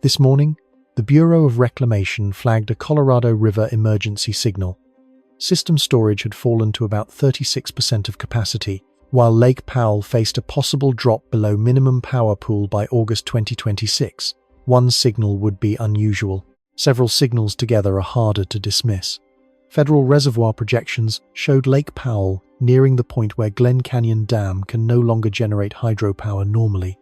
This morning, the Bureau of Reclamation flagged a Colorado River emergency signal. System storage had fallen to about 36% of capacity, while Lake Powell faced a possible drop below minimum power pool by August 2026. One signal would be unusual. Several signals together are harder to dismiss. Federal reservoir projections showed Lake Powell nearing the point where Glen Canyon Dam can no longer generate hydropower normally.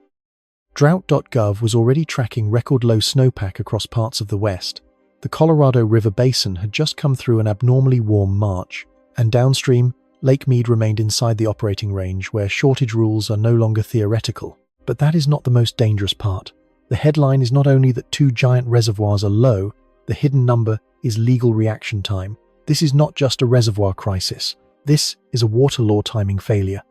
Drought.gov was already tracking record-low snowpack across parts of the West. The Colorado River Basin had just come through an abnormally warm March, and downstream, Lake Mead remained inside the operating range where shortage rules are no longer theoretical. But that is not the most dangerous part. The headline is not only that two giant reservoirs are low, the hidden number is legal reaction time. This is not just a reservoir crisis. This is a water law timing failure.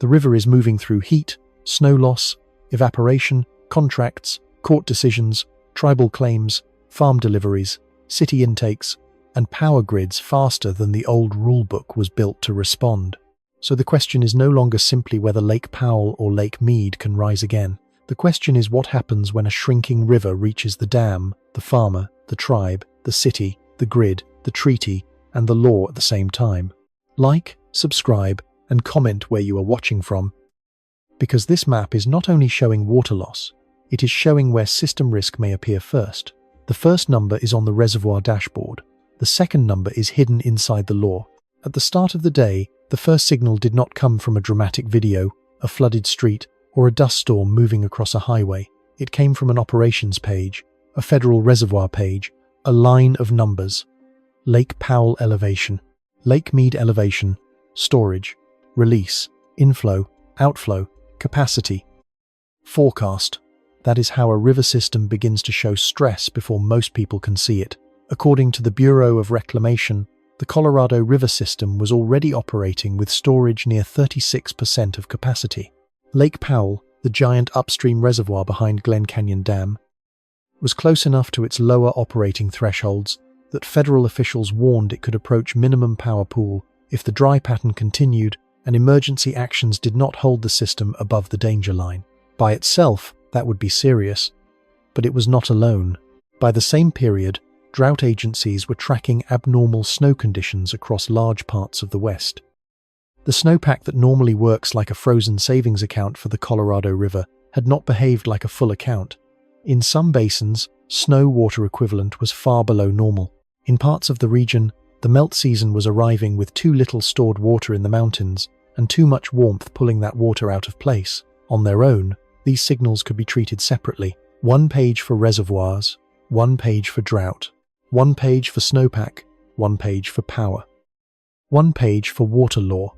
The river is moving through heat, snow loss, evaporation, contracts, court decisions, tribal claims, farm deliveries, city intakes, and power grids faster than the old rulebook was built to respond. So the question is no longer simply whether Lake Powell or Lake Mead can rise again. The question is what happens when a shrinking river reaches the dam, the farmer, the tribe, the city, the grid, the treaty, and the law at the same time. Like, subscribe, and comment where you are watching from, because this map is not only showing water loss, it is showing where system risk may appear first. The first number is on the reservoir dashboard. The second number is hidden inside the law. At the start of the day, the first signal did not come from a dramatic video, a flooded street, or a dust storm moving across a highway. It came from an operations page, a federal reservoir page, a line of numbers. Lake Powell elevation, Lake Mead elevation, storage, release, inflow, outflow, capacity. Forecast. That is how a river system begins to show stress before most people can see it. According to the Bureau of Reclamation, the Colorado River system was already operating with storage near 36% of capacity. Lake Powell, the giant upstream reservoir behind Glen Canyon Dam, was close enough to its lower operating thresholds that federal officials warned it could approach minimum power pool if the dry pattern continued and emergency actions did not hold the system above the danger line. By itself, that would be serious, but it was not alone. By the same period, drought agencies were tracking abnormal snow conditions across large parts of the West. The snowpack that normally works like a frozen savings account for the Colorado River had not behaved like a full account. In some basins, snow water equivalent was far below normal. In parts of the region, the melt season was arriving with too little stored water in the mountains and too much warmth pulling that water out of place. On their own, these signals could be treated separately. One page for reservoirs, one page for drought, one page for snowpack, one page for power, one page for water law.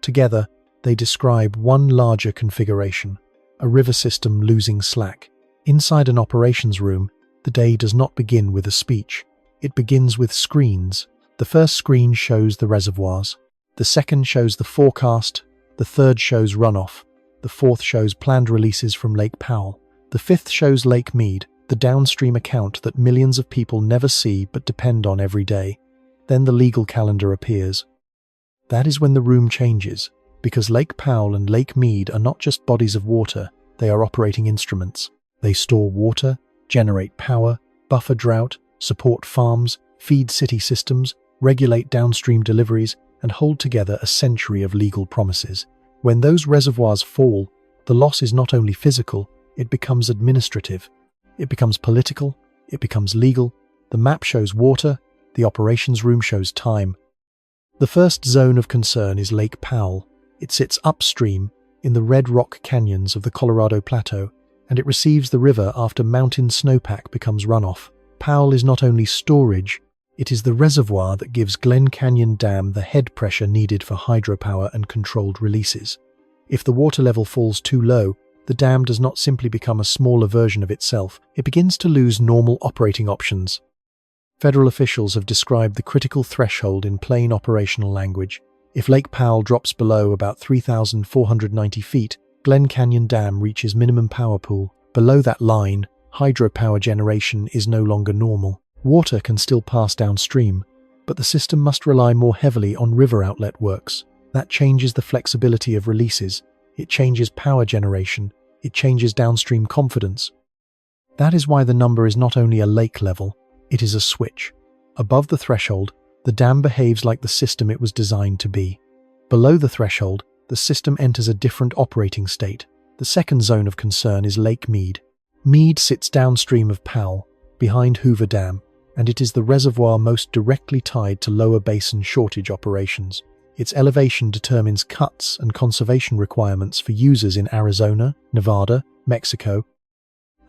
Together, they describe one larger configuration, a river system losing slack. Inside an operations room, the day does not begin with a speech. It begins with screens. The first screen shows the reservoirs. The second shows the forecast. The third shows runoff. The fourth shows planned releases from Lake Powell. The fifth shows Lake Mead, the downstream account that millions of people never see but depend on every day. Then the legal calendar appears. That is when the room changes, because Lake Powell and Lake Mead are not just bodies of water, they are operating instruments. They store water, generate power, buffer drought, support farms, feed city systems, regulate downstream deliveries, and hold together a century of legal promises. When those reservoirs fall, the loss is not only physical, it becomes administrative. It becomes political, it becomes legal. The map shows water, the operations room shows time. The first zone of concern is Lake Powell. It sits upstream in the red rock canyons of the Colorado Plateau, and it receives the river after mountain snowpack becomes runoff. Powell is not only storage, it is the reservoir that gives Glen Canyon Dam the head pressure needed for hydropower and controlled releases. If the water level falls too low, the dam does not simply become a smaller version of itself, it begins to lose normal operating options. Federal officials have described the critical threshold in plain operational language. If Lake Powell drops below about 3,490 feet, Glen Canyon Dam reaches minimum power pool. Below that line, hydropower generation is no longer normal. Water can still pass downstream, but the system must rely more heavily on river outlet works. That changes the flexibility of releases. It changes power generation. It changes downstream confidence. That is why the number is not only a lake level, it is a switch. Above the threshold, the dam behaves like the system it was designed to be. Below the threshold, the system enters a different operating state. The second zone of concern is Lake Mead. Mead sits downstream of Powell, behind Hoover Dam, and it is the reservoir most directly tied to lower basin shortage operations. Its elevation determines cuts and conservation requirements for users in Arizona, Nevada, Mexico,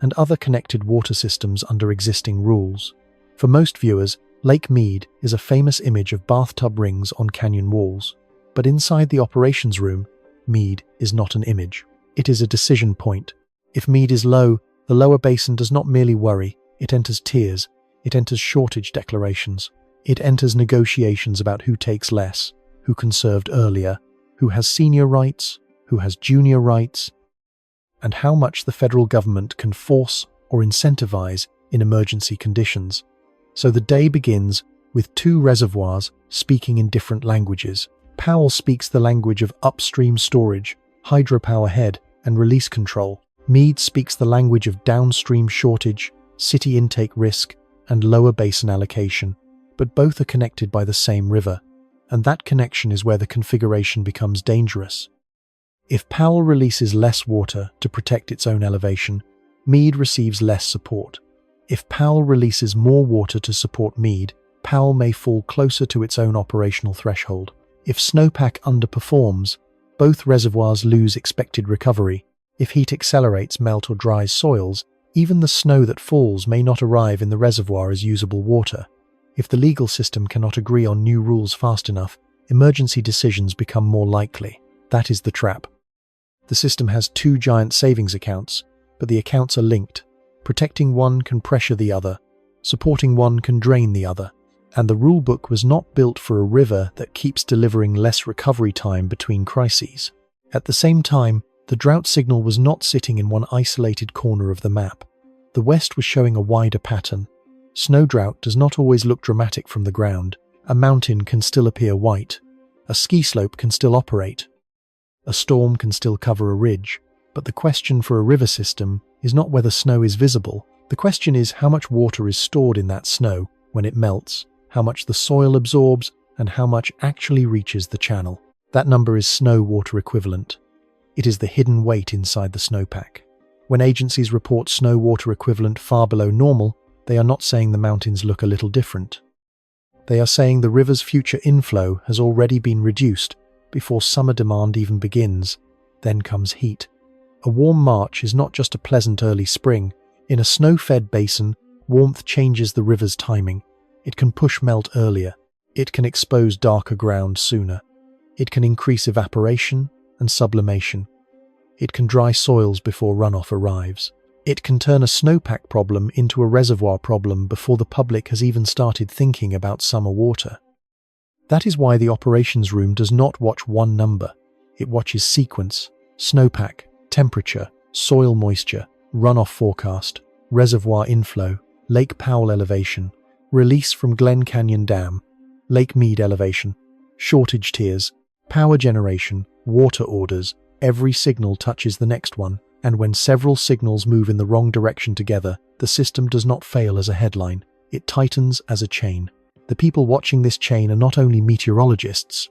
and other connected water systems under existing rules. For most viewers, Lake Mead is a famous image of bathtub rings on canyon walls. But inside the operations room, Mead is not an image. It is a decision point. If Mead is low, the lower basin does not merely worry, it enters tears, it enters shortage declarations, it enters negotiations about who takes less, who conserved earlier, who has senior rights, who has junior rights, and how much the federal government can force or incentivize in emergency conditions. So the day begins with two reservoirs speaking in different languages. Powell speaks the language of upstream storage, hydropower head, and release control. Mead speaks the language of downstream shortage, city intake risk, and lower basin allocation, but both are connected by the same river, and that connection is where the configuration becomes dangerous. If Powell releases less water to protect its own elevation, Mead receives less support. If Powell releases more water to support Mead, Powell may fall closer to its own operational threshold. If snowpack underperforms, both reservoirs lose expected recovery. If heat accelerates melt or dries soils, even the snow that falls may not arrive in the reservoir as usable water. If the legal system cannot agree on new rules fast enough, emergency decisions become more likely. That is the trap. The system has two giant savings accounts, but the accounts are linked. Protecting one can pressure the other, supporting one can drain the other. And the rulebook was not built for a river that keeps delivering less recovery time between crises. At the same time, the drought signal was not sitting in one isolated corner of the map. The west was showing a wider pattern. Snow drought does not always look dramatic from the ground. A mountain can still appear white. A ski slope can still operate. A storm can still cover a ridge. But the question for a river system is not whether snow is visible. The question is how much water is stored in that snow when it melts, how much the soil absorbs, and how much actually reaches the channel. That number is snow water equivalent. It is the hidden weight inside the snowpack. When agencies report snow water equivalent far below normal, they are not saying the mountains look a little different. They are saying the river's future inflow has already been reduced before summer demand even begins. Then comes heat. A warm March is not just a pleasant early spring. In a snow-fed basin, warmth changes the river's timing. It can push melt earlier. It can expose darker ground sooner. It can increase evaporation and sublimation. It can dry soils before runoff arrives. It can turn a snowpack problem into a reservoir problem before the public has even started thinking about summer water. That is why the operations room does not watch one number. It watches sequence, snowpack, temperature, soil moisture, runoff forecast, reservoir inflow, Lake Powell elevation, release from Glen Canyon Dam, Lake Mead elevation, shortage tiers, power generation, water orders. Every signal touches the next one, and when several signals move in the wrong direction together, the system does not fail as a headline. It tightens as a chain. The people watching this chain are not only meteorologists.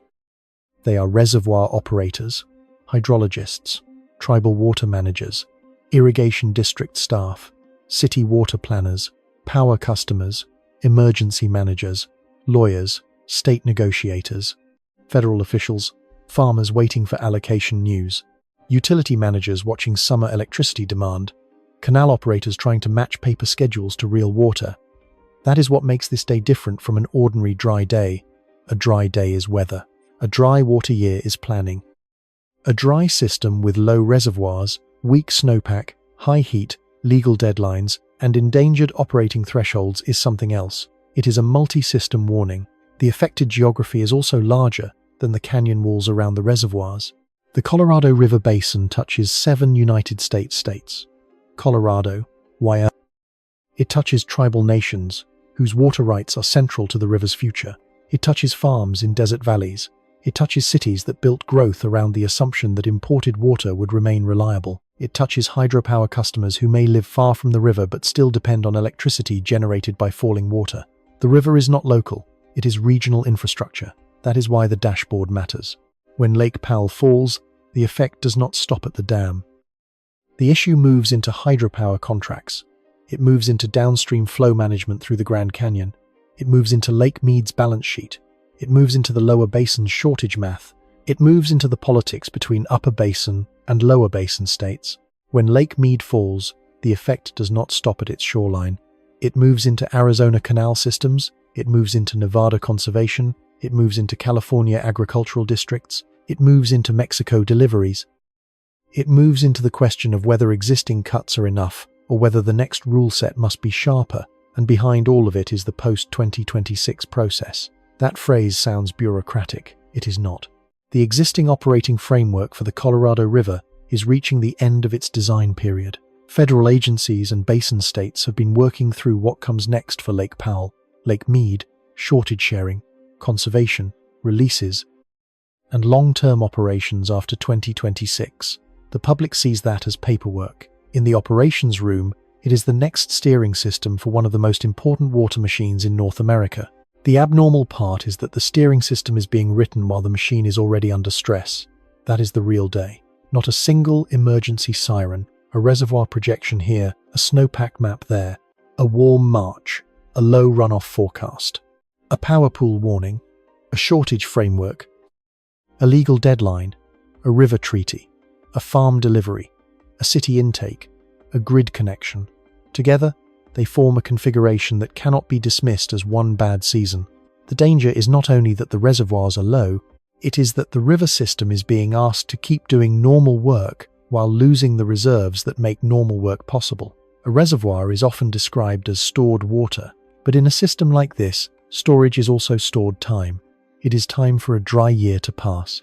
They are reservoir operators, hydrologists, tribal water managers, irrigation district staff, city water planners, power customers, emergency managers, lawyers, state negotiators, federal officials, farmers waiting for allocation news, utility managers watching summer electricity demand, canal operators trying to match paper schedules to real water. That is what makes this day different from an ordinary dry day. A dry day is weather. A dry water year is planning. A dry system with low reservoirs, weak snowpack, high heat, legal deadlines, and endangered operating thresholds is something else. It is a multi-system warning. The affected geography is also larger than the canyon walls around the reservoirs. The Colorado River Basin touches 7 United States states. Colorado, Wyoming. It touches tribal nations, whose water rights are central to the river's future. It touches farms in desert valleys, It touches cities that built growth around the assumption that imported water would remain reliable. It touches hydropower customers who may live far from the river but still depend on electricity generated by falling water. The river is not local, it is regional infrastructure. That is why the dashboard matters. When Lake Powell falls, the effect does not stop at the dam. The issue moves into hydropower contracts. It moves into downstream flow management through the Grand Canyon. It moves into Lake Mead's balance sheet. It moves into the lower basin's shortage math. It moves into the politics between upper basin and lower basin states. When Lake Mead falls, the effect does not stop at its shoreline. It moves into Arizona canal systems. It moves into Nevada conservation. It moves into California agricultural districts. It moves into Mexico deliveries. It moves into the question of whether existing cuts are enough or whether the next rule set must be sharper, and behind all of it is the post-2026 process. That phrase sounds bureaucratic. It is not. The existing operating framework for the Colorado River is reaching the end of its design period. Federal agencies and basin states have been working through what comes next for Lake Powell, Lake Mead, shortage sharing, conservation, releases, and long-term operations after 2026. The public sees that as paperwork. In the operations room, it is the next steering system for one of the most important water machines in North America. The abnormal part is that the steering system is being written while the machine is already under stress. That is the real day. Not a single emergency siren, a reservoir projection here, a snowpack map there, a warm March, a low runoff forecast, a power pool warning, a shortage framework, a legal deadline, a river treaty, a farm delivery, a city intake, a grid connection. Together, they form a configuration that cannot be dismissed as one bad season. The danger is not only that the reservoirs are low, it is that the river system is being asked to keep doing normal work while losing the reserves that make normal work possible. A reservoir is often described as stored water, but in a system like this, storage is also stored time. It is time for a dry year to pass.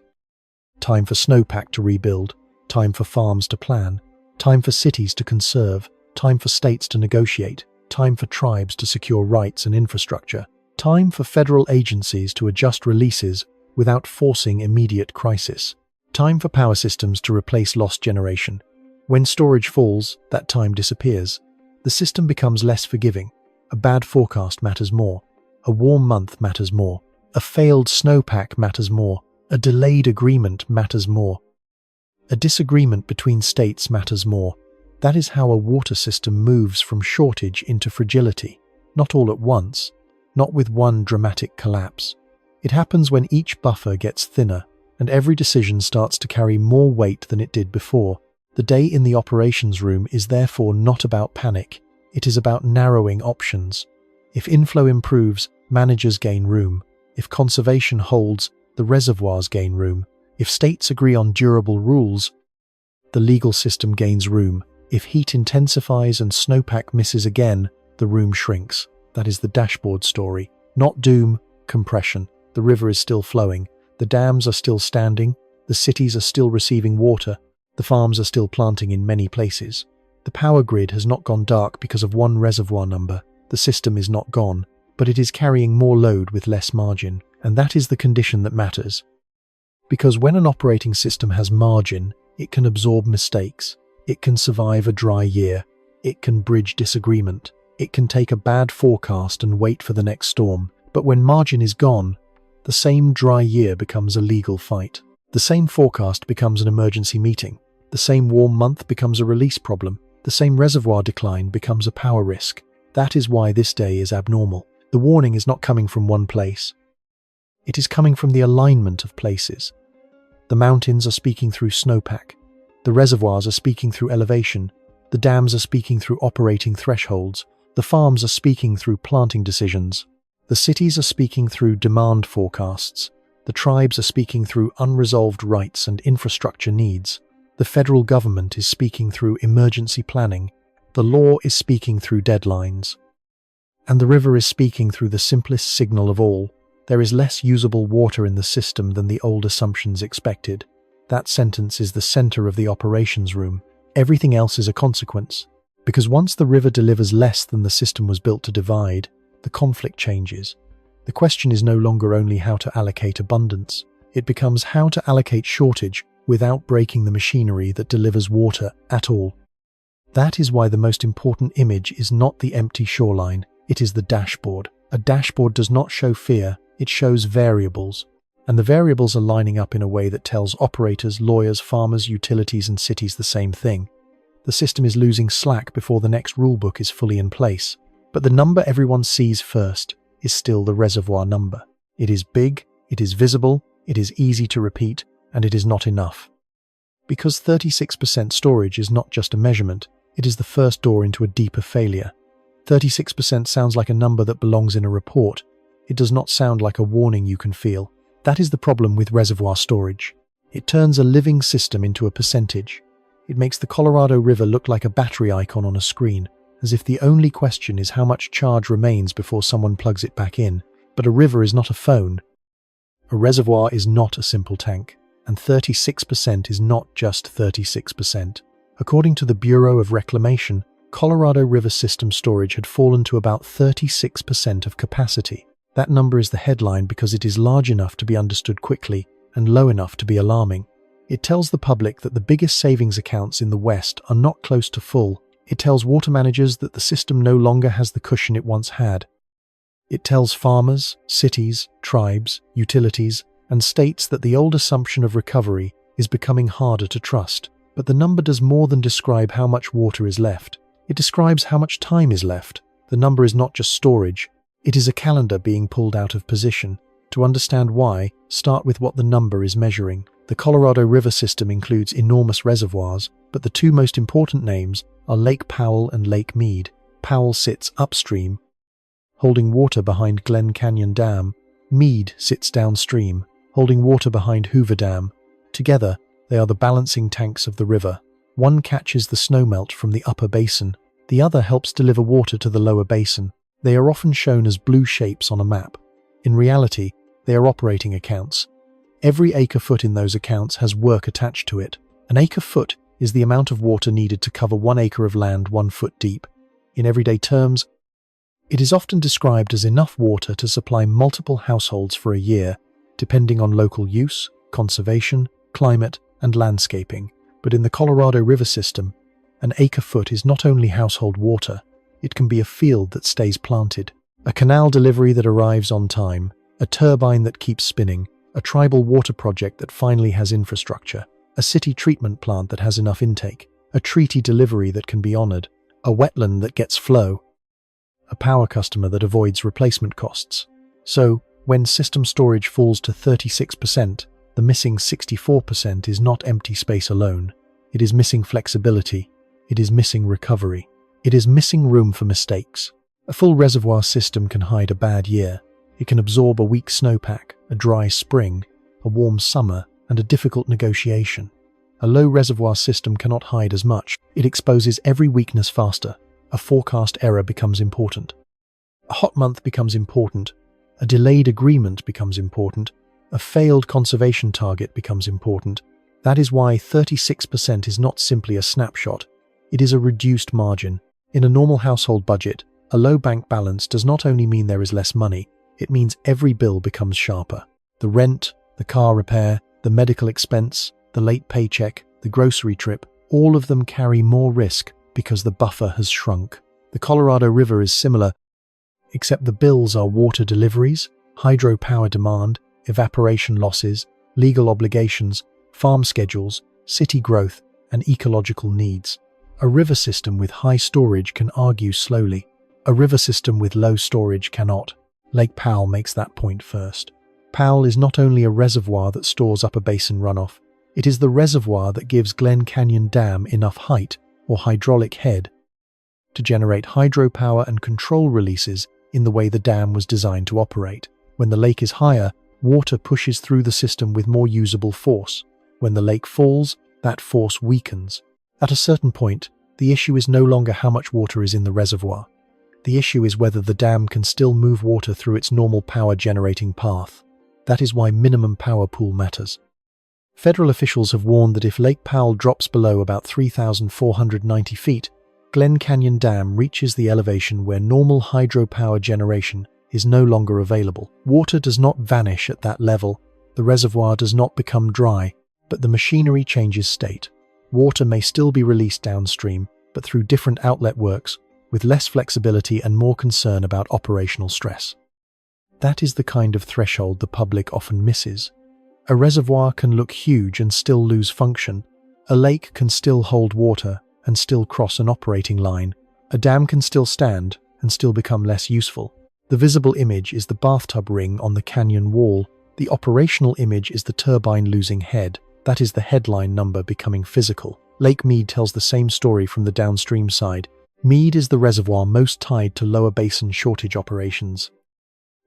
Time for snowpack to rebuild, time for farms to plan, time for cities to conserve, time for states to negotiate, time for tribes to secure rights and infrastructure, time for federal agencies to adjust releases without forcing immediate crisis, time for power systems to replace lost generation. When storage falls, that time disappears. The system becomes less forgiving. A bad forecast matters more. A warm month matters more. A failed snowpack matters more. A delayed agreement matters more. A disagreement between states matters more. That is how a water system moves from shortage into fragility. Not all at once, not with one dramatic collapse. It happens when each buffer gets thinner and every decision starts to carry more weight than it did before. The day in the operations room is therefore not about panic. It is about narrowing options. If inflow improves, managers gain room. If conservation holds, the reservoirs gain room. If states agree on durable rules, the legal system gains room. If heat intensifies and snowpack misses again, the room shrinks. That is the dashboard story. Not doom, compression. The river is still flowing. The dams are still standing. The cities are still receiving water. The farms are still planting in many places. The power grid has not gone dark because of one reservoir number. The system is not gone, but it is carrying more load with less margin. And that is the condition that matters. Because when an operating system has margin, it can absorb mistakes. It can survive a dry year. It can bridge disagreement. It can take a bad forecast and wait for the next storm. But when margin is gone, the same dry year becomes a legal fight. The same forecast becomes an emergency meeting. The same warm month becomes a release problem. The same reservoir decline becomes a power risk. That is why this day is abnormal. The warning is not coming from one place. It is coming from the alignment of places. The mountains are speaking through snowpack. The reservoirs are speaking through elevation. The dams are speaking through operating thresholds. The farms are speaking through planting decisions. The cities are speaking through demand forecasts. The tribes are speaking through unresolved rights and infrastructure needs. The federal government is speaking through emergency planning. The law is speaking through deadlines. And the river is speaking through the simplest signal of all. There is less usable water in the system than the old assumptions expected. That sentence is the center of the operations room. Everything else is a consequence. Because once the river delivers less than the system was built to divide, the conflict changes. The question is no longer only how to allocate abundance. It becomes how to allocate shortage without breaking the machinery that delivers water at all. That is why the most important image is not the empty shoreline, it is the dashboard. A dashboard does not show fear, it shows variables. And the variables are lining up in a way that tells operators, lawyers, farmers, utilities, and cities the same thing. The system is losing slack before the next rulebook is fully in place. But the number everyone sees first is still the reservoir number. It is big, it is visible, it is easy to repeat, and it is not enough. Because 36% storage is not just a measurement, it is the first door into a deeper failure. 36% sounds like a number that belongs in a report. It does not sound like a warning you can feel. That is the problem with reservoir storage. It turns a living system into a percentage. It makes the Colorado River look like a battery icon on a screen, as if the only question is how much charge remains before someone plugs it back in. But a river is not a phone. A reservoir is not a simple tank, and 36% is not just 36%. According to the Bureau of Reclamation, Colorado River system storage had fallen to about 36% of capacity. That number is the headline because it is large enough to be understood quickly and low enough to be alarming. It tells the public that the biggest savings accounts in the West are not close to full. It tells water managers that the system no longer has the cushion it once had. It tells farmers, cities, tribes, utilities, and states that the old assumption of recovery is becoming harder to trust. But the number does more than describe how much water is left. It describes how much time is left. The number is not just storage. It is a calendar being pulled out of position. To understand why, start with what the number is measuring. The Colorado River system includes enormous reservoirs, but the two most important names are Lake Powell and Lake Mead. Powell sits upstream, holding water behind Glen Canyon Dam. Mead sits downstream, holding water behind Hoover Dam. Together, they are the balancing tanks of the river. One catches the snowmelt from the upper basin. The other helps deliver water to the lower basin. They are often shown as blue shapes on a map. In reality, they are operating accounts. Every acre-foot in those accounts has work attached to it. An acre-foot is the amount of water needed to cover 1 acre of land 1 foot deep. In everyday terms, it is often described as enough water to supply multiple households for a year, depending on local use, conservation, climate, and landscaping. But in the Colorado River system, an acre-foot is not only household water, it can be a field that stays planted, a canal delivery that arrives on time, a turbine that keeps spinning, a tribal water project that finally has infrastructure, a city treatment plant that has enough intake, a treaty delivery that can be honored, a wetland that gets flow, a power customer that avoids replacement costs. So, when system storage falls to 36%, the missing 64% is not empty space alone. It is missing flexibility. It is missing recovery. It is missing room for mistakes. A full reservoir system can hide a bad year. It can absorb a weak snowpack, a dry spring, a warm summer, and a difficult negotiation. A low reservoir system cannot hide as much. It exposes every weakness faster. A forecast error becomes important. A hot month becomes important. A delayed agreement becomes important. A failed conservation target becomes important. That is why 36% is not simply a snapshot. It is a reduced margin. In a normal household budget, a low bank balance does not only mean there is less money, it means every bill becomes sharper. The rent, the car repair, the medical expense, the late paycheck, the grocery trip, all of them carry more risk because the buffer has shrunk. The Colorado River is similar, except the bills are water deliveries, hydropower demand, evaporation losses, legal obligations, farm schedules, city growth, and ecological needs. A river system with high storage can argue slowly. A river system with low storage cannot. Lake Powell makes that point first. Powell is not only a reservoir that stores upper basin runoff, it is the reservoir that gives Glen Canyon Dam enough height, or hydraulic head, to generate hydropower and control releases in the way the dam was designed to operate. When the lake is higher, water pushes through the system with more usable force. When the lake falls, that force weakens. At a certain point, the issue is no longer how much water is in the reservoir. The issue is whether the dam can still move water through its normal power-generating path. That is why minimum power pool matters. Federal officials have warned that if Lake Powell drops below about 3,490 feet, Glen Canyon Dam reaches the elevation where normal hydropower generation is no longer available. Water does not vanish at that level. The reservoir does not become dry, but the machinery changes state. Water may still be released downstream, but through different outlet works, with less flexibility and more concern about operational stress. That is the kind of threshold the public often misses. A reservoir can look huge and still lose function. A lake can still hold water and still cross an operating line. A dam can still stand and still become less useful. The visible image is the bathtub ring on the canyon wall. The operational image is the turbine losing head. That is the headline number becoming physical. Lake Mead tells the same story from the downstream side. Mead is the reservoir most tied to lower basin shortage operations.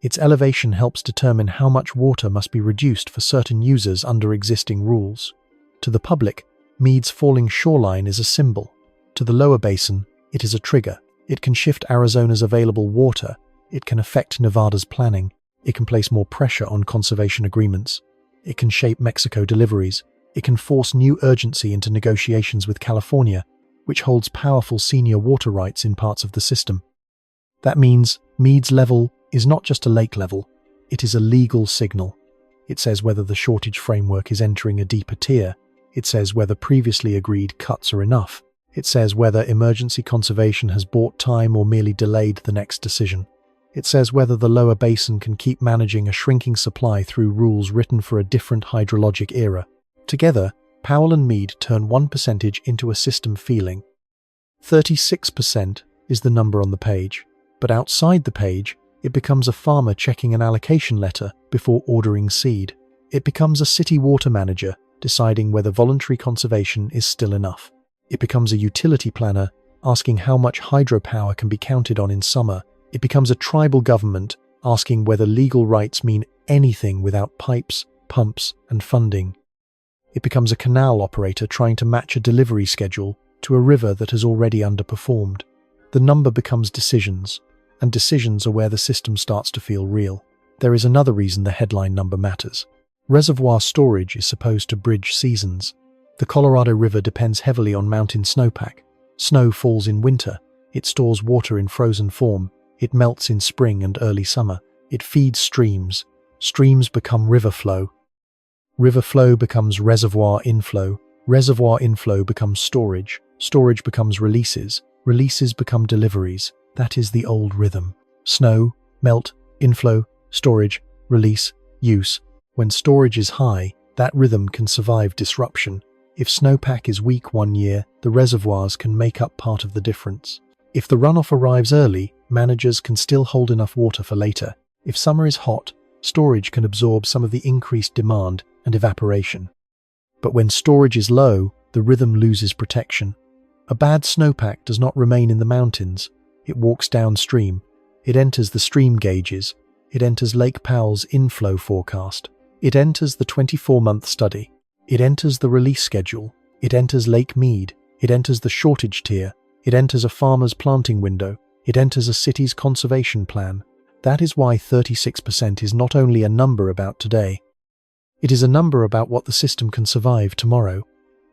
Its elevation helps determine how much water must be reduced for certain users under existing rules. To the public, Mead's falling shoreline is a symbol. To the lower basin, it is a trigger. It can shift Arizona's available water. It can affect Nevada's planning. It can place more pressure on conservation agreements. It can shape Mexico deliveries. It can force new urgency into negotiations with California, which holds powerful senior water rights in parts of the system. That means Mead's level is not just a lake level, it is a legal signal. It says whether the shortage framework is entering a deeper tier. It says whether previously agreed cuts are enough. It says whether emergency conservation has bought time or merely delayed the next decision. It says whether the lower basin can keep managing a shrinking supply through rules written for a different hydrologic era. Together, Powell and Mead turn 1% into a system feeling. 36% is the number on the page, but outside the page, it becomes a farmer checking an allocation letter before ordering seed. It becomes a city water manager deciding whether voluntary conservation is still enough. It becomes a utility planner asking how much hydropower can be counted on in summer. It becomes a tribal government asking whether legal rights mean anything without pipes, pumps, and funding. It becomes a canal operator trying to match a delivery schedule to a river that has already underperformed. The number becomes decisions, and decisions are where the system starts to feel real. There is another reason the headline number matters. Reservoir storage is supposed to bridge seasons. The Colorado River depends heavily on mountain snowpack. Snow falls in winter. It stores water in frozen form. It melts in spring and early summer. It feeds streams. Streams become river flow. River flow becomes reservoir inflow. Reservoir inflow becomes storage. Storage becomes releases. Releases become deliveries. That is the old rhythm. Snow, melt, inflow, storage, release, use. When storage is high, that rhythm can survive disruption. If snowpack is weak one year, the reservoirs can make up part of the difference. If the runoff arrives early, managers can still hold enough water for later. If summer is hot, storage can absorb some of the increased demand and evaporation. But when storage is low, the rhythm loses protection. A bad snowpack does not remain in the mountains. It walks downstream. It enters the stream gauges. It enters Lake Powell's inflow forecast. It enters the 24-month study. It enters the release schedule. It enters Lake Mead. It enters the shortage tier. It enters a farmer's planting window. It enters a city's conservation plan. That is why 36% is not only a number about today. It is a number about what the system can survive tomorrow.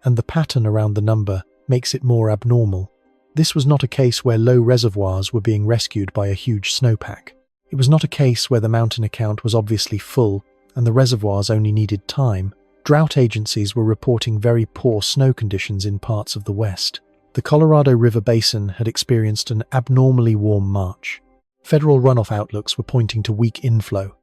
And the pattern around the number makes it more abnormal. This was not a case where low reservoirs were being rescued by a huge snowpack. It was not a case where the mountain account was obviously full and the reservoirs only needed time. Drought agencies were reporting very poor snow conditions in parts of the West. The Colorado River Basin had experienced an abnormally warm March. Federal runoff outlooks were pointing to weak inflow.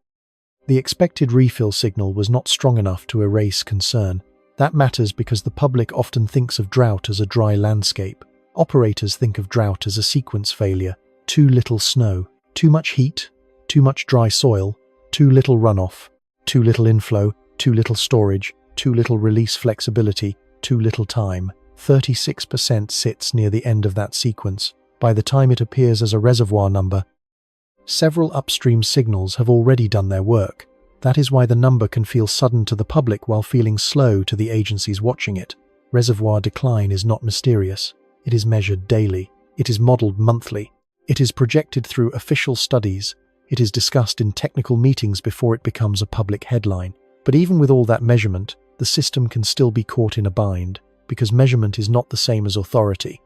The expected refill signal was not strong enough to erase concern. That matters because the public often thinks of drought as a dry landscape. Operators think of drought as a sequence failure. Too little snow, too much heat, too much dry soil, too little runoff, too little inflow, too little storage, too little release flexibility, too little time. 36% sits near the end of that sequence. By the time it appears as a reservoir number, several upstream signals have already done their work. That is why the number can feel sudden to the public while feeling slow to the agencies watching it. Reservoir decline is not mysterious. It is measured daily. It is modeled monthly. It is projected through official studies. It is discussed in technical meetings before it becomes a public headline. But even with all that measurement, the system can still be caught in a bind, because measurement is not the same as authority.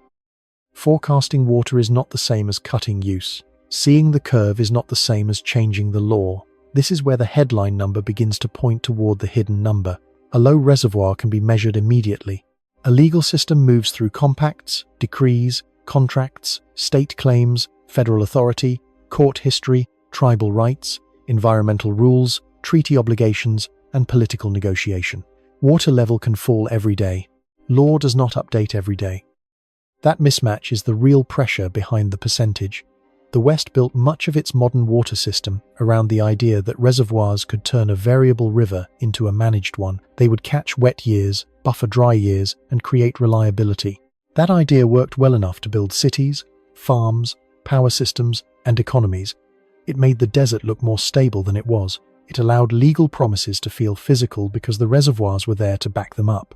Forecasting water is not the same as cutting use. Seeing the curve is not the same as changing the law. This is where the headline number begins to point toward the hidden number. A low reservoir can be measured immediately. A legal system moves through compacts, decrees, contracts, state claims, federal authority, court history, tribal rights, environmental rules, treaty obligations, and political negotiation. Water level can fall every day. Law does not update every day. That mismatch is the real pressure behind the percentage. The West built much of its modern water system around the idea that reservoirs could turn a variable river into a managed one. They would catch wet years, buffer dry years, and create reliability. That idea worked well enough to build cities, farms, power systems, and economies. It made the desert look more stable than it was. It allowed legal promises to feel physical because the reservoirs were there to back them up.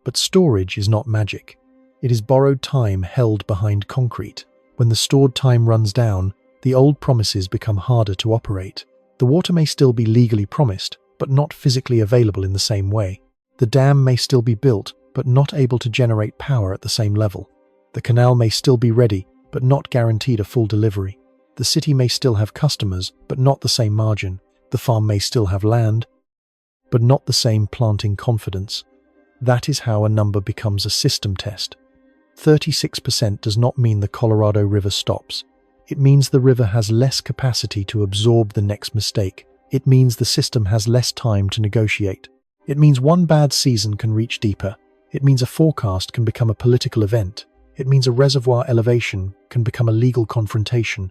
But storage is not magic. It is borrowed time held behind concrete. When the stored time runs down, the old promises become harder to operate. The water may still be legally promised, but not physically available in the same way. The dam may still be built, but not able to generate power at the same level. The canal may still be ready, but not guaranteed a full delivery. The city may still have customers, but not the same margin. The farm may still have land, but not the same planting confidence. That is how a number becomes a system test. 36% does not mean the Colorado River stops. It means the river has less capacity to absorb the next mistake. It means the system has less time to negotiate. It means one bad season can reach deeper. It means a forecast can become a political event. It means a reservoir elevation can become a legal confrontation.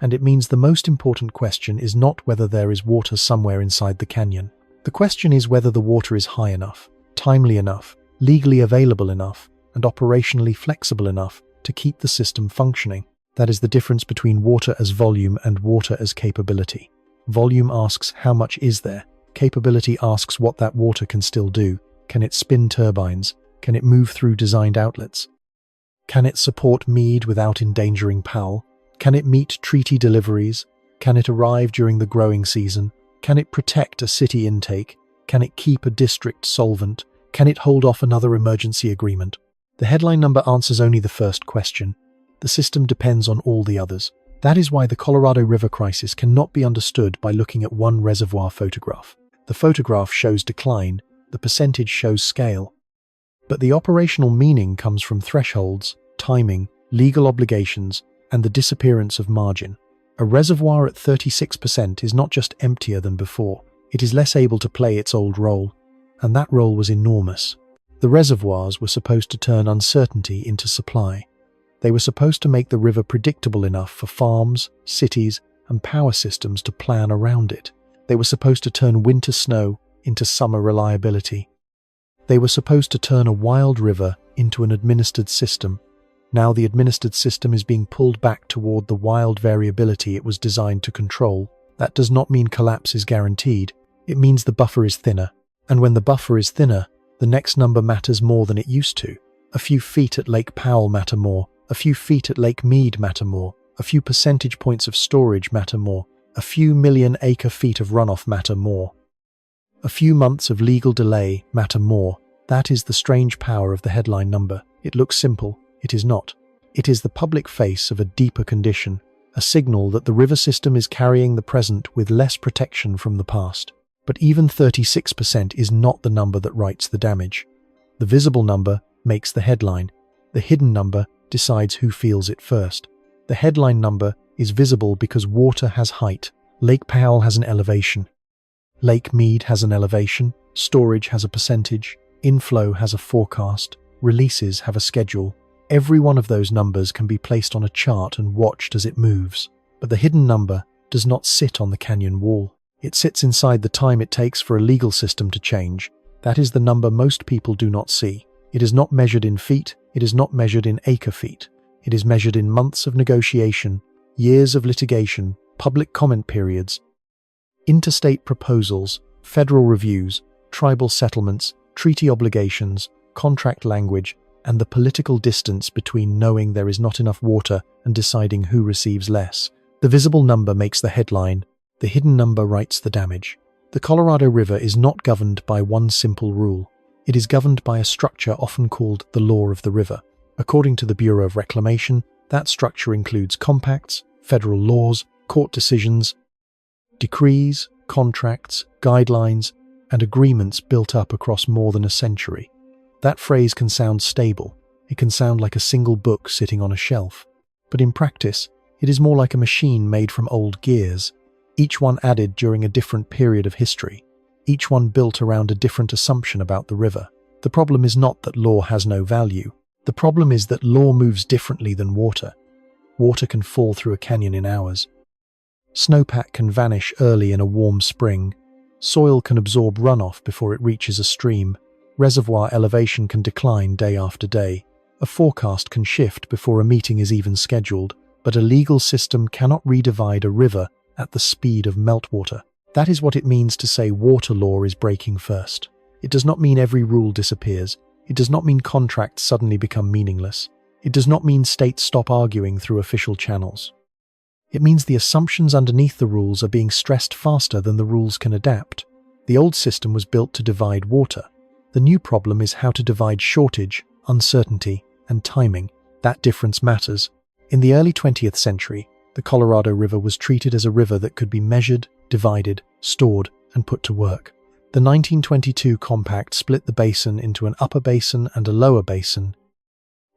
And it means the most important question is not whether there is water somewhere inside the canyon. The question is whether the water is high enough, timely enough, legally available enough, and operationally flexible enough to keep the system functioning. That is the difference between water as volume and water as capability. Volume asks how much is there. Capability asks what that water can still do. Can it spin turbines? Can it move through designed outlets? Can it support Mead without endangering Powell? Can it meet treaty deliveries? Can it arrive during the growing season? Can it protect a city intake? Can it keep a district solvent? Can it hold off another emergency agreement? The headline number answers only the first question. The system depends on all the others. That is why the Colorado River crisis cannot be understood by looking at one reservoir photograph. The photograph shows decline, the percentage shows scale. But the operational meaning comes from thresholds, timing, legal obligations, and the disappearance of margin. A reservoir at 36% is not just emptier than before, it is less able to play its old role. And that role was enormous. The reservoirs were supposed to turn uncertainty into supply. They were supposed to make the river predictable enough for farms, cities, and power systems to plan around it. They were supposed to turn winter snow into summer reliability. They were supposed to turn a wild river into an administered system. Now the administered system is being pulled back toward the wild variability it was designed to control. That does not mean collapse is guaranteed. It means the buffer is thinner. And when the buffer is thinner, the next number matters more than it used to. A few feet at Lake Powell matter more. A few feet at Lake Mead matter more. A few percentage points of storage matter more. A few million acre-feet of runoff matter more. A few months of legal delay matter more. That is the strange power of the headline number. It looks simple. It is not. It is the public face of a deeper condition, a signal that the river system is carrying the present with less protection from the past. But even 36% is not the number that writes the damage. The visible number makes the headline. The hidden number decides who feels it first. The headline number is visible because water has height. Lake Powell has an elevation. Lake Mead has an elevation. Storage has a percentage. Inflow has a forecast. Releases have a schedule. Every one of those numbers can be placed on a chart and watched as it moves. But the hidden number does not sit on the canyon wall. It sits inside the time it takes for a legal system to change. That is the number most people do not see. It is not measured in feet. It is not measured in acre-feet. It is measured in months of negotiation, years of litigation, public comment periods, interstate proposals, federal reviews, tribal settlements, treaty obligations, contract language, and the political distance between knowing there is not enough water and deciding who receives less. The visible number makes the headline. The hidden number writes the damage. The Colorado River is not governed by one simple rule. It is governed by a structure often called the law of the river. According to the Bureau of Reclamation, that structure includes compacts, federal laws, court decisions, Decrees, contracts, guidelines, and agreements built up across more than a century. That phrase can sound stable. It can sound like a single book sitting on a shelf. But in practice, it is more like a machine made from old gears, each one added during a different period of history, each one built around a different assumption about the river. The problem is not that law has no value. The problem is that law moves differently than water. Water can fall through a canyon in hours. Snowpack can vanish early in a warm spring. Soil can absorb runoff before it reaches a stream. Reservoir elevation can decline day after day. A forecast can shift before a meeting is even scheduled, but a legal system cannot redivide a river at the speed of meltwater. That is what it means to say water law is breaking first. It does not mean every rule disappears. It does not mean contracts suddenly become meaningless. It does not mean states stop arguing through official channels. It means the assumptions underneath the rules are being stressed faster than the rules can adapt. The old system was built to divide water. The new problem is how to divide shortage, uncertainty, and timing. That difference matters. In the early 20th century, the Colorado River was treated as a river that could be measured, divided, stored, and put to work. The 1922 Compact split the basin into an upper basin and a lower basin,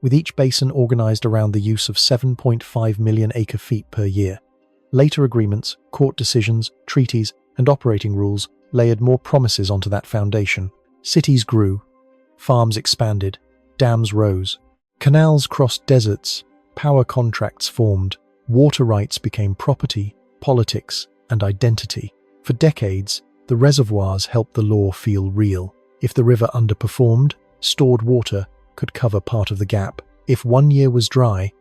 with each basin organized around the use of 7.5 million acre-feet per year. Later agreements, court decisions, treaties, and operating rules layered more promises onto that foundation. Cities grew, farms expanded, dams rose, canals crossed deserts, power contracts formed, water rights became property, politics, and identity. For decades, the reservoirs helped the law feel real. If the river underperformed, stored water could cover part of the gap. If one year was dry,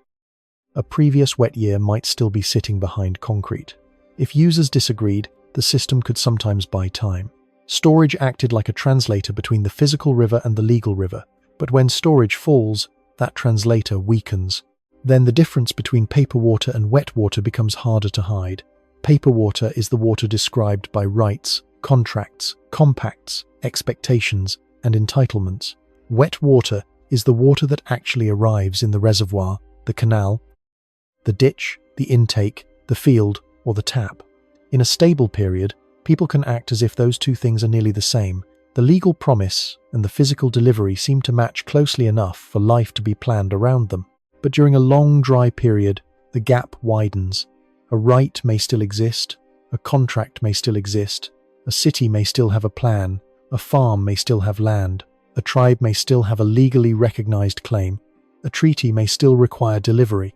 a previous wet year might still be sitting behind concrete. If users disagreed, the system could sometimes buy time. Storage acted like a translator between the physical river and the legal river, but when storage falls, that translator weakens. Then the difference between paper water and wet water becomes harder to hide. Paper water is the water described by rights, contracts, compacts, expectations, and entitlements. Wet water is the water that actually arrives in the reservoir, the canal, the ditch, the intake, the field, or the tap. In a stable period, people can act as if those two things are nearly the same. The legal promise and the physical delivery seem to match closely enough for life to be planned around them. But during a long dry period, the gap widens. A right may still exist, a contract may still exist, a city may still have a plan, a farm may still have land, a tribe may still have a legally recognized claim, a treaty may still require delivery.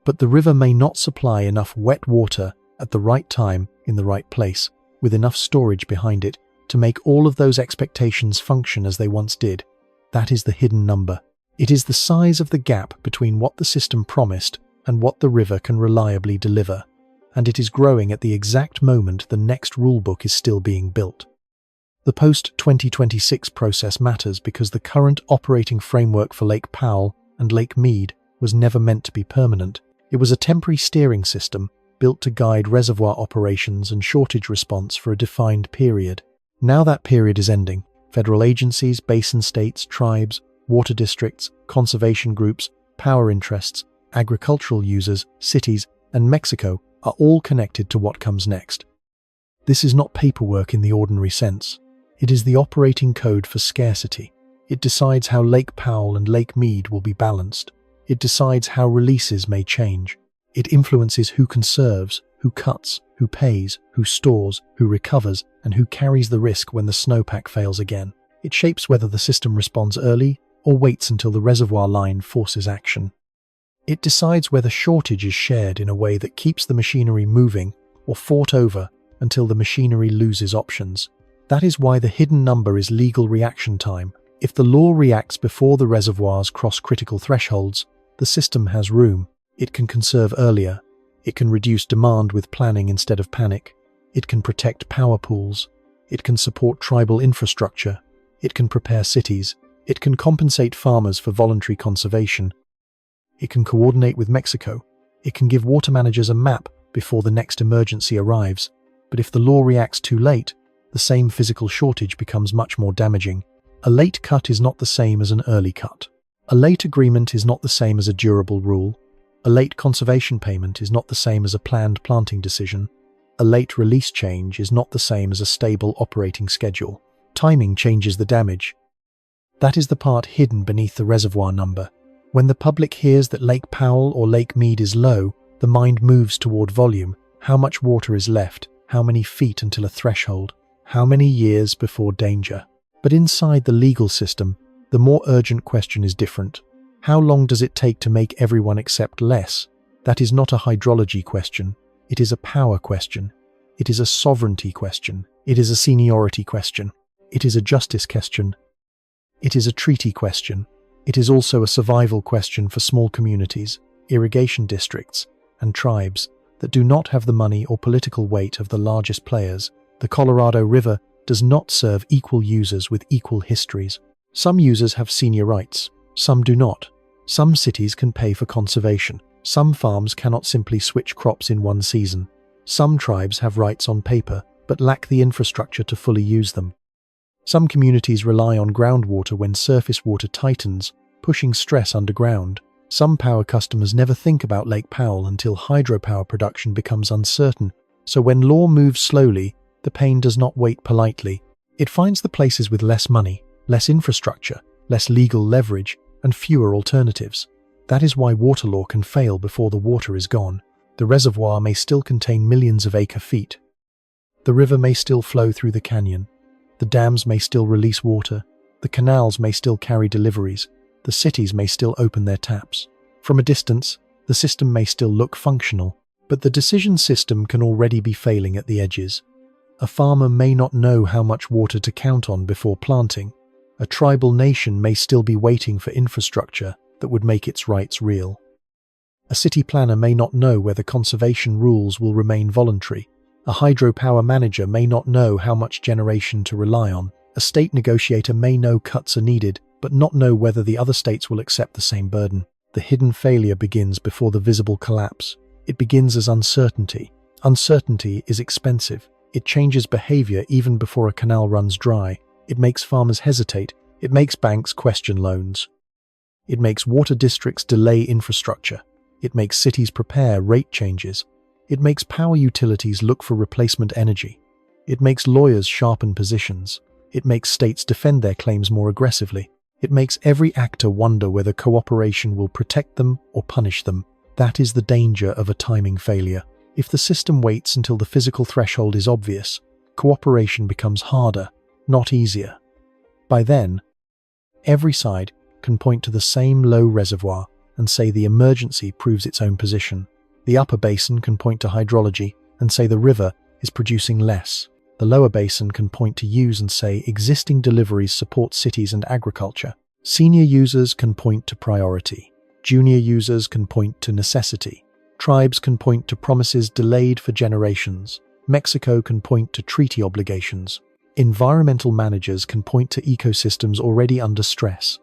But the river may not supply enough wet water at the right time in the right place, with enough storage behind it, to make all of those expectations function as they once did. That is the hidden number. It is the size of the gap between what the system promised and what the river can reliably deliver. And it is growing at the exact moment the next rulebook is still being built. The post-2026 process matters because the current operating framework for Lake Powell and Lake Mead was never meant to be permanent. It was a temporary steering system built to guide reservoir operations and shortage response for a defined period. Now that period is ending. Federal agencies, basin states, tribes, water districts, conservation groups, power interests, agricultural users, cities, and Mexico are all connected to what comes next. This is not paperwork in the ordinary sense. It is the operating code for scarcity. It decides how Lake Powell and Lake Mead will be balanced. It decides how releases may change. It influences who conserves, who cuts, who pays, who stores, who recovers, and who carries the risk when the snowpack fails again. It shapes whether the system responds early or waits until the reservoir line forces action. It decides whether shortage is shared in a way that keeps the machinery moving or fought over until the machinery loses options. That is why the hidden number is legal reaction time. If the law reacts before the reservoirs cross critical thresholds, the system has room. It can conserve earlier. It can reduce demand with planning instead of panic. It can protect power pools. It can support tribal infrastructure. It can prepare cities. It can compensate farmers for voluntary conservation. It can coordinate with Mexico. It can give water managers a map before the next emergency arrives. But if the law reacts too late, the same physical shortage becomes much more damaging. A late cut is not the same as an early cut. A late agreement is not the same as a durable rule. A late conservation payment is not the same as a planned planting decision. A late release change is not the same as a stable operating schedule. Timing changes the damage. That is the part hidden beneath the reservoir number. When the public hears that Lake Powell or Lake Mead is low, the mind moves toward volume. How much water is left? How many feet until a threshold? How many years before danger? But inside the legal system, the more urgent question is different. How long does it take to make everyone accept less? That is not a hydrology question. It is a power question. It is a sovereignty question. It is a seniority question. It is a justice question. It is a treaty question. It is also a survival question for small communities, irrigation districts, and tribes that do not have the money or political weight of the largest players. The Colorado River does not serve equal users with equal histories. Some users have senior rights, some do not. Some cities can pay for conservation. Some farms cannot simply switch crops in one season. Some tribes have rights on paper, but lack the infrastructure to fully use them. Some communities rely on groundwater when surface water tightens, pushing stress underground. Some power customers never think about Lake Powell until hydropower production becomes uncertain. So when law moves slowly, the pain does not wait politely. It finds the places with less money, less infrastructure, less legal leverage, and fewer alternatives. That is why water law can fail before the water is gone. The reservoir may still contain millions of acre-feet. The river may still flow through the canyon. The dams may still release water. The canals may still carry deliveries. The cities may still open their taps. From a distance, the system may still look functional, but the decision system can already be failing at the edges. A farmer may not know how much water to count on before planting. A tribal nation may still be waiting for infrastructure that would make its rights real. A city planner may not know whether conservation rules will remain voluntary. A hydropower manager may not know how much generation to rely on. A state negotiator may know cuts are needed, but not know whether the other states will accept the same burden. The hidden failure begins before the visible collapse. It begins as uncertainty. Uncertainty is expensive. It changes behavior even before a canal runs dry. It makes farmers hesitate. It makes banks question loans. It makes water districts delay infrastructure. It makes cities prepare rate changes. It makes power utilities look for replacement energy. It makes lawyers sharpen positions. It makes states defend their claims more aggressively. It makes every actor wonder whether cooperation will protect them or punish them. That is the danger of a timing failure. If the system waits until the physical threshold is obvious, cooperation becomes harder, not easier. By then, every side can point to the same low reservoir and say the emergency proves its own position. The upper basin can point to hydrology and say the river is producing less. The lower basin can point to use and say existing deliveries support cities and agriculture. Senior users can point to priority. Junior users can point to necessity. Tribes can point to promises delayed for generations. Mexico can point to treaty obligations. Environmental managers can point to ecosystems already under stress.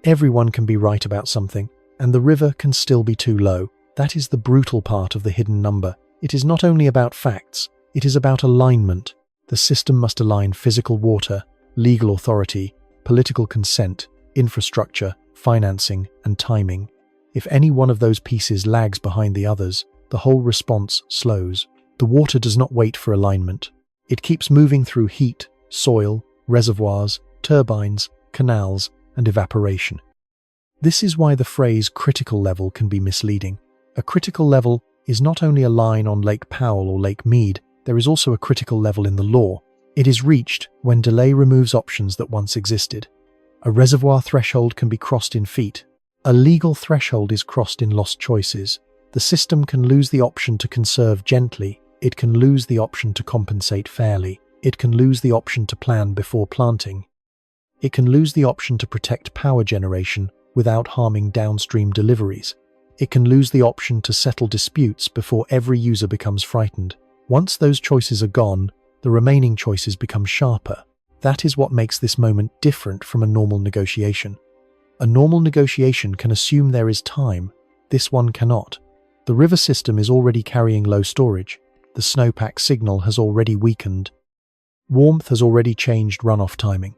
Everyone can be right about something, and the river can still be too low. That is the brutal part of the hidden number. It is not only about facts, it is about alignment. The system must align physical water, legal authority, political consent, infrastructure, financing, and timing. If any one of those pieces lags behind the others, the whole response slows. The water does not wait for alignment. It keeps moving through heat, soil, reservoirs, turbines, canals, and evaporation. This is why the phrase critical level can be misleading. A critical level is not only a line on Lake Powell or Lake Mead, there is also a critical level in the law. It is reached when delay removes options that once existed. A reservoir threshold can be crossed in feet. A legal threshold is crossed in lost choices. The system can lose the option to conserve gently. It can lose the option to compensate fairly. It can lose the option to plan before planting. It can lose the option to protect power generation without harming downstream deliveries. It can lose the option to settle disputes before every user becomes frightened. Once those choices are gone, the remaining choices become sharper. That is what makes this moment different from a normal negotiation. A normal negotiation can assume there is time. This one cannot. The river system is already carrying low storage. The snowpack signal has already weakened. Warmth has already changed runoff timing.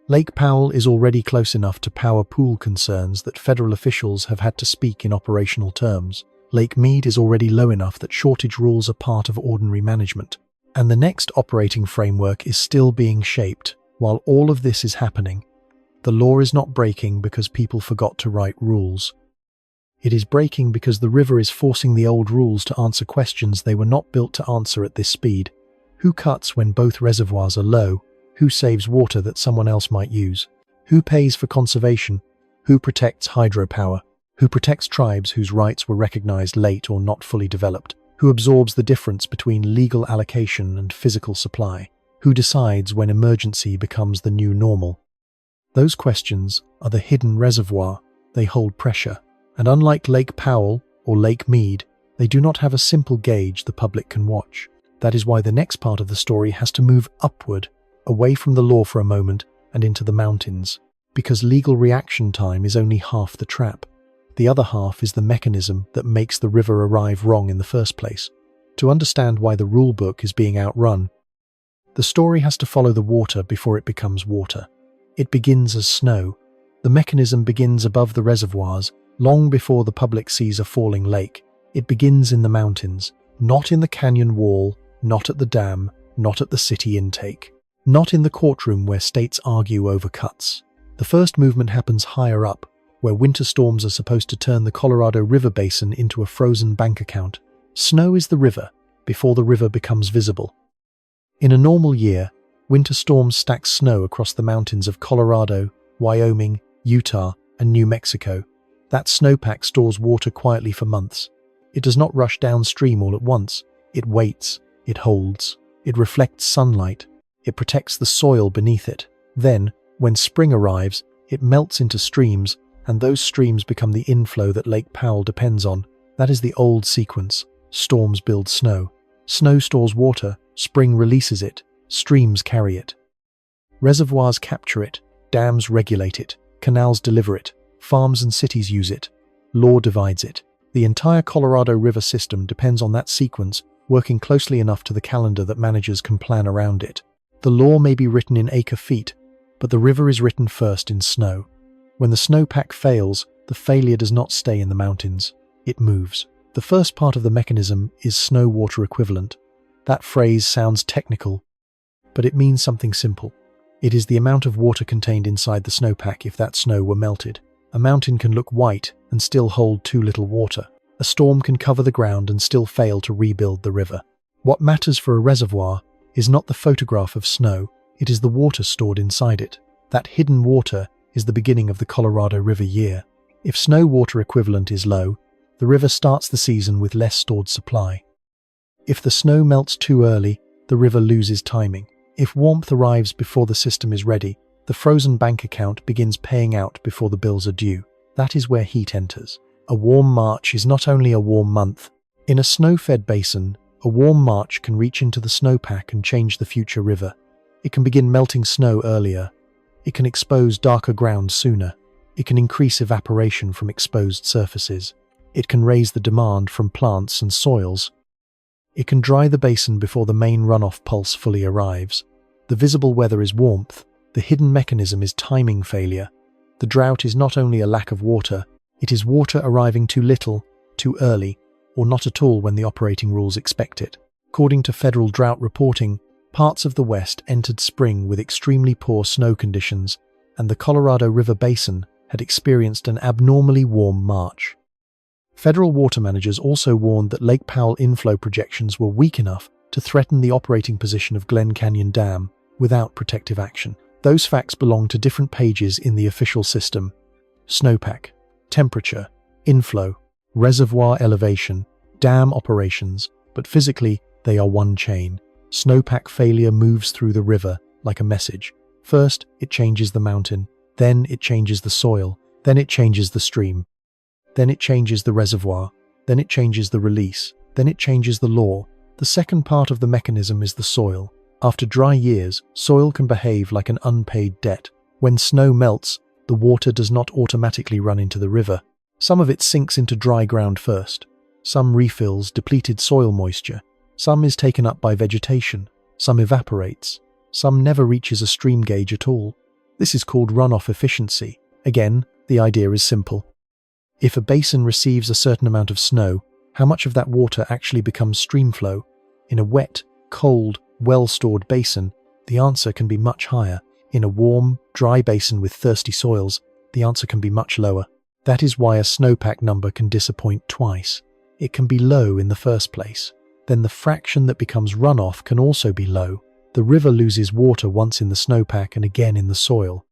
Lake Powell is already close enough to power pool concerns that federal officials have had to speak in operational terms. Lake Mead is already low enough that shortage rules are part of ordinary management. And the next operating framework is still being shaped. While all of this is happening, the law is not breaking because people forgot to write rules. It is breaking because the river is forcing the old rules to answer questions they were not built to answer at this speed. Who cuts when both reservoirs are low? Who saves water that someone else might use? Who pays for conservation? Who protects hydropower? Who protects tribes whose rights were recognized late or not fully developed? Who absorbs the difference between legal allocation and physical supply? Who decides when emergency becomes the new normal? Those questions are the hidden reservoir. They hold pressure. And unlike Lake Powell or Lake Mead, they do not have a simple gauge the public can watch. That is why the next part of the story has to move upward, away from the law for a moment and into the mountains. Because legal reaction time is only half the trap. The other half is the mechanism that makes the river arrive wrong in the first place. To understand why the rule book is being outrun, the story has to follow the water before it becomes water. It begins as snow. The mechanism begins above the reservoirs, long before the public sees a falling lake. It begins in the mountains, not in the canyon wall, not at the dam, not at the city intake, not in the courtroom where states argue over cuts. The first movement happens higher up, where winter storms are supposed to turn the Colorado River basin into a frozen bank account. Snow is the river, before the river becomes visible. In a normal year, winter storms stack snow across the mountains of Colorado, Wyoming, Utah, and New Mexico. That snowpack stores water quietly for months. It does not rush downstream all at once. It waits, it holds, it reflects sunlight, it protects the soil beneath it. Then, when spring arrives, it melts into streams, and those streams become the inflow that Lake Powell depends on. That is the old sequence. Storms build snow. Snow stores water, spring releases it, streams carry it. Reservoirs capture it, dams regulate it, canals deliver it, farms and cities use it. Law divides it. The entire Colorado River system depends on that sequence, working closely enough to the calendar that managers can plan around it. The law may be written in acre-feet, but the river is written first in snow. When the snowpack fails, the failure does not stay in the mountains. It moves. The first part of the mechanism is snow-water equivalent. That phrase sounds technical, but it means something simple. It is the amount of water contained inside the snowpack if that snow were melted. A mountain can look white and still hold too little water. A storm can cover the ground and still fail to rebuild the river. What matters for a reservoir is not the photograph of snow, it is the water stored inside it. That hidden water is the beginning of the Colorado River year. If snow water equivalent is low, the river starts the season with less stored supply. If the snow melts too early, the river loses timing. If warmth arrives before the system is ready, the frozen bank account begins paying out before the bills are due. That is where heat enters. A warm March is not only a warm month. In a snow-fed basin, a warm March can reach into the snowpack and change the future river. It can begin melting snow earlier. It can expose darker ground sooner. It can increase evaporation from exposed surfaces. It can raise the demand from plants and soils. It can dry the basin before the main runoff pulse fully arrives. The visible weather is warmth. The hidden mechanism is timing failure. The drought is not only a lack of water, it is water arriving too little, too early, or not at all when the operating rules expect it. According to federal drought reporting, parts of the West entered spring with extremely poor snow conditions, and the Colorado River basin had experienced an abnormally warm March. Federal water managers also warned that Lake Powell inflow projections were weak enough to threaten the operating position of Glen Canyon Dam without protective action. Those facts belong to different pages in the official system: snowpack, temperature, inflow, reservoir elevation, dam operations, but physically they are one chain. Snowpack failure moves through the river like a message. First, it changes the mountain, then it changes the soil, then it changes the stream, then it changes the reservoir, then it changes the release, then it changes the law. The second part of the mechanism is the soil. After dry years, soil can behave like an unpaid debt. When snow melts, the water does not automatically run into the river. Some of it sinks into dry ground first. Some refills depleted soil moisture. Some is taken up by vegetation. Some evaporates. Some never reaches a stream gauge at all. This is called runoff efficiency. Again, the idea is simple. If a basin receives a certain amount of snow, How much of that water actually becomes stream flow? In a wet, cold, well-stored basin, the answer can be much higher. In a warm, dry basin with thirsty soils, the answer can be much lower. That is why a snowpack number can disappoint twice. It can be low in the first place. Then the fraction that becomes runoff can also be low. The river loses water once in the snowpack and again in the soil.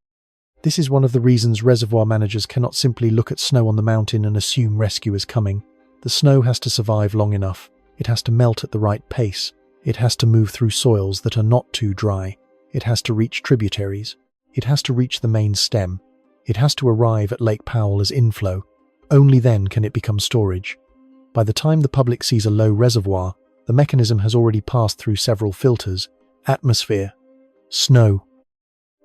This is one of the reasons reservoir managers cannot simply look at snow on the mountain and assume rescue is coming. The snow has to survive long enough. It has to melt at the right pace. It has to move through soils that are not too dry. It has to reach tributaries. It has to reach the main stem. It has to arrive at Lake Powell as inflow. Only then can it become storage. By the time the public sees a low reservoir, the mechanism has already passed through several filters: atmosphere, snow,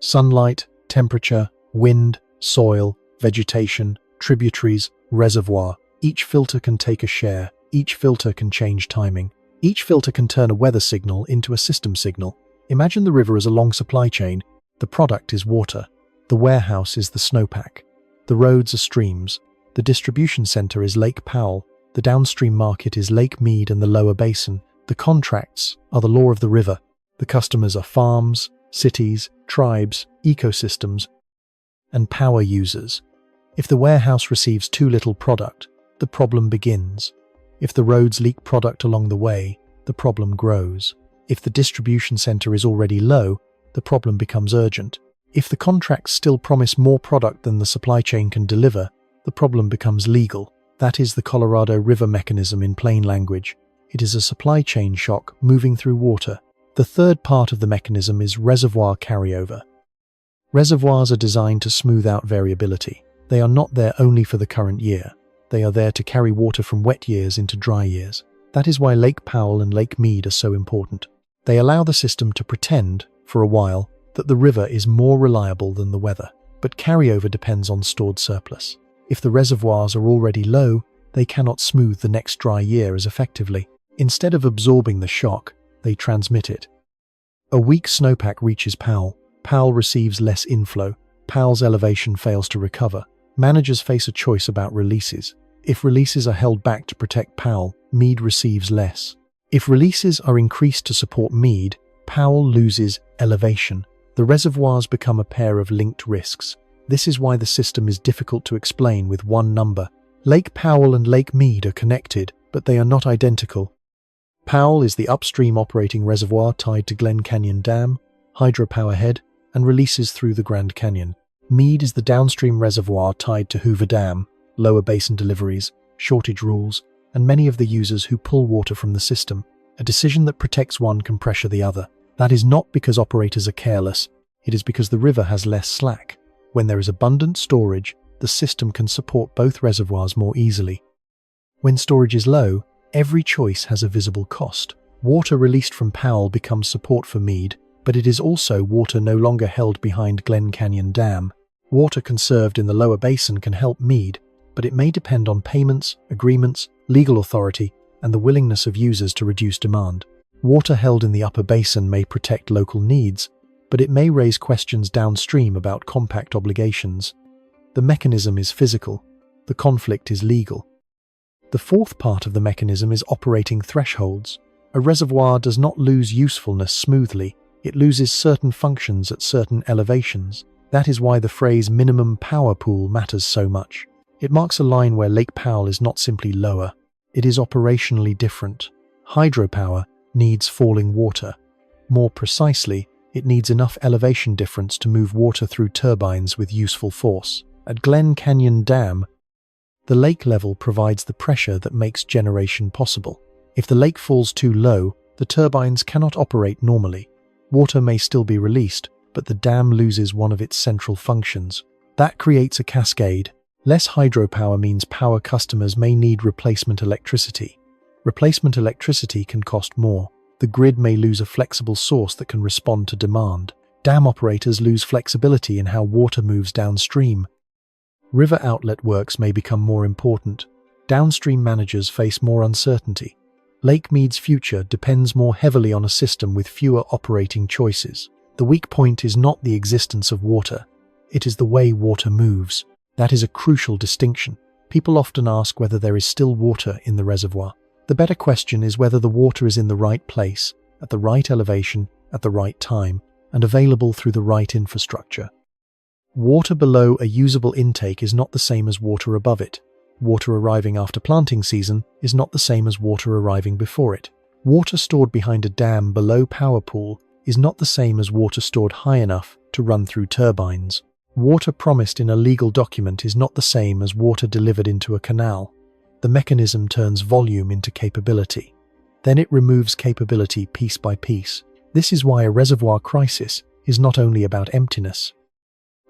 sunlight, temperature, wind, soil, vegetation, tributaries, reservoir. Each filter can take a share. Each filter can change timing. Each filter can turn a weather signal into a system signal. Imagine the river as a long supply chain. The product is water. The warehouse is the snowpack. The roads are streams. The distribution center is Lake Powell. The downstream market is Lake Mead and the lower basin. The contracts are the law of the river. The customers are farms, cities, tribes, ecosystems, and power users. If the warehouse receives too little product, the problem begins. If the roads leak product along the way, the problem grows. If the distribution center is already low, the problem becomes urgent. If the contracts still promise more product than the supply chain can deliver, the problem becomes legal. That is the Colorado River mechanism in plain language. It is a supply chain shock moving through water. The third part of the mechanism is reservoir carryover. Reservoirs are designed to smooth out variability. They are not there only for the current year. They are there to carry water from wet years into dry years. That is why Lake Powell and Lake Mead are so important. They allow the system to pretend, for a while, that the river is more reliable than the weather. But carryover depends on stored surplus. If the reservoirs are already low, they cannot smooth the next dry year as effectively. Instead of absorbing the shock, they transmit it. A weak snowpack reaches Powell. Powell receives less inflow. Powell's elevation fails to recover. Managers face a choice about releases. If releases are held back to protect Powell, Mead receives less. If releases are increased to support Mead, Powell loses elevation. The reservoirs become a pair of linked risks. This is why the system is difficult to explain with one number. Lake Powell and Lake Mead are connected, but they are not identical. Powell is the upstream operating reservoir tied to Glen Canyon Dam, hydropower head, and releases through the Grand Canyon. Mead is the downstream reservoir tied to Hoover Dam, lower basin deliveries, shortage rules, and many of the users who pull water from the system. A decision that protects one can pressure the other. That is not because operators are careless. It is because the river has less slack. When there is abundant storage, the system can support both reservoirs more easily. When storage is low, every choice has a visible cost. Water released from Powell becomes support for Mead, but it is also water no longer held behind Glen Canyon Dam. Water conserved in the lower basin can help Mead, but it may depend on payments, agreements, legal authority, and the willingness of users to reduce demand. Water held in the upper basin may protect local needs, but it may raise questions downstream about compact obligations. The mechanism is physical. The conflict is legal. The fourth part of the mechanism is operating thresholds. A reservoir does not lose usefulness smoothly. It loses certain functions at certain elevations. That is why the phrase minimum power pool matters so much. It marks a line where Lake Powell is not simply lower. It is operationally different. Hydropower needs falling water. More precisely, it needs enough elevation difference to move water through turbines with useful force. At Glen Canyon Dam, the lake level provides the pressure that makes generation possible. If the lake falls too low, the turbines cannot operate normally. Water may still be released, but the dam loses one of its central functions. That creates a cascade. Less hydropower means power customers may need replacement electricity. Replacement electricity can cost more. The grid may lose a flexible source that can respond to demand. Dam operators lose flexibility in how water moves downstream. River outlet works may become more important. Downstream managers face more uncertainty. Lake Mead's future depends more heavily on a system with fewer operating choices. The weak point is not the existence of water. It is the way water moves. That is a crucial distinction. People often ask whether there is still water in the reservoir. The better question is whether the water is in the right place, at the right elevation, at the right time, and available through the right infrastructure. Water below a usable intake is not the same as water above it. Water arriving after planting season is not the same as water arriving before it. Water stored behind a dam below power pool is not the same as water stored high enough to run through turbines. Water promised in a legal document is not the same as water delivered into a canal. The mechanism turns volume into capability. Then it removes capability piece by piece. This is why a reservoir crisis is not only about emptiness.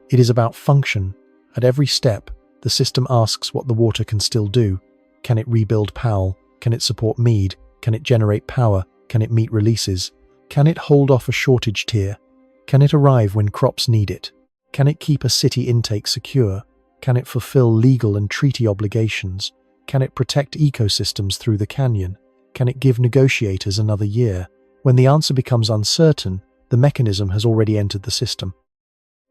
It is about function. At every step, the system asks what the water can still do. Can it rebuild Powell? Can it support Mead? Can it generate power? Can it meet releases? Can it hold off a shortage tier? Can it arrive when crops need it? Can it keep a city intake secure? Can it fulfill legal and treaty obligations? Can it protect ecosystems through the canyon? Can it give negotiators another year? When the answer becomes uncertain, the mechanism has already entered the system.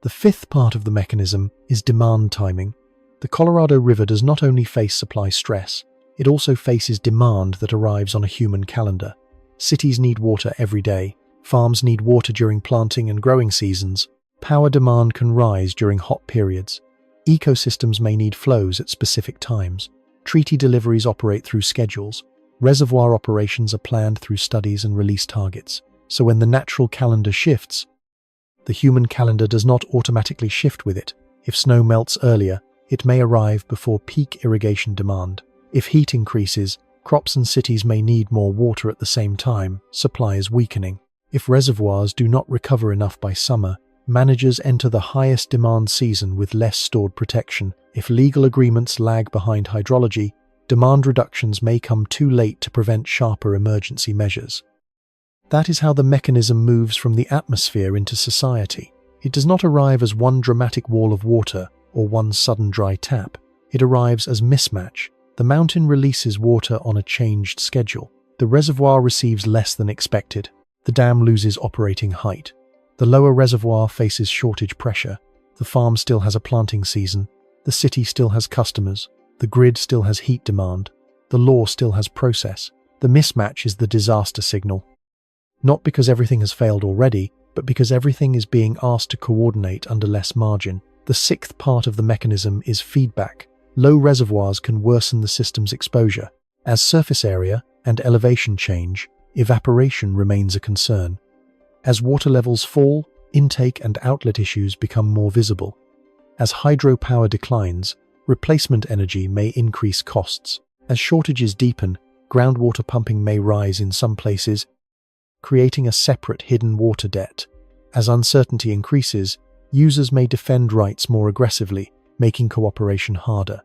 The fifth part of the mechanism is demand timing. The Colorado River does not only face supply stress, it also faces demand that arrives on a human calendar. Cities need water every day. Farms need water during planting and growing seasons. Power demand can rise during hot periods. Ecosystems may need flows at specific times. Treaty deliveries operate through schedules. Reservoir operations are planned through studies and release targets. So when the natural calendar shifts, the human calendar does not automatically shift with it. If snow melts earlier, it may arrive before peak irrigation demand. If heat increases, crops and cities may need more water at the same time. Supply is weakening. If reservoirs do not recover enough by summer, managers enter the highest demand season with less stored protection. If legal agreements lag behind hydrology, demand reductions may come too late to prevent sharper emergency measures. That is how the mechanism moves from the atmosphere into society. It does not arrive as one dramatic wall of water or one sudden dry tap. It arrives as mismatch. The mountain releases water on a changed schedule. The reservoir receives less than expected. The dam loses operating height. The lower reservoir faces shortage pressure. The farm still has a planting season. The city still has customers. The grid still has heat demand. The law still has process. The mismatch is the disaster signal. Not because everything has failed already, but because everything is being asked to coordinate under less margin. The sixth part of the mechanism is feedback. Low reservoirs can worsen the system's exposure. As surface area and elevation change, evaporation remains a concern. As water levels fall, intake and outlet issues become more visible. As hydropower declines, replacement energy may increase costs. As shortages deepen, groundwater pumping may rise in some places, creating a separate hidden water debt. As uncertainty increases, users may defend rights more aggressively, making cooperation harder.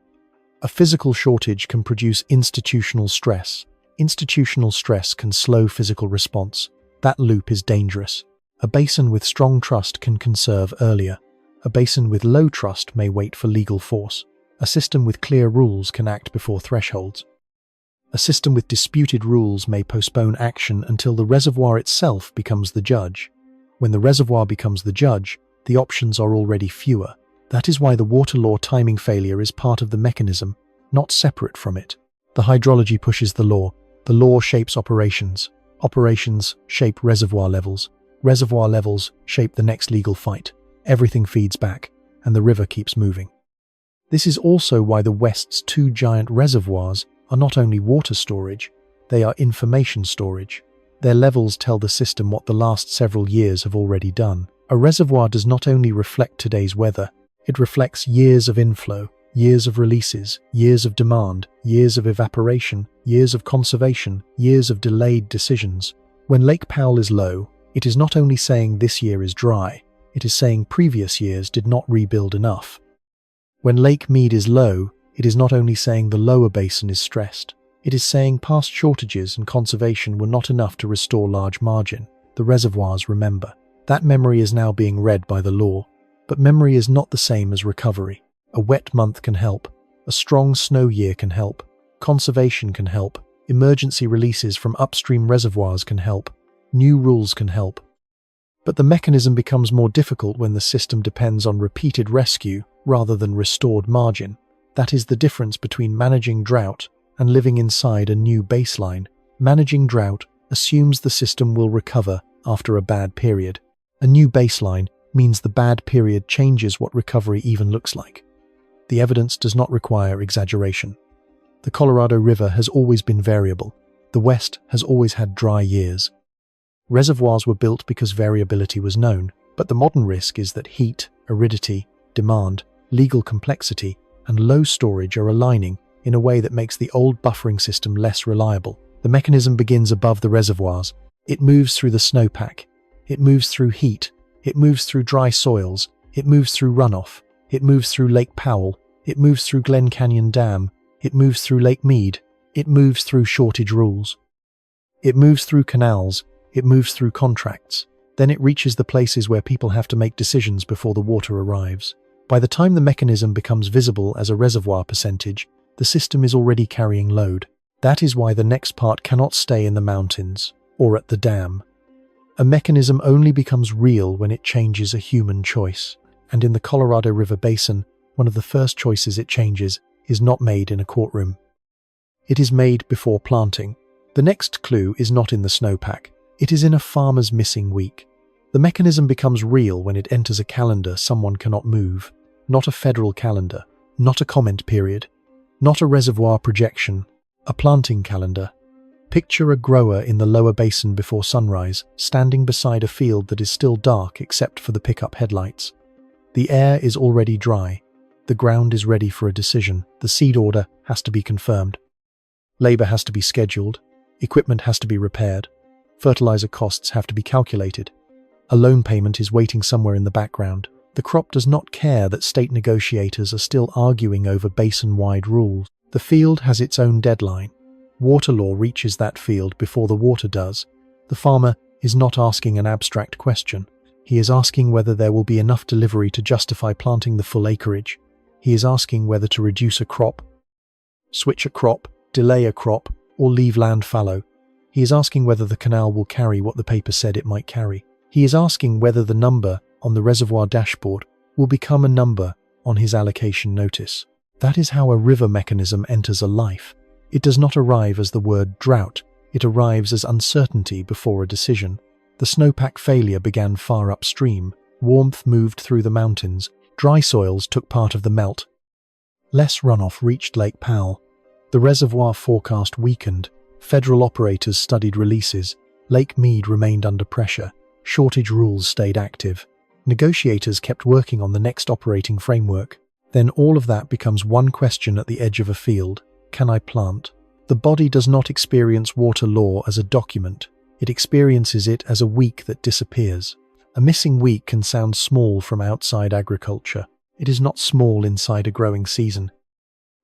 A physical shortage can produce institutional stress. Institutional stress can slow physical response. That loop is dangerous. A basin with strong trust can conserve earlier. A basin with low trust may wait for legal force. A system with clear rules can act before thresholds. A system with disputed rules may postpone action until the reservoir itself becomes the judge. When the reservoir becomes the judge, the options are already fewer. That is why the water law timing failure is part of the mechanism, not separate from it. The hydrology pushes the law. The law shapes operations. Operations shape reservoir levels. Reservoir levels shape the next legal fight. Everything feeds back, and the river keeps moving. This is also why the West's two giant reservoirs are not only water storage, they are information storage. Their levels tell the system what the last several years have already done. A reservoir does not only reflect today's weather, it reflects years of inflow, years of releases, years of demand, years of evaporation, years of conservation, years of delayed decisions. When Lake Powell is low, it is not only saying this year is dry, it is saying previous years did not rebuild enough. When Lake Mead is low, it is not only saying the lower basin is stressed, it is saying past shortages and conservation were not enough to restore large margin. The reservoirs remember. That memory is now being read by the law. But memory is not the same as recovery. A wet month can help. A strong snow year can help. Conservation can help. Emergency releases from upstream reservoirs can help. New rules can help. But the mechanism becomes more difficult when the system depends on repeated rescue rather than restored margin. That is the difference between managing drought and living inside a new baseline. Managing drought assumes the system will recover after a bad period. A new baseline means the bad period changes what recovery even looks like. The evidence does not require exaggeration. The Colorado River has always been variable. The West has always had dry years. Reservoirs were built because variability was known, but the modern risk is that heat, aridity, demand, legal complexity, and low storage are aligning in a way that makes the old buffering system less reliable. The mechanism begins above the reservoirs. It moves through the snowpack. It moves through heat. It moves through dry soils. It moves through runoff. It moves through Lake Powell. It moves through Glen Canyon Dam. It moves through Lake Mead. It moves through shortage rules. It moves through canals. It moves through contracts. Then it reaches the places where people have to make decisions before the water arrives. By the time the mechanism becomes visible as a reservoir percentage, the system is already carrying load. That is why the next part cannot stay in the mountains or at the dam. A mechanism only becomes real when it changes a human choice. And in the Colorado River Basin, one of the first choices it changes is not made in a courtroom. It is made before planting. The next clue is not in the snowpack. It is in a farmer's missing week. The mechanism becomes real when it enters a calendar someone cannot move. Not a federal calendar. Not a comment period. Not a reservoir projection. A planting calendar. Picture a grower in the lower basin before sunrise, standing beside a field that is still dark except for the pickup headlights. The air is already dry. The ground is ready for a decision. The seed order has to be confirmed. Labor has to be scheduled. Equipment has to be repaired. Fertilizer costs have to be calculated. A loan payment is waiting somewhere in the background. The crop does not care that state negotiators are still arguing over basin-wide rules. The field has its own deadline. Water law reaches that field before the water does. The farmer is not asking an abstract question. He is asking whether there will be enough delivery to justify planting the full acreage. He is asking whether to reduce a crop, switch a crop, delay a crop, or leave land fallow. He is asking whether the canal will carry what the paper said it might carry. He is asking whether the number on the reservoir dashboard will become a number on his allocation notice. That is how a river mechanism enters a life. It does not arrive as the word drought. It arrives as uncertainty before a decision. The snowpack failure began far upstream. Warmth moved through the mountains. Dry soils took part of the melt. Less runoff reached Lake Powell. The reservoir forecast weakened. Federal operators studied releases. Lake Mead remained under pressure. Shortage rules stayed active. Negotiators kept working on the next operating framework. Then all of that becomes one question at the edge of a field. Can I plant? The body does not experience water law as a document. It experiences it as a week that disappears. A missing week can sound small from outside agriculture. It is not small inside a growing season.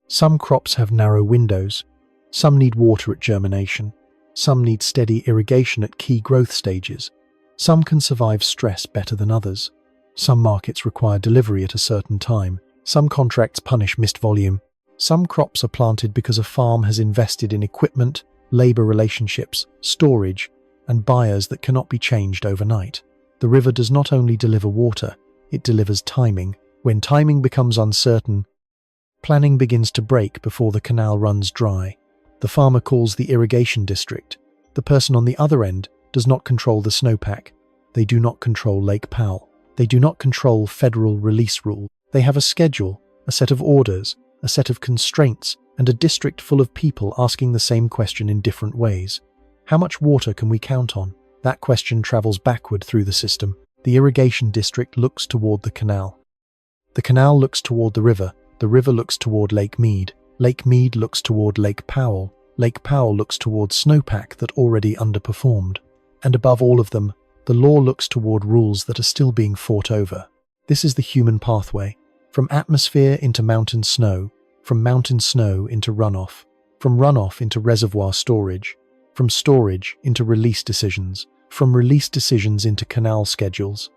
Some crops have narrow windows. Some need water at germination. Some need steady irrigation at key growth stages. Some can survive stress better than others. Some markets require delivery at a certain time. Some contracts punish missed volume. Some crops are planted because a farm has invested in equipment, labor relationships, storage, and buyers that cannot be changed overnight. The river does not only deliver water, it delivers timing. When timing becomes uncertain, planning begins to break before the canal runs dry. The farmer calls the irrigation district. The person on the other end does not control the snowpack. They do not control Lake Powell. They do not control federal release rule. They have a schedule, a set of orders, a set of constraints, and a district full of people asking the same question in different ways. How much water can we count on? That question travels backward through the system. The irrigation district looks toward the canal. The canal looks toward the river looks toward Lake Mead. Lake Mead looks toward Lake Powell. Lake Powell looks toward snowpack that already underperformed. And above all of them, the law looks toward rules that are still being fought over. This is the human pathway. From atmosphere into mountain snow, from mountain snow into runoff, from runoff into reservoir storage, from storage into release decisions, from release decisions into canal schedules,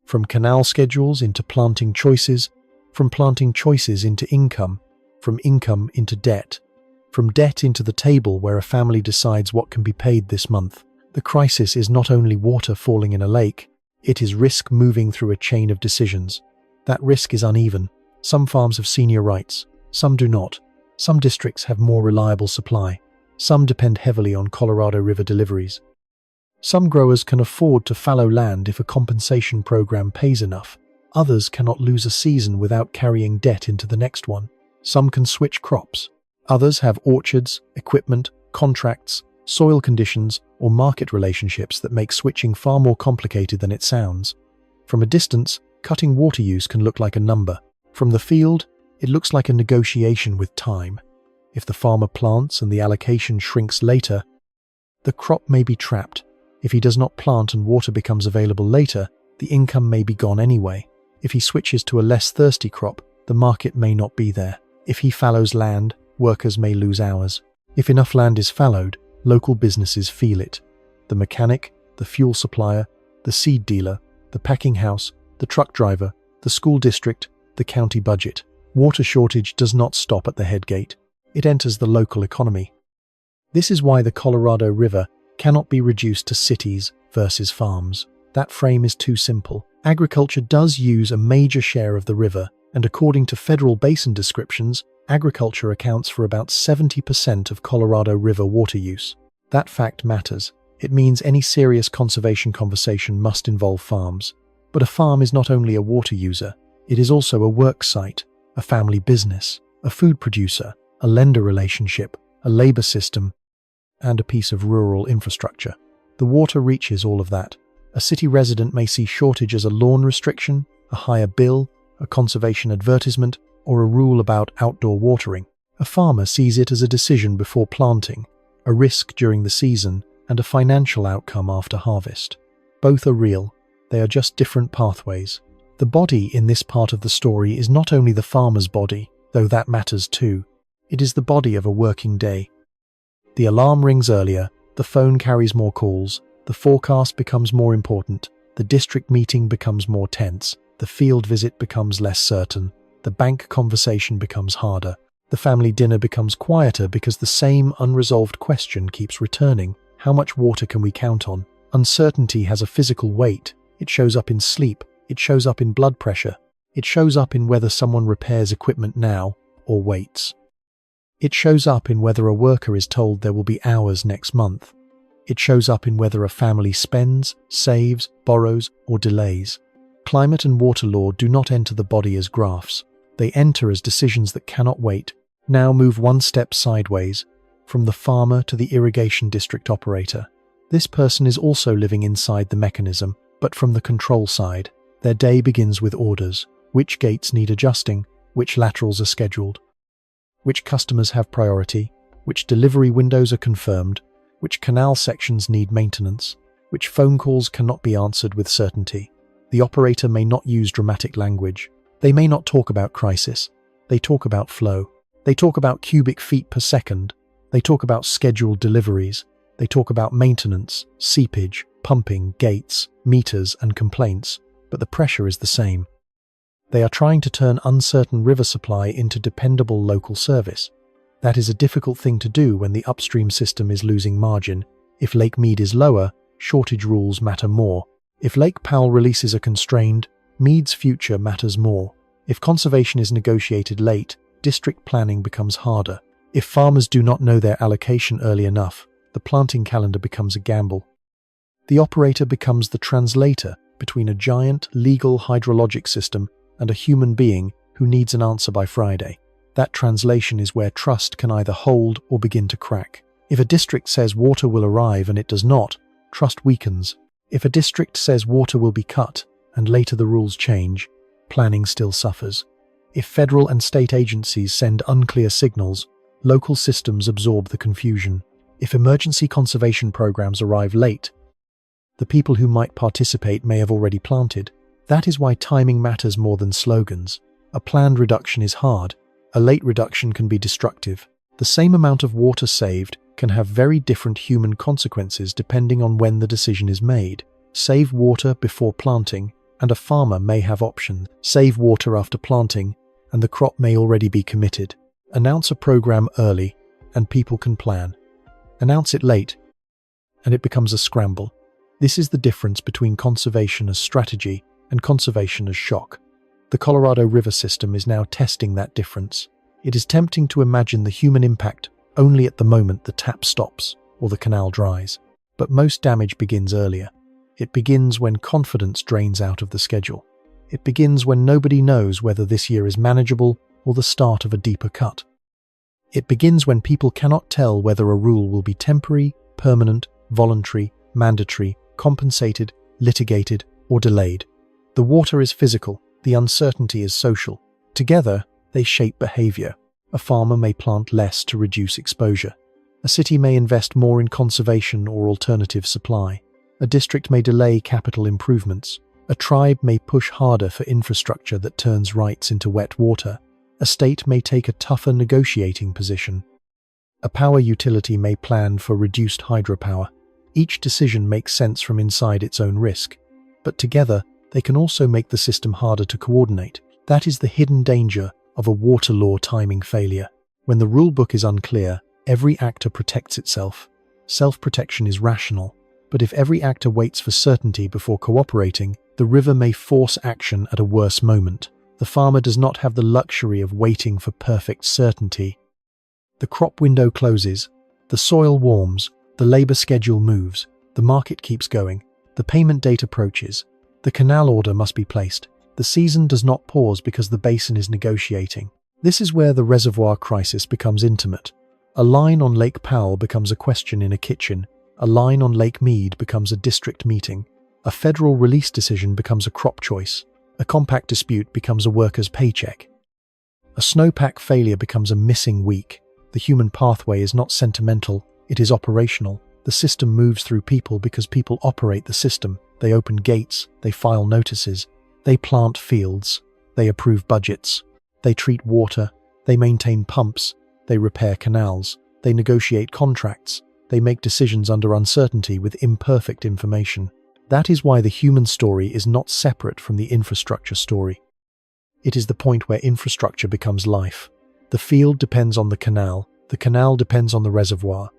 from canal schedules into planting choices, from planting choices into income, from income into debt, from debt into the table where a family decides what can be paid this month. The crisis is not only water falling in a lake, it is risk moving through a chain of decisions. That risk is uneven. Some farms have senior rights. Some do not. Some districts have more reliable supply. Some depend heavily on Colorado River deliveries. Some growers can afford to fallow land if a compensation program pays enough. Others cannot lose a season without carrying debt into the next one. Some can switch crops. Others have orchards, equipment, contracts, soil conditions, or market relationships that make switching far more complicated than it sounds. From a distance, cutting water use can look like a number. From the field, it looks like a negotiation with time. If the farmer plants and the allocation shrinks later, the crop may be trapped. If he does not plant and water becomes available later, the income may be gone anyway. If he switches to a less thirsty crop, the market may not be there. If he fallows land, workers may lose hours. If enough land is fallowed, local businesses feel it. The mechanic, the fuel supplier, the seed dealer, the packing house, the truck driver, the school district, the county budget. Water shortage does not stop at the head gate. It enters the local economy. This is why the Colorado River cannot be reduced to cities versus farms. That frame is too simple. Agriculture does use a major share of the river, and according to federal basin descriptions, agriculture accounts for about 70% of Colorado River water use. That fact matters. It means any serious conservation conversation must involve farms. But a farm is not only a water user, it is also a work site, a family business, a food producer, a lender relationship, a labor system, and a piece of rural infrastructure. The water reaches all of that. A city resident may see shortage as a lawn restriction, a higher bill, a conservation advertisement, or a rule about outdoor watering. A farmer sees it as a decision before planting, a risk during the season, and a financial outcome after harvest. Both are real. They are just different pathways. The body in this part of the story is not only the farmer's body, though that matters too. It is the body of a working day. The alarm rings earlier, the phone carries more calls, the forecast becomes more important, the district meeting becomes more tense, the field visit becomes less certain, the bank conversation becomes harder, the family dinner becomes quieter because the same unresolved question keeps returning. How much water can we count on? Uncertainty has a physical weight. It shows up in sleep. It shows up in blood pressure. It shows up in whether someone repairs equipment now or waits. It shows up in whether a worker is told there will be hours next month. It shows up in whether a family spends, saves, borrows, or delays. Climate and water law do not enter the body as graphs. They enter as decisions that cannot wait. Now move one step sideways, from the farmer to the irrigation district operator. This person is also living inside the mechanism, but from the control side. Their day begins with orders. Which gates need adjusting? Which laterals are scheduled? Which customers have priority? Which delivery windows are confirmed? Which canal sections need maintenance? Which phone calls cannot be answered with certainty? The operator may not use dramatic language. They may not talk about crisis. They talk about flow. They talk about cubic feet per second. They talk about scheduled deliveries. They talk about maintenance, seepage, pumping, gates, meters, and complaints. But the pressure is the same. They are trying to turn uncertain river supply into dependable local service. That is a difficult thing to do when the upstream system is losing margin. If Lake Mead is lower, shortage rules matter more. If Lake Powell releases are constrained, Mead's future matters more. If conservation is negotiated late, district planning becomes harder. If farmers do not know their allocation early enough, the planting calendar becomes a gamble. The operator becomes the translator between a giant legal hydrologic system and a human being who needs an answer by Friday. That translation is where trust can either hold or begin to crack. If a district says water will arrive and it does not, trust weakens. If a district says water will be cut and later the rules change, planning still suffers. If federal and state agencies send unclear signals, local systems absorb the confusion. If emergency conservation programs arrive late, the people who might participate may have already planted. That is why timing matters more than slogans. A planned reduction is hard. A late reduction can be destructive. The same amount of water saved can have very different human consequences depending on when the decision is made. Save water before planting, and a farmer may have options. Save water after planting, and the crop may already be committed. Announce a program early, and people can plan. Announce it late, and it becomes a scramble. This is the difference between conservation as strategy and conservation as shock. The Colorado River system is now testing that difference. It is tempting to imagine the human impact only at the moment the tap stops or the canal dries. But most damage begins earlier. It begins when confidence drains out of the schedule. It begins when nobody knows whether this year is manageable or the start of a deeper cut. It begins when people cannot tell whether a rule will be temporary, permanent, voluntary, mandatory, compensated, litigated, or delayed. The water is physical, the uncertainty is social. Together, they shape behavior. A farmer may plant less to reduce exposure. A city may invest more in conservation or alternative supply. A district may delay capital improvements. A tribe may push harder for infrastructure that turns rights into wet water. A state may take a tougher negotiating position. A power utility may plan for reduced hydropower. Each decision makes sense from inside its own risk. But together, they can also make the system harder to coordinate. That is the hidden danger of a water law timing failure. When the rulebook is unclear, every actor protects itself. Self-protection is rational. But if every actor waits for certainty before cooperating, the river may force action at a worse moment. The farmer does not have the luxury of waiting for perfect certainty. The crop window closes, the soil warms, the labor schedule moves, the market keeps going, the payment date approaches, the canal order must be placed. The season does not pause because the basin is negotiating. This is where the reservoir crisis becomes intimate. A line on Lake Powell becomes a question in a kitchen. A line on Lake Mead becomes a district meeting. A federal release decision becomes a crop choice. A compact dispute becomes a worker's paycheck. A snowpack failure becomes a missing week. The human pathway is not sentimental, it is operational. The system moves through people because people operate the system. They open gates, they file notices, they plant fields, they approve budgets, they treat water, they maintain pumps, they repair canals, they negotiate contracts, they make decisions under uncertainty with imperfect information. That is why the human story is not separate from the infrastructure story. It is the point where infrastructure becomes life. The field depends on the canal depends on the reservoir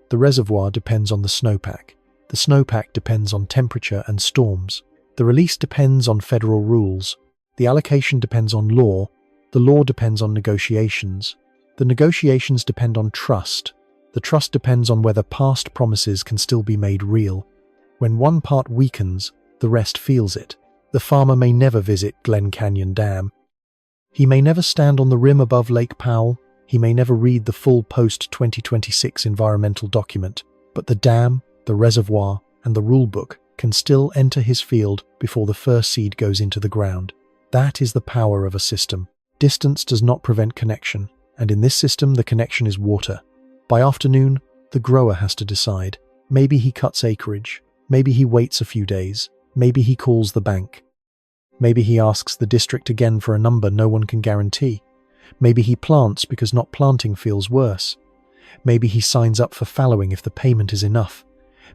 depends on the snowpack depends on temperature and storms. The release depends on federal rules. The allocation depends on law. The law depends on negotiations. The negotiations depend on trust. The trust depends on whether past promises can still be made real. When one part weakens, the rest feels it. The farmer may never visit Glen Canyon Dam. He may never stand on the rim above Lake Powell. He may never read the full post-2026 environmental document. But the dam, the reservoir, and the rulebook can still enter his field before the first seed goes into the ground. That is the power of a system. Distance does not prevent connection, and in this system the connection is water. By afternoon, the grower has to decide. Maybe he cuts acreage. Maybe he waits a few days. Maybe he calls the bank. Maybe he asks the district again for a number no one can guarantee. Maybe he plants because not planting feels worse. Maybe he signs up for fallowing if the payment is enough.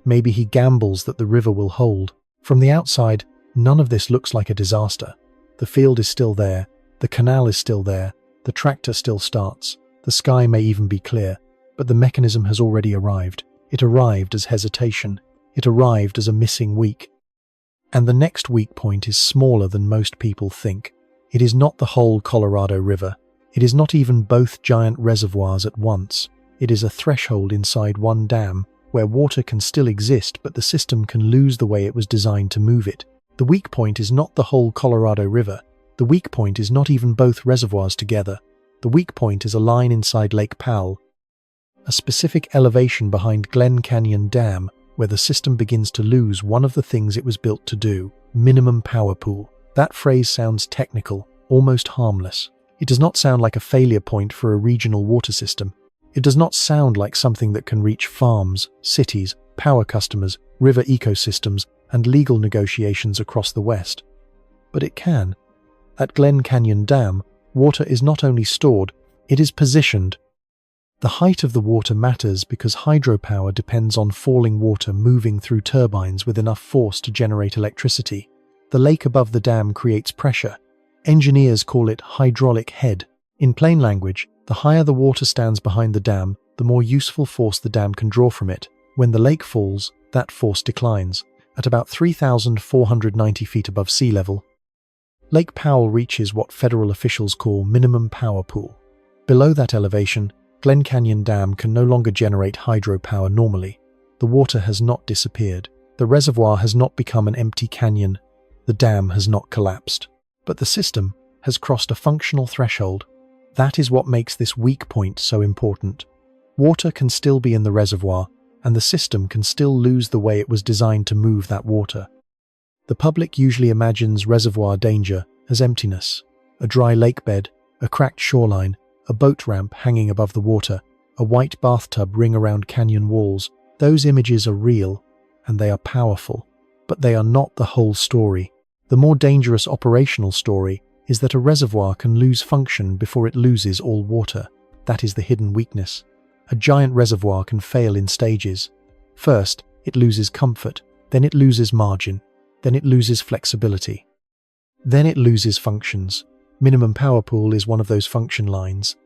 Maybe he gambles that the river will hold. From the outside, none of this looks like a disaster. The field is still there. The canal is still there. The tractor still starts. The sky may even be clear. But the mechanism has already arrived. It arrived as hesitation. It arrived as a missing week. And the next weak point is smaller than most people think. It is not the whole Colorado River. It is not even both giant reservoirs at once. It is a threshold inside one dam, where water can still exist but the system can lose the way it was designed to move it. The weak point is not the whole Colorado River. The weak point is not even both reservoirs together. The weak point is a line inside Lake Powell, a specific elevation behind Glen Canyon Dam, where the system begins to lose one of the things it was built to do: minimum power pool. That phrase sounds technical, almost harmless. It does not sound like a failure point for a regional water system. It does not sound like something that can reach farms, cities, power customers, river ecosystems, and legal negotiations across the West. But it can. At Glen Canyon Dam, water is not only stored, it is positioned. The height of the water matters because hydropower depends on falling water moving through turbines with enough force to generate electricity. The lake above the dam creates pressure. Engineers call it hydraulic head. In plain language, the higher the water stands behind the dam, the more useful force the dam can draw from it. When the lake falls, that force declines. At about 3,490 feet above sea level, Lake Powell reaches what federal officials call minimum power pool. Below that elevation, Glen Canyon Dam can no longer generate hydropower normally. The water has not disappeared. The reservoir has not become an empty canyon. The dam has not collapsed. But the system has crossed a functional threshold. That is what makes this weak point so important. Water can still be in the reservoir, and the system can still lose the way it was designed to move that water. The public usually imagines reservoir danger as emptiness, a dry lake bed, a cracked shoreline, a boat ramp hanging above the water, a white bathtub ring around canyon walls. Those images are real, and they are powerful, but they are not the whole story. The more dangerous operational story is that a reservoir can lose function before it loses all water. That is the hidden weakness. A giant reservoir can fail in stages. First, it loses comfort, then it loses margin, then it loses flexibility. Then it loses functions. Minimum power pool is one of those function lines.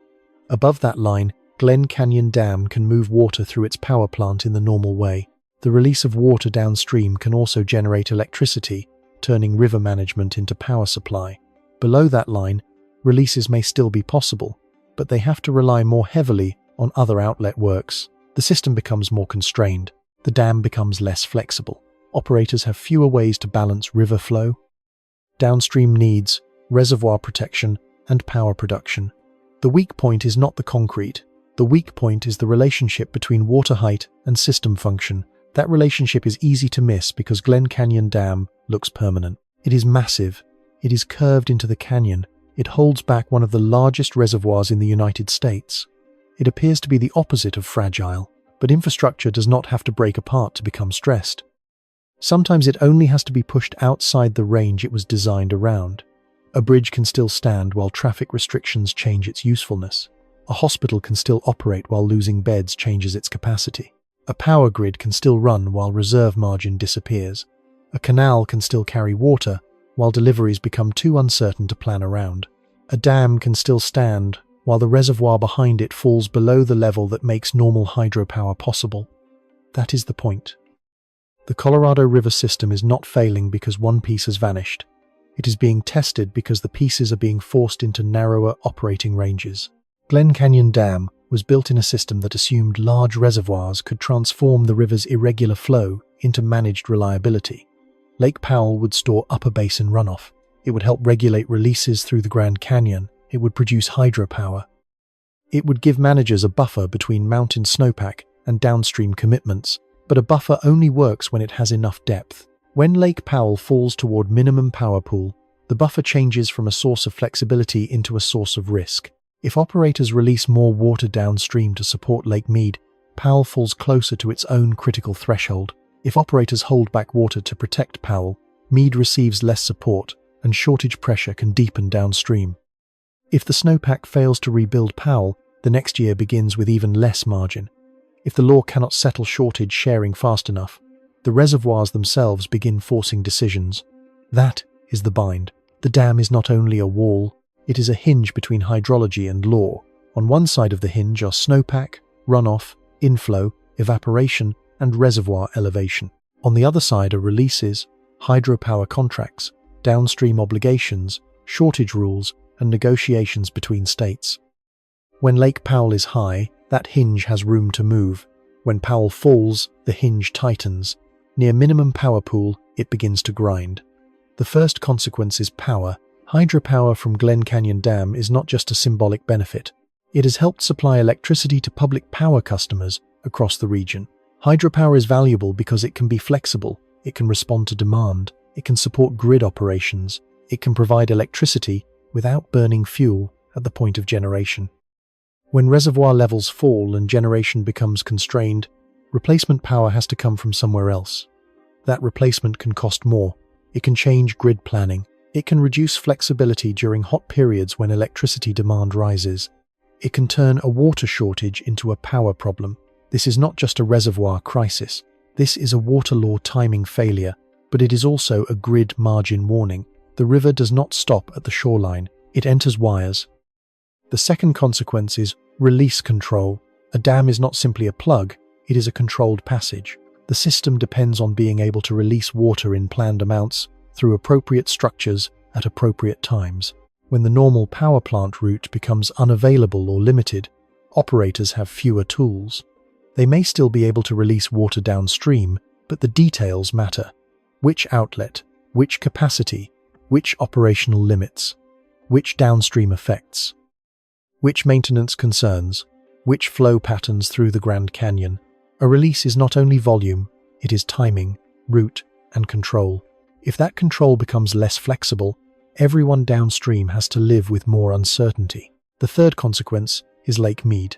Above that line, Glen Canyon Dam can move water through its power plant in the normal way. The release of water downstream can also generate electricity, turning river management into power supply. Below that line, releases may still be possible, but they have to rely more heavily on other outlet works. The system becomes more constrained. The dam becomes less flexible. Operators have fewer ways to balance river flow, downstream needs, reservoir protection, and power production. The weak point is not the concrete. The weak point is the relationship between water height and system function. That relationship is easy to miss because Glen Canyon Dam looks permanent. It is massive. It is curved into the canyon. It holds back one of the largest reservoirs in the United States. It appears to be the opposite of fragile, but infrastructure does not have to break apart to become stressed. Sometimes it only has to be pushed outside the range it was designed around. A bridge can still stand while traffic restrictions change its usefulness. A hospital can still operate while losing beds changes its capacity. A power grid can still run while reserve margin disappears. A canal can still carry water while deliveries become too uncertain to plan around. A dam can still stand while the reservoir behind it falls below the level that makes normal hydropower possible. That is the point. The Colorado River system is not failing because one piece has vanished. It is being tested because the pieces are being forced into narrower operating ranges. Glen Canyon Dam was built in a system that assumed large reservoirs could transform the river's irregular flow into managed reliability. Lake Powell would store upper basin runoff. It would help regulate releases through the Grand Canyon. It would produce hydropower. It would give managers a buffer between mountain snowpack and downstream commitments, but a buffer only works when it has enough depth. When Lake Powell falls toward minimum power pool, the buffer changes from a source of flexibility into a source of risk. If operators release more water downstream to support Lake Mead, Powell falls closer to its own critical threshold. If operators hold back water to protect Powell, Mead receives less support and shortage pressure can deepen downstream. If the snowpack fails to rebuild Powell, the next year begins with even less margin. If the law cannot settle shortage sharing fast enough, the reservoirs themselves begin forcing decisions. That is the bind. The dam is not only a wall, it is a hinge between hydrology and law. On one side of the hinge are snowpack, runoff, inflow, evaporation, and reservoir elevation. On the other side are releases, hydropower contracts, downstream obligations, shortage rules, and negotiations between states. When Lake Powell is high, that hinge has room to move. When Powell falls, the hinge tightens. Near minimum power pool, it begins to grind. The first consequence is power. Hydropower from Glen Canyon Dam is not just a symbolic benefit. It has helped supply electricity to public power customers across the region. Hydropower is valuable because it can be flexible, it can respond to demand, it can support grid operations, it can provide electricity without burning fuel at the point of generation. When reservoir levels fall and generation becomes constrained, replacement power has to come from somewhere else. That replacement can cost more. It can change grid planning. It can reduce flexibility during hot periods when electricity demand rises. It can turn a water shortage into a power problem. This is not just a reservoir crisis. This is a water law timing failure, but it is also a grid margin warning. The river does not stop at the shoreline. It enters wires. The second consequence is release control. A dam is not simply a plug, it is a controlled passage. The system depends on being able to release water in planned amounts through appropriate structures at appropriate times. When the normal power plant route becomes unavailable or limited, operators have fewer tools. They may still be able to release water downstream, but the details matter. Which outlet, which capacity, which operational limits, which downstream effects, which maintenance concerns, which flow patterns through the Grand Canyon. A release is not only volume, it is timing, route, and control. If that control becomes less flexible, everyone downstream has to live with more uncertainty. The third consequence is Lake Mead.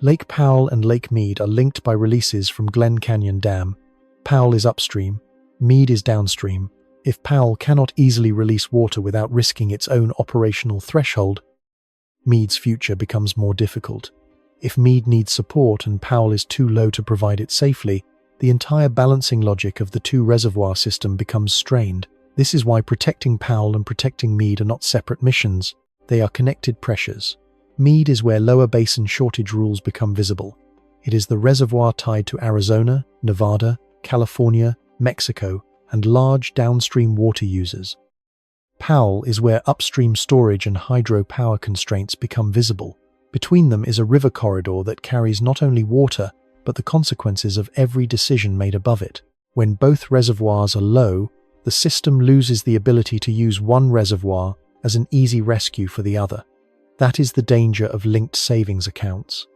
Lake Powell and Lake Mead are linked by releases from Glen Canyon Dam. Powell is upstream, Mead is downstream. If Powell cannot easily release water without risking its own operational threshold, Mead's future becomes more difficult. If Mead needs support and Powell is too low to provide it safely, the entire balancing logic of the two reservoir system becomes strained. This is why protecting Powell and protecting Mead are not separate missions. They are connected pressures. Mead is where lower basin shortage rules become visible. It is the reservoir tied to Arizona, Nevada, California, Mexico, and large downstream water users. Powell is where upstream storage and hydropower constraints become visible. Between them is a river corridor that carries not only water, but the consequences of every decision made above it. When both reservoirs are low, the system loses the ability to use one reservoir as an easy rescue for the other. That is the danger of linked savings accounts.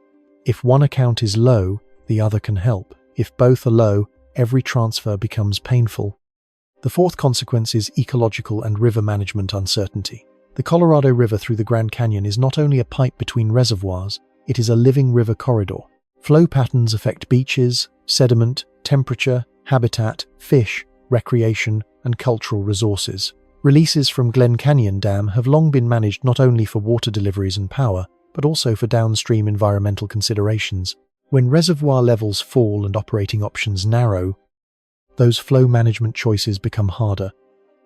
If one account is low, the other can help. If both are low, every transfer becomes painful. The fourth consequence is ecological and river management uncertainty. The Colorado River through the Grand Canyon is not only a pipe between reservoirs, it is a living river corridor. Flow patterns affect beaches, sediment, temperature, habitat, fish, recreation, and cultural resources. Releases from Glen Canyon Dam have long been managed not only for water deliveries and power, but also for downstream environmental considerations. When reservoir levels fall and operating options narrow, those flow management choices become harder.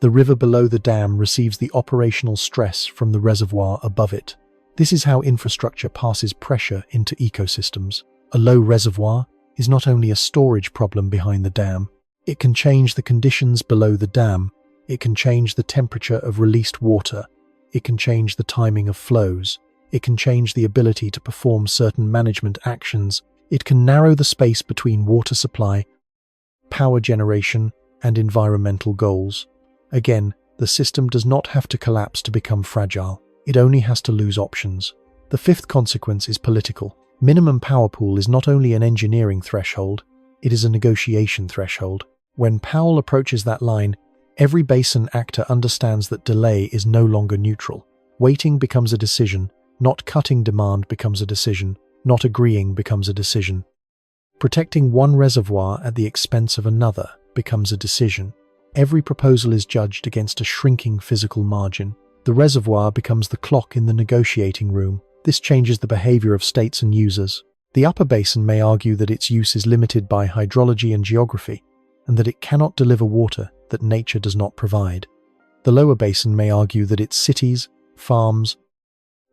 The river below the dam receives the operational stress from the reservoir above it. This is how infrastructure passes pressure into ecosystems. A low reservoir is not only a storage problem behind the dam, it can change the conditions below the dam, it can change the temperature of released water, it can change the timing of flows, it can change the ability to perform certain management actions, it can narrow the space between water supply, power generation, and environmental goals. Again, the system does not have to collapse to become fragile. It only has to lose options. The fifth consequence is political. Minimum power pool is not only an engineering threshold, it is a negotiation threshold. When Powell approaches that line, every basin actor understands that delay is no longer neutral. Waiting becomes a decision, not cutting demand becomes a decision, not agreeing becomes a decision. Protecting one reservoir at the expense of another becomes a decision. Every proposal is judged against a shrinking physical margin. The reservoir becomes the clock in the negotiating room. This changes the behavior of states and users. The upper basin may argue that its use is limited by hydrology and geography, and that it cannot deliver water that nature does not provide. The lower basin may argue that its cities, farms,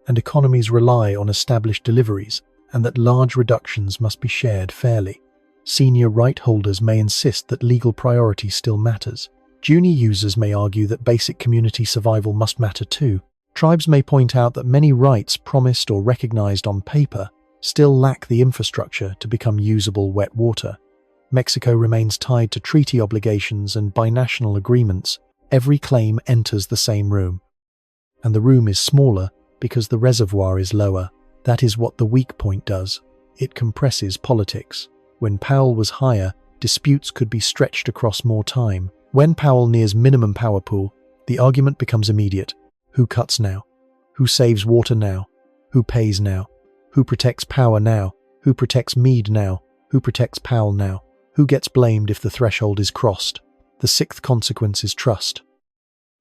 and economies rely on established deliveries, and that large reductions must be shared fairly. Senior right holders may insist that legal priority still matters. Junior users may argue that basic community survival must matter too. Tribes may point out that many rights promised or recognized on paper still lack the infrastructure to become usable wet water. Mexico remains tied to treaty obligations and binational agreements. Every claim enters the same room. And the room is smaller because the reservoir is lower. That is what the weak point does. It compresses politics. When Powell was higher, disputes could be stretched across more time. When Powell nears minimum power pool, the argument becomes immediate. Who cuts now? Who saves water now? Who pays now? Who protects power now? Who protects Mead now? Who protects Powell now? Who gets blamed if the threshold is crossed? The sixth consequence is trust.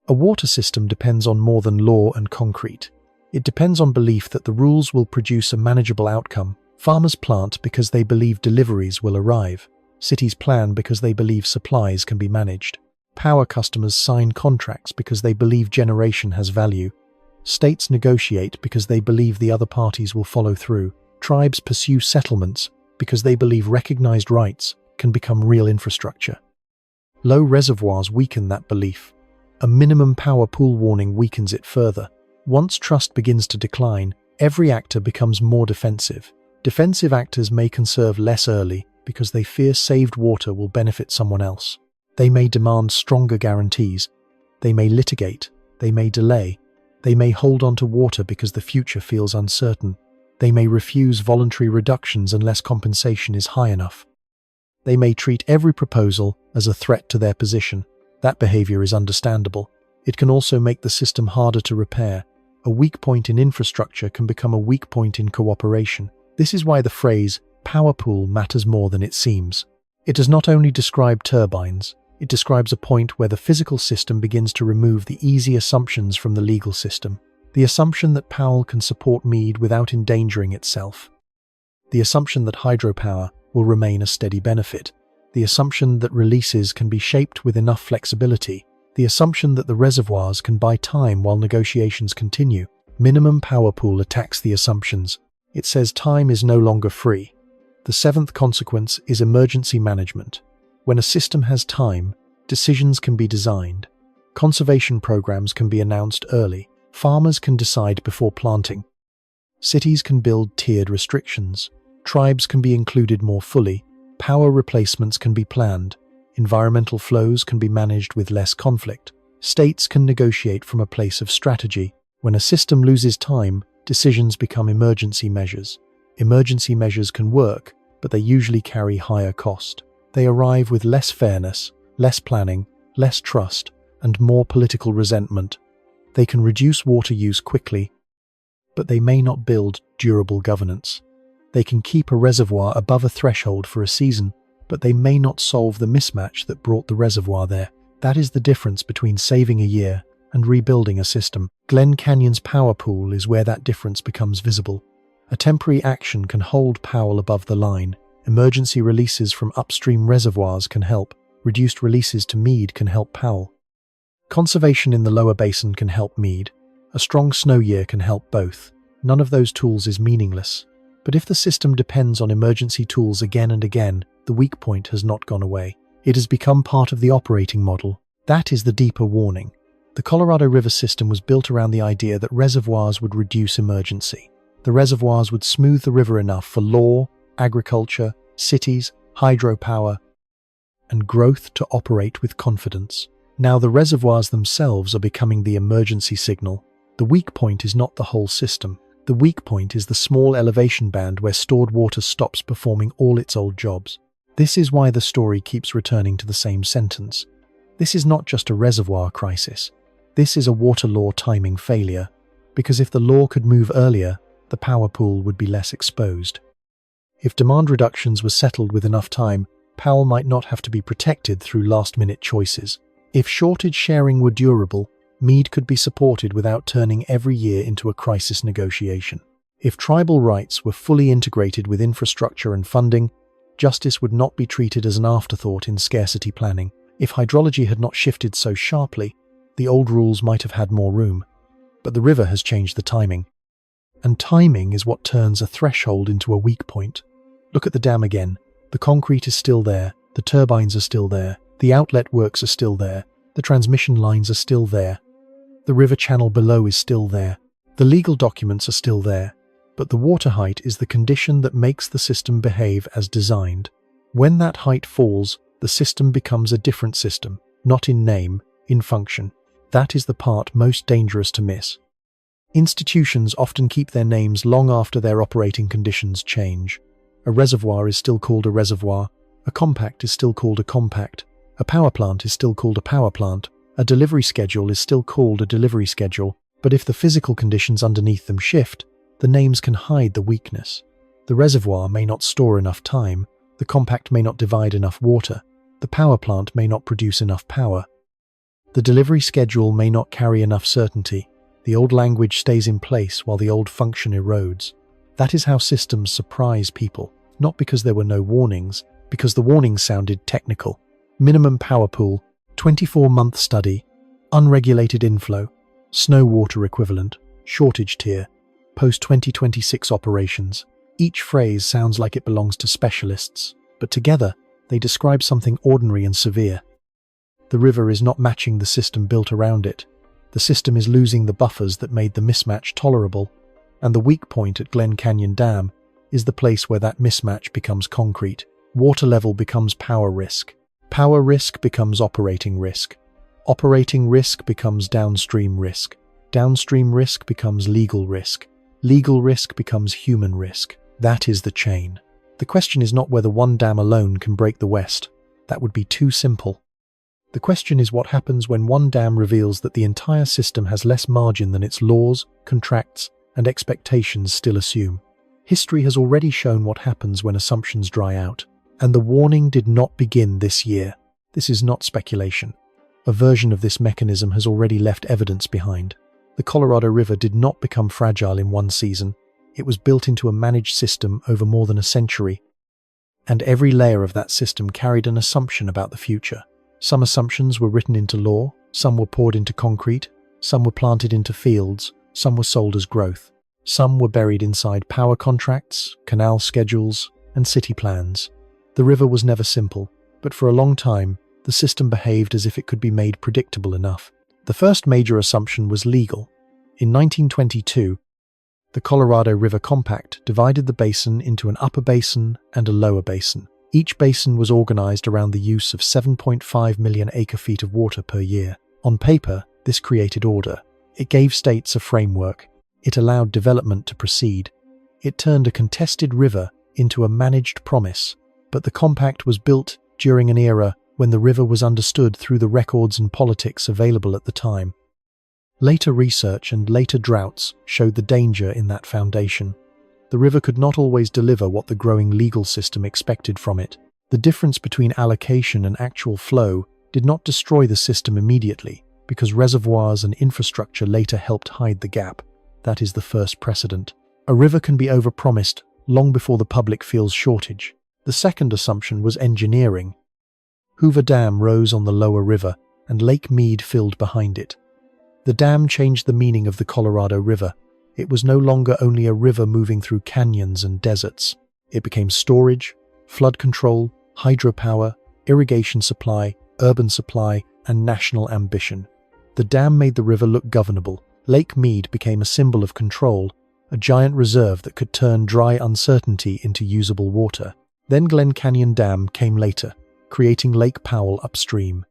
A water system depends on more than law and concrete. It depends on belief that the rules will produce a manageable outcome. Farmers plant because they believe deliveries will arrive. Cities plan because they believe supplies can be managed. Power customers sign contracts because they believe generation has value. States negotiate because they believe the other parties will follow through. Tribes pursue settlements because they believe recognized rights can become real infrastructure. Low reservoirs weaken that belief. A minimum power pool warning weakens it further. Once trust begins to decline, every actor becomes more defensive. Defensive actors may conserve less early because they fear saved water will benefit someone else. They may demand stronger guarantees. They may litigate. They may delay. They may hold on to water because the future feels uncertain. They may refuse voluntary reductions unless compensation is high enough. They may treat every proposal as a threat to their position. That behavior is understandable. It can also make the system harder to repair. A weak point in infrastructure can become a weak point in cooperation. This is why the phrase power pool matters more than it seems. It does not only describe turbines, it describes a point where the physical system begins to remove the easy assumptions from the legal system. The assumption that Powell can support Mead without endangering itself. The assumption that hydropower will remain a steady benefit. The assumption that releases can be shaped with enough flexibility. The assumption that the reservoirs can buy time while negotiations continue. Minimum power pool attacks the assumptions. It says time is no longer free. The seventh consequence is emergency management. When a system has time, decisions can be designed. Conservation programs can be announced early. Farmers can decide before planting. Cities can build tiered restrictions. Tribes can be included more fully. Power replacements can be planned. Environmental flows can be managed with less conflict. States can negotiate from a place of strategy. When a system loses time, decisions become emergency measures. Emergency measures can work, but they usually carry higher cost. They arrive with less fairness, less planning, less trust, and more political resentment. They can reduce water use quickly, but they may not build durable governance. They can keep a reservoir above a threshold for a season, but they may not solve the mismatch that brought the reservoir there. That is the difference between saving a year and rebuilding a system. Glen Canyon's power pool is where that difference becomes visible. A temporary action can hold Powell above the line. Emergency releases from upstream reservoirs can help. Reduced releases to Mead can help Powell. Conservation in the lower basin can help Mead. A strong snow year can help both. None of those tools is meaningless. But if the system depends on emergency tools again and again, the weak point has not gone away. It has become part of the operating model. That is the deeper warning. The Colorado River system was built around the idea that reservoirs would reduce emergency. The reservoirs would smooth the river enough for law, agriculture, cities, hydropower, and growth to operate with confidence. Now the reservoirs themselves are becoming the emergency signal. The weak point is not the whole system. The weak point is the small elevation band where stored water stops performing all its old jobs. This is why the story keeps returning to the same sentence. This is not just a reservoir crisis. This is a water law timing failure. Because if the law could move earlier, the power pool would be less exposed. If demand reductions were settled with enough time, Powell might not have to be protected through last-minute choices. If shortage sharing were durable, Mead could be supported without turning every year into a crisis negotiation. If tribal rights were fully integrated with infrastructure and funding, justice would not be treated as an afterthought in scarcity planning. If hydrology had not shifted so sharply, the old rules might have had more room. But the river has changed the timing. And timing is what turns a threshold into a weak point. Look at the dam again. The concrete is still there. The turbines are still there. The outlet works are still there. The transmission lines are still there. The river channel below is still there. The legal documents are still there. But the water height is the condition that makes the system behave as designed. When that height falls, the system becomes a different system, not in name, in function. That is the part most dangerous to miss. Institutions often keep their names long after their operating conditions change. A reservoir is still called a reservoir. A compact is still called a compact. A power plant is still called a power plant. A delivery schedule is still called a delivery schedule. But if the physical conditions underneath them shift, the names can hide the weakness. The reservoir may not store enough time. The compact may not divide enough water. The power plant may not produce enough power. The delivery schedule may not carry enough certainty. The old language stays in place while the old function erodes. That is how systems surprise people, not because there were no warnings, because the warnings sounded technical. Minimum power pool, 24-month study, unregulated inflow, snow water equivalent, shortage tier, post-2026 operations. Each phrase sounds like it belongs to specialists, but together they describe something ordinary and severe. The river is not matching the system built around it. The system is losing the buffers that made the mismatch tolerable, and the weak point at Glen Canyon Dam is the place where that mismatch becomes concrete. Water level becomes power risk. Power risk becomes operating risk. Operating risk becomes downstream risk. Downstream risk becomes legal risk. Legal risk becomes human risk. That is the chain. The question is not whether one dam alone can break the West. That would be too simple. The question is what happens when one dam reveals that the entire system has less margin than its laws, contracts, and expectations still assume. History has already shown what happens when assumptions dry out. And the warning did not begin this year. This is not speculation. A version of this mechanism has already left evidence behind. The Colorado River did not become fragile in one season. It was built into a managed system over more than a century. And every layer of that system carried an assumption about the future. Some assumptions were written into law, some were poured into concrete, some were planted into fields, some were sold as growth. Some were buried inside power contracts, canal schedules, and city plans. The river was never simple, but for a long time, the system behaved as if it could be made predictable enough. The first major assumption was legal. In 1922, the Colorado River Compact divided the basin into an upper basin and a lower basin. Each basin was organized around the use of 7.5 million acre-feet of water per year. On paper, this created order. It gave states a framework. It allowed development to proceed. It turned a contested river into a managed promise. But the compact was built during an era when the river was understood through the records and politics available at the time. Later research and later droughts showed the danger in that foundation. The river could not always deliver what the growing legal system expected from it. The difference between allocation and actual flow did not destroy the system immediately, because reservoirs and infrastructure later helped hide the gap. That is the first precedent. A river can be overpromised long before the public feels shortage. The second assumption was engineering. Hoover Dam rose on the lower river, and Lake Mead filled behind it. The dam changed the meaning of the Colorado River. It was no longer only a river moving through canyons and deserts. It became storage, flood control, hydropower, irrigation supply, urban supply, and national ambition. The dam made the river look governable. Lake Mead became a symbol of control, a giant reserve that could turn dry uncertainty into usable water. Then Glen Canyon Dam came later, creating Lake Powell upstream.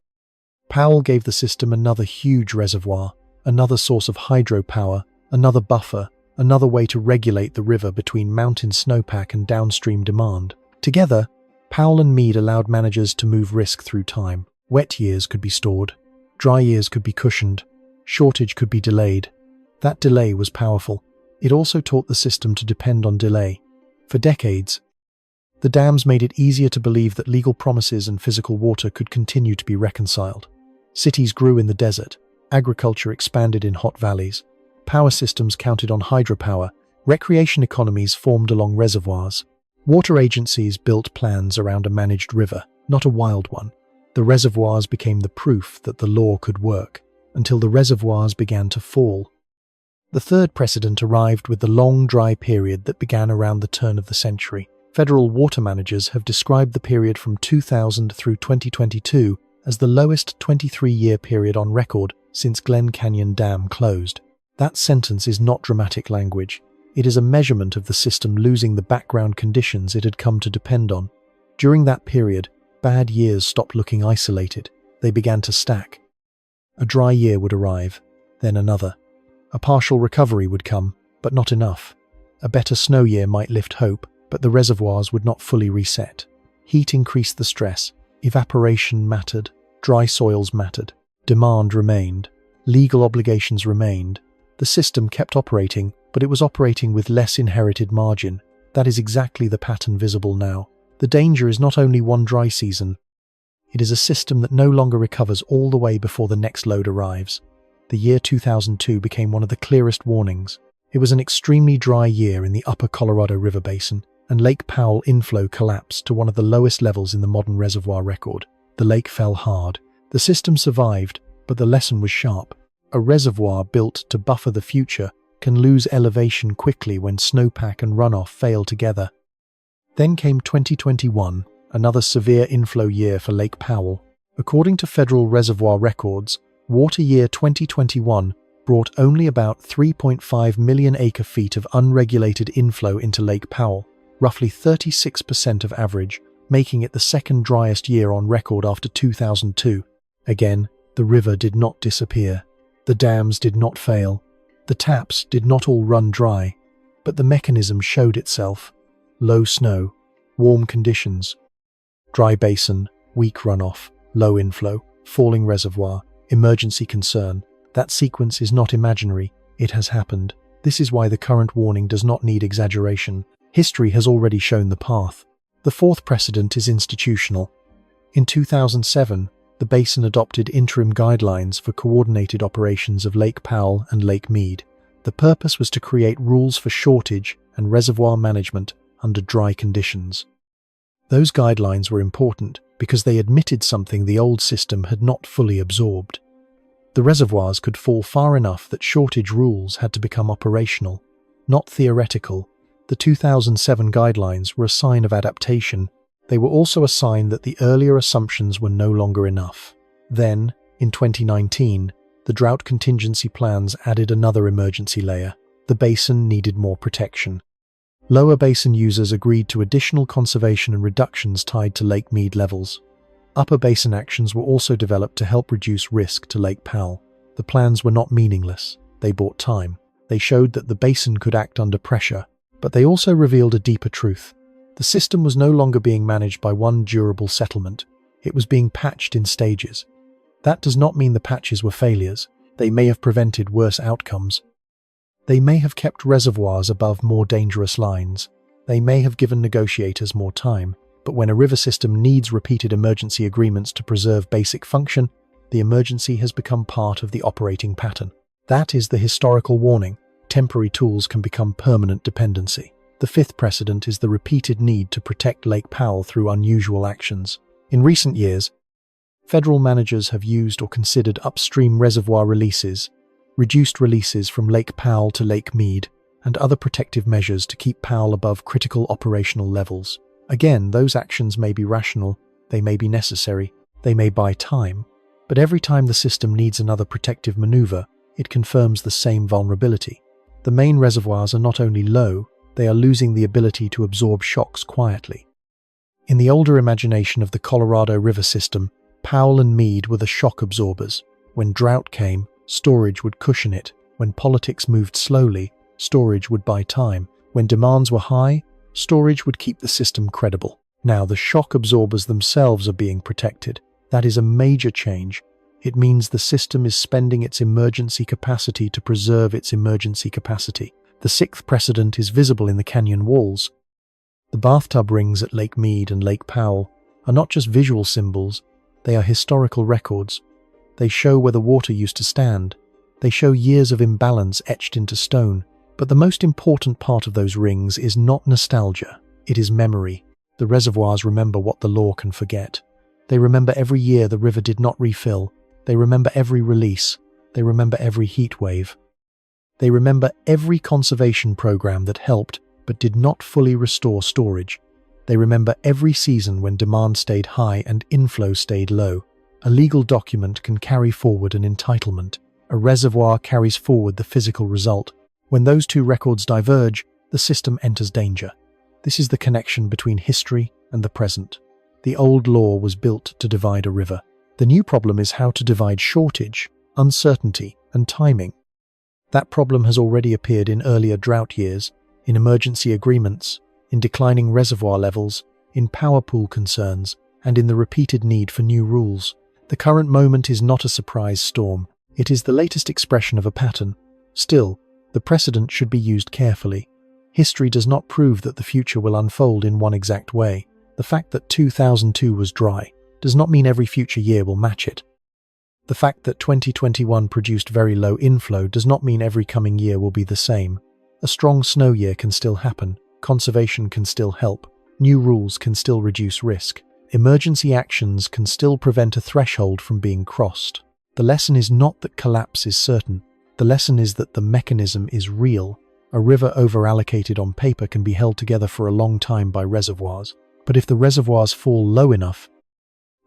Powell gave the system another huge reservoir, another source of hydropower, another buffer, another way to regulate the river between mountain snowpack and downstream demand. Together, Powell and Mead allowed managers to move risk through time. Wet years could be stored, dry years could be cushioned, shortage could be delayed. That delay was powerful. It also taught the system to depend on delay. For decades, the dams made it easier to believe that legal promises and physical water could continue to be reconciled. Cities grew in the desert, agriculture expanded in hot valleys, power systems counted on hydropower, recreation economies formed along reservoirs. Water agencies built plans around a managed river, not a wild one. The reservoirs became the proof that the law could work, until the reservoirs began to fall. The third precedent arrived with the long dry period that began around the turn of the century. Federal water managers have described the period from 2000 through 2022 as the lowest 23-year period on record since Glen Canyon Dam closed. That sentence is not dramatic language. It is a measurement of the system losing the background conditions it had come to depend on. During that period, bad years stopped looking isolated. They began to stack. A dry year would arrive, then another. A partial recovery would come, but not enough. A better snow year might lift hope, but the reservoirs would not fully reset. Heat increased the stress, evaporation mattered, dry soils mattered, demand remained, legal obligations remained. The system kept operating, but it was operating with less inherited margin. That is exactly the pattern visible now. The danger is not only one dry season. It is a system that no longer recovers all the way before the next load arrives. The year 2002 became one of the clearest warnings. It was an extremely dry year in the upper Colorado River basin, and Lake Powell inflow collapsed to one of the lowest levels in the modern reservoir record. The lake fell hard. The system survived, but the lesson was sharp. A reservoir built to buffer the future can lose elevation quickly when snowpack and runoff fail together. Then came 2021, another severe inflow year for Lake Powell. According to federal reservoir records, Water year 2021 brought only about 3.5 million acre-feet of unregulated inflow into Lake Powell, roughly 36% of average, making it the second driest year on record after 2002. Again, the river did not disappear. The dams did not fail. The taps did not all run dry. But the mechanism showed itself. Low snow, warm conditions, dry basin, weak runoff, low inflow, falling reservoir, emergency concern. That sequence is not imaginary, it has happened. This is why the current warning does not need exaggeration. History has already shown the path. The fourth precedent is institutional. In 2007, the basin adopted interim guidelines for coordinated operations of Lake Powell and Lake Mead. The purpose was to create rules for shortage and reservoir management under dry conditions. Those guidelines were important because they admitted something the old system had not fully absorbed. The reservoirs could fall far enough that shortage rules had to become operational, not theoretical. The 2007 guidelines were a sign of adaptation. They were also a sign that the earlier assumptions were no longer enough. Then, in 2019, the drought contingency plans added another emergency layer. The basin needed more protection. Lower basin users agreed to additional conservation and reductions tied to Lake Mead levels. Upper basin actions were also developed to help reduce risk to Lake Powell. The plans were not meaningless. They bought time. They showed that the basin could act under pressure, but they also revealed a deeper truth. The system was no longer being managed by one durable settlement. It was being patched in stages. That does not mean the patches were failures. They may have prevented worse outcomes. They may have kept reservoirs above more dangerous lines. They may have given negotiators more time. But when a river system needs repeated emergency agreements to preserve basic function, the emergency has become part of the operating pattern. That is the historical warning. Temporary tools can become permanent dependency. The fifth precedent is the repeated need to protect Lake Powell through unusual actions. In recent years, federal managers have used or considered upstream reservoir releases, reduced releases from Lake Powell to Lake Mead, and other protective measures to keep Powell above critical operational levels. Again, those actions may be rational, they may be necessary, they may buy time, but every time the system needs another protective maneuver, it confirms the same vulnerability. The main reservoirs are not only low, they are losing the ability to absorb shocks quietly. In the older imagination of the Colorado River system, Powell and Mead were the shock absorbers. When drought came, storage would cushion it. When politics moved slowly, storage would buy time. When demands were high, storage would keep the system credible. Now the shock absorbers themselves are being protected. That is a major change. It means the system is spending its emergency capacity to preserve its emergency capacity. The sixth precedent is visible in the canyon walls. The bathtub rings at Lake Mead and Lake Powell are not just visual symbols, they are historical records. They show where the water used to stand. They show years of imbalance etched into stone. But the most important part of those rings is not nostalgia, it is memory. The reservoirs remember what the law can forget. They remember every year the river did not refill. They remember every release. They remember every heat wave. They remember every conservation program that helped but did not fully restore storage. They remember every season when demand stayed high and inflow stayed low. A legal document can carry forward an entitlement. A reservoir carries forward the physical result. When those two records diverge, the system enters danger. This is the connection between history and the present. The old law was built to divide a river. The new problem is how to divide shortage, uncertainty, and timing. That problem has already appeared in earlier drought years, in emergency agreements, in declining reservoir levels, in power pool concerns, and in the repeated need for new rules. The current moment is not a surprise storm. It is the latest expression of a pattern. Still, the precedent should be used carefully. History does not prove that the future will unfold in one exact way. The fact that 2002 was dry does not mean every future year will match it. The fact that 2021 produced very low inflow does not mean every coming year will be the same. A strong snow year can still happen, conservation can still help, new rules can still reduce risk, emergency actions can still prevent a threshold from being crossed. The lesson is not that collapse is certain. The lesson is that the mechanism is real. A river over-allocated on paper can be held together for a long time by reservoirs. But if the reservoirs fall low enough,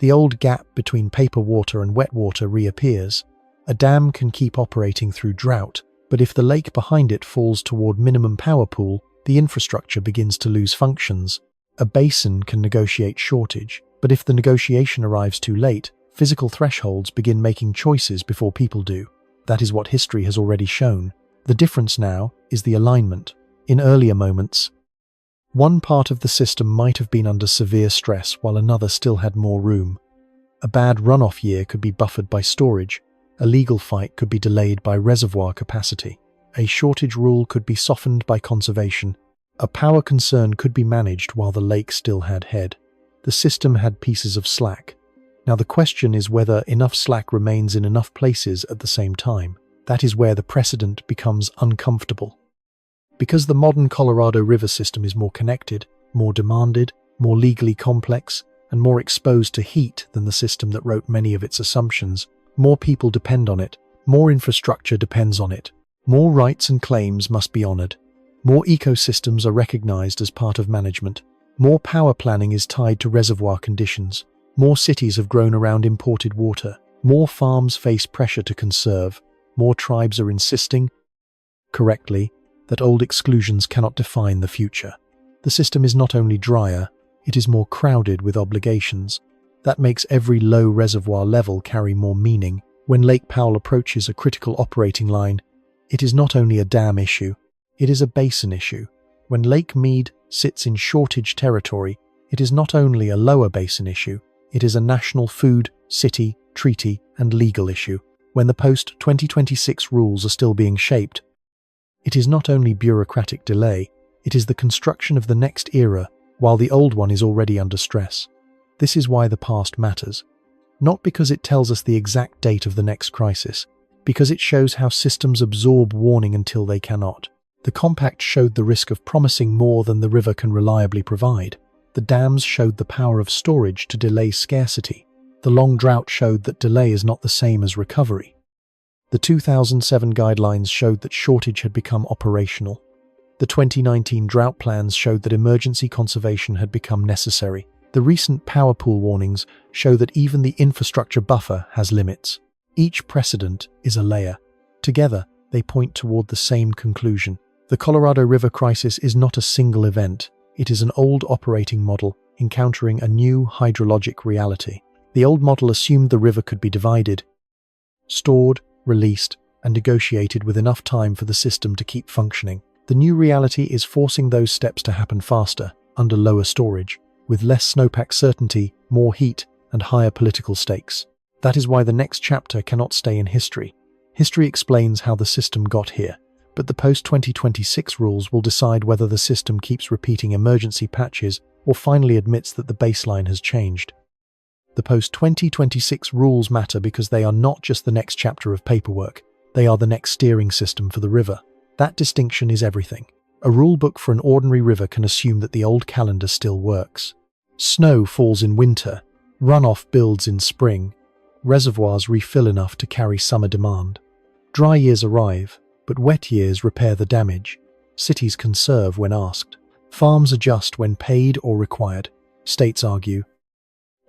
the old gap between paper water and wet water reappears. A dam can keep operating through drought, but if the lake behind it falls toward minimum power pool, the infrastructure begins to lose functions. A basin can negotiate shortage, but if the negotiation arrives too late, physical thresholds begin making choices before people do. That is what history has already shown. The difference now is the alignment. In earlier moments, one part of the system might have been under severe stress while another still had more room. A bad runoff year could be buffered by storage. A legal fight could be delayed by reservoir capacity. A shortage rule could be softened by conservation. A power concern could be managed while the lake still had head. The system had pieces of slack. Now the question is whether enough slack remains in enough places at the same time. That is where the precedent becomes uncomfortable. Because the modern Colorado River system is more connected, more demanded, more legally complex, and more exposed to heat than the system that wrote many of its assumptions, more people depend on it, more infrastructure depends on it, more rights and claims must be honored, more ecosystems are recognized as part of management, more power planning is tied to reservoir conditions, more cities have grown around imported water, more farms face pressure to conserve, more tribes are insisting, correctly, that old exclusions cannot define the future. The system is not only drier, it is more crowded with obligations. That makes every low reservoir level carry more meaning. When Lake Powell approaches a critical operating line, it is not only a dam issue, it is a basin issue. When Lake Mead sits in shortage territory, it is not only a lower basin issue, it is a national food, city, treaty, and legal issue. When the post-2026 rules are still being shaped, it is not only bureaucratic delay, it is the construction of the next era while the old one is already under stress. This is why the past matters. Not because it tells us the exact date of the next crisis, because it shows how systems absorb warning until they cannot. The compact showed the risk of promising more than the river can reliably provide. The dams showed the power of storage to delay scarcity. The long drought showed that delay is not the same as recovery. The 2007 guidelines showed that shortage had become operational. The 2019 drought plans showed that emergency conservation had become necessary. The recent power pool warnings show that even the infrastructure buffer has limits. Each precedent is a layer. Together, they point toward the same conclusion. The Colorado River crisis is not a single event. It is an old operating model encountering a new hydrologic reality. The old model assumed the river could be divided, stored, released, and negotiated with enough time for the system to keep functioning. The new reality is forcing those steps to happen faster, under lower storage, with less snowpack certainty, more heat, and higher political stakes. That is why the next chapter cannot stay in history. History explains how the system got here, but the post-2026 rules will decide whether the system keeps repeating emergency patches or finally admits that the baseline has changed. The post-2026 rules matter because they are not just the next chapter of paperwork, they are the next steering system for the river. That distinction is everything. A rulebook for an ordinary river can assume that the old calendar still works. Snow falls in winter, runoff builds in spring, reservoirs refill enough to carry summer demand. Dry years arrive, but wet years repair the damage. Cities conserve when asked. Farms adjust when paid or required. States argue.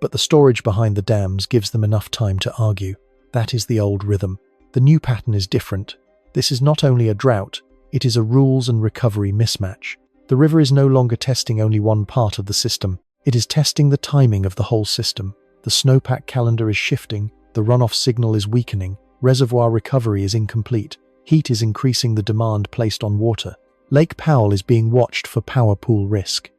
But the storage behind the dams gives them enough time to argue. That is the old rhythm. The new pattern is different. This is not only a drought, it is a rules and recovery mismatch. The river is no longer testing only one part of the system. It is testing the timing of the whole system. The snowpack calendar is shifting, the runoff signal is weakening, reservoir recovery is incomplete, heat is increasing the demand placed on water. Lake Powell is being watched for power pool risk.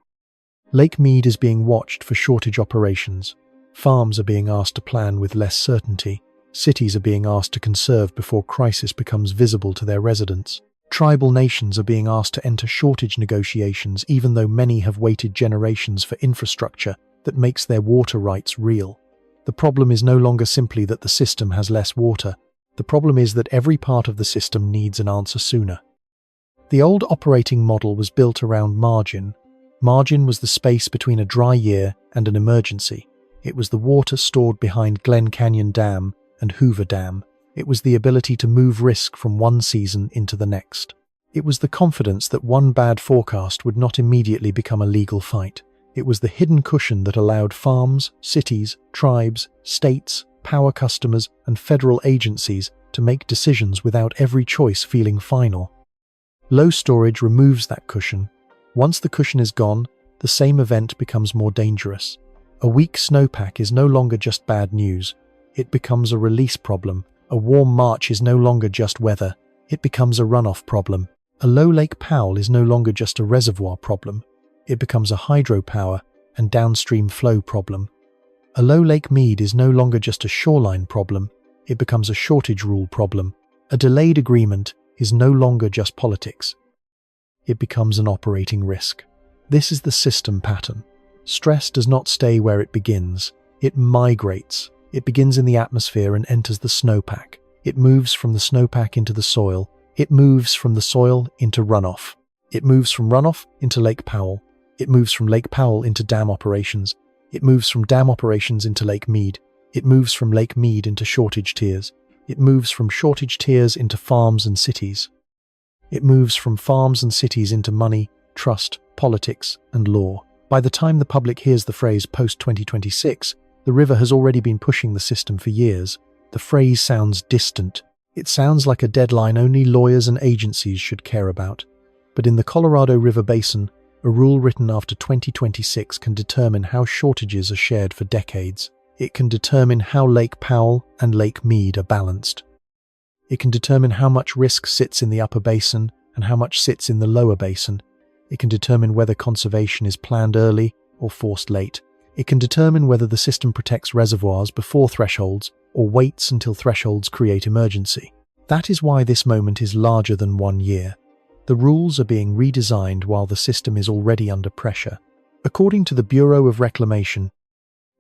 Lake Mead is being watched for shortage operations. Farms are being asked to plan with less certainty. Cities are being asked to conserve before crisis becomes visible to their residents. Tribal nations are being asked to enter shortage negotiations even though many have waited generations for infrastructure that makes their water rights real. The problem is no longer simply that the system has less water. The problem is that every part of the system needs an answer sooner. The old operating model was built around margin. Margin was the space between a dry year and an emergency. It was the water stored behind Glen Canyon Dam and Hoover Dam. It was the ability to move risk from one season into the next. It was the confidence that one bad forecast would not immediately become a legal fight. It was the hidden cushion that allowed farms, cities, tribes, states, power customers, and federal agencies to to make decisions without every choice feeling final. Low storage removes that cushion. Once the cushion is gone, the same event becomes more dangerous. A weak snowpack is no longer just bad news. It becomes a release problem. A warm March is no longer just weather. It becomes a runoff problem. A low Lake Powell is no longer just a reservoir problem. It becomes a hydropower and downstream flow problem. A low Lake Mead is no longer just a shoreline problem. It becomes a shortage rule problem. A delayed agreement is no longer just politics. It becomes an operating risk. This is the system pattern. Stress does not stay where it begins. It migrates. It begins in the atmosphere and enters the snowpack. It moves from the snowpack into the soil. It moves from the soil into runoff. It moves from runoff into Lake Powell. It moves from Lake Powell into dam operations. It moves from dam operations into Lake Mead. It moves from Lake Mead into shortage tiers. It moves from shortage tiers into farms and cities. It moves from farms and cities into money, trust, politics, and law. By the time the public hears the phrase post-2026, the river has already been pushing the system for years. The phrase sounds distant. It sounds like a deadline only lawyers and agencies should care about. But in the Colorado River Basin, a rule written after 2026 can determine how shortages are shared for decades. It can determine how Lake Powell and Lake Mead are balanced. It can determine how much risk sits in the upper basin and how much sits in the lower basin. It can determine whether conservation is planned early or forced late. It can determine whether the system protects reservoirs before thresholds or waits until thresholds create emergency. That is why this moment is larger than 1 year. The rules are being redesigned while the system is already under pressure. According to the Bureau of Reclamation,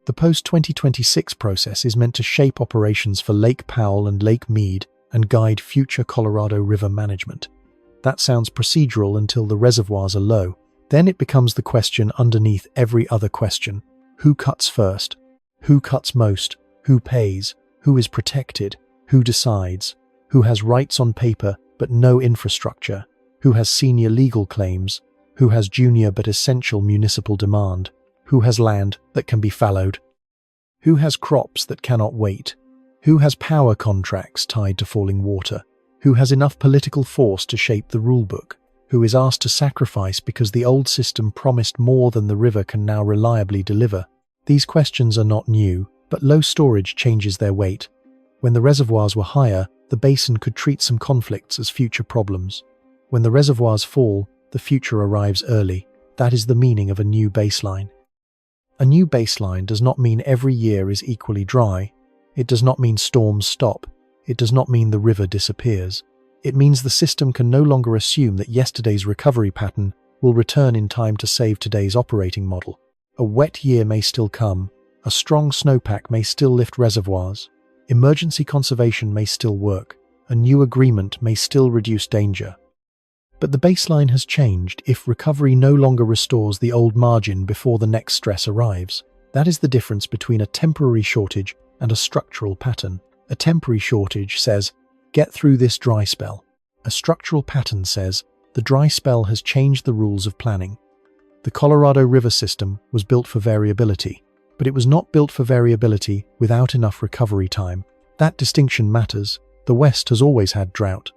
the post-2026 process is meant to shape operations for Lake Powell and Lake Mead and guide future Colorado River management. That sounds procedural until the reservoirs are low. Then it becomes the question underneath every other question. Who cuts first? Who cuts most? Who pays? Who is protected? Who decides? Who has rights on paper but no infrastructure? Who has senior legal claims? Who has junior but essential municipal demand? Who has land that can be fallowed? Who has crops that cannot wait? Who has power contracts tied to falling water? Who has enough political force to shape the rulebook? Who is asked to sacrifice because the old system promised more than the river can now reliably deliver? These questions are not new, but low storage changes their weight. When the reservoirs were higher, the basin could treat some conflicts as future problems. When the reservoirs fall, the future arrives early. That is the meaning of a new baseline. A new baseline does not mean every year is equally dry. It does not mean storms stop. It does not mean the river disappears. It means the system can no longer assume that yesterday's recovery pattern will return in time to save today's operating model. A wet year may still come. A strong snowpack may still lift reservoirs. Emergency conservation may still work. A new agreement may still reduce danger. But the baseline has changed if recovery no longer restores the old margin before the next stress arrives. That is the difference between a temporary shortage and a structural pattern. A temporary shortage says, get through this dry spell. A structural pattern says, the dry spell has changed the rules of planning. The Colorado River system was built for variability, but it was not built for variability without enough recovery time. That distinction matters. The West has always had drought.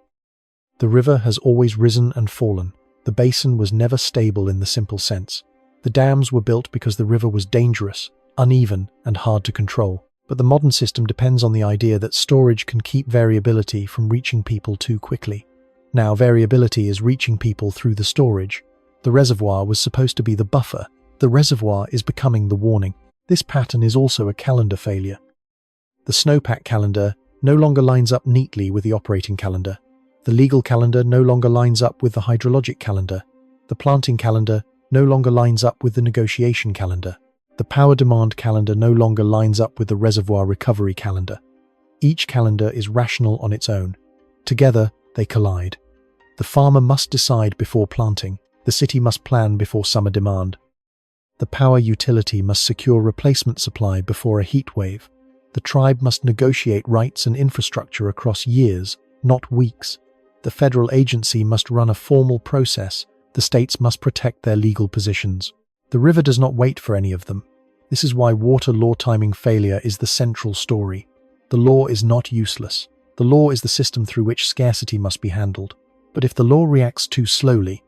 The river has always risen and fallen. The basin was never stable in the simple sense. The dams were built because the river was dangerous, uneven, and hard to control. But the modern system depends on the idea that storage can keep variability from reaching people too quickly. Now variability is reaching people through the storage. The reservoir was supposed to be the buffer. The reservoir is becoming the warning. This pattern is also a calendar failure. The snowpack calendar no longer lines up neatly with the operating calendar. The legal calendar no longer lines up with the hydrologic calendar. The planting calendar no longer lines up with the negotiation calendar. The power demand calendar no longer lines up with the reservoir recovery calendar. Each calendar is rational on its own. Together, they collide. The farmer must decide before planting. The city must plan before summer demand. The power utility must secure replacement supply before a heat wave. The tribe must negotiate rights and infrastructure across years, not weeks. The federal agency must run a formal process. The states must protect their legal positions. The river does not wait for any of them. This is why water law timing failure is the central story. The law is not useless. The law is the system through which scarcity must be handled. But if the law reacts too slowly,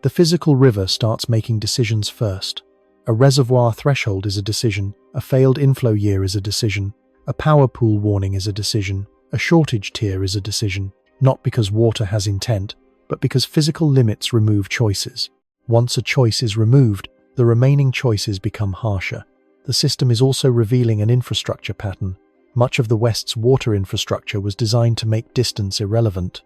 the physical river starts making decisions first. A reservoir threshold is a decision, a failed inflow year is a decision, a power pool warning is a decision, a shortage tier is a decision, not because water has intent, but because physical limits remove choices. Once a choice is removed, the remaining choices become harsher. The system is also revealing an infrastructure pattern. Much of the West's water infrastructure was designed to make distance irrelevant.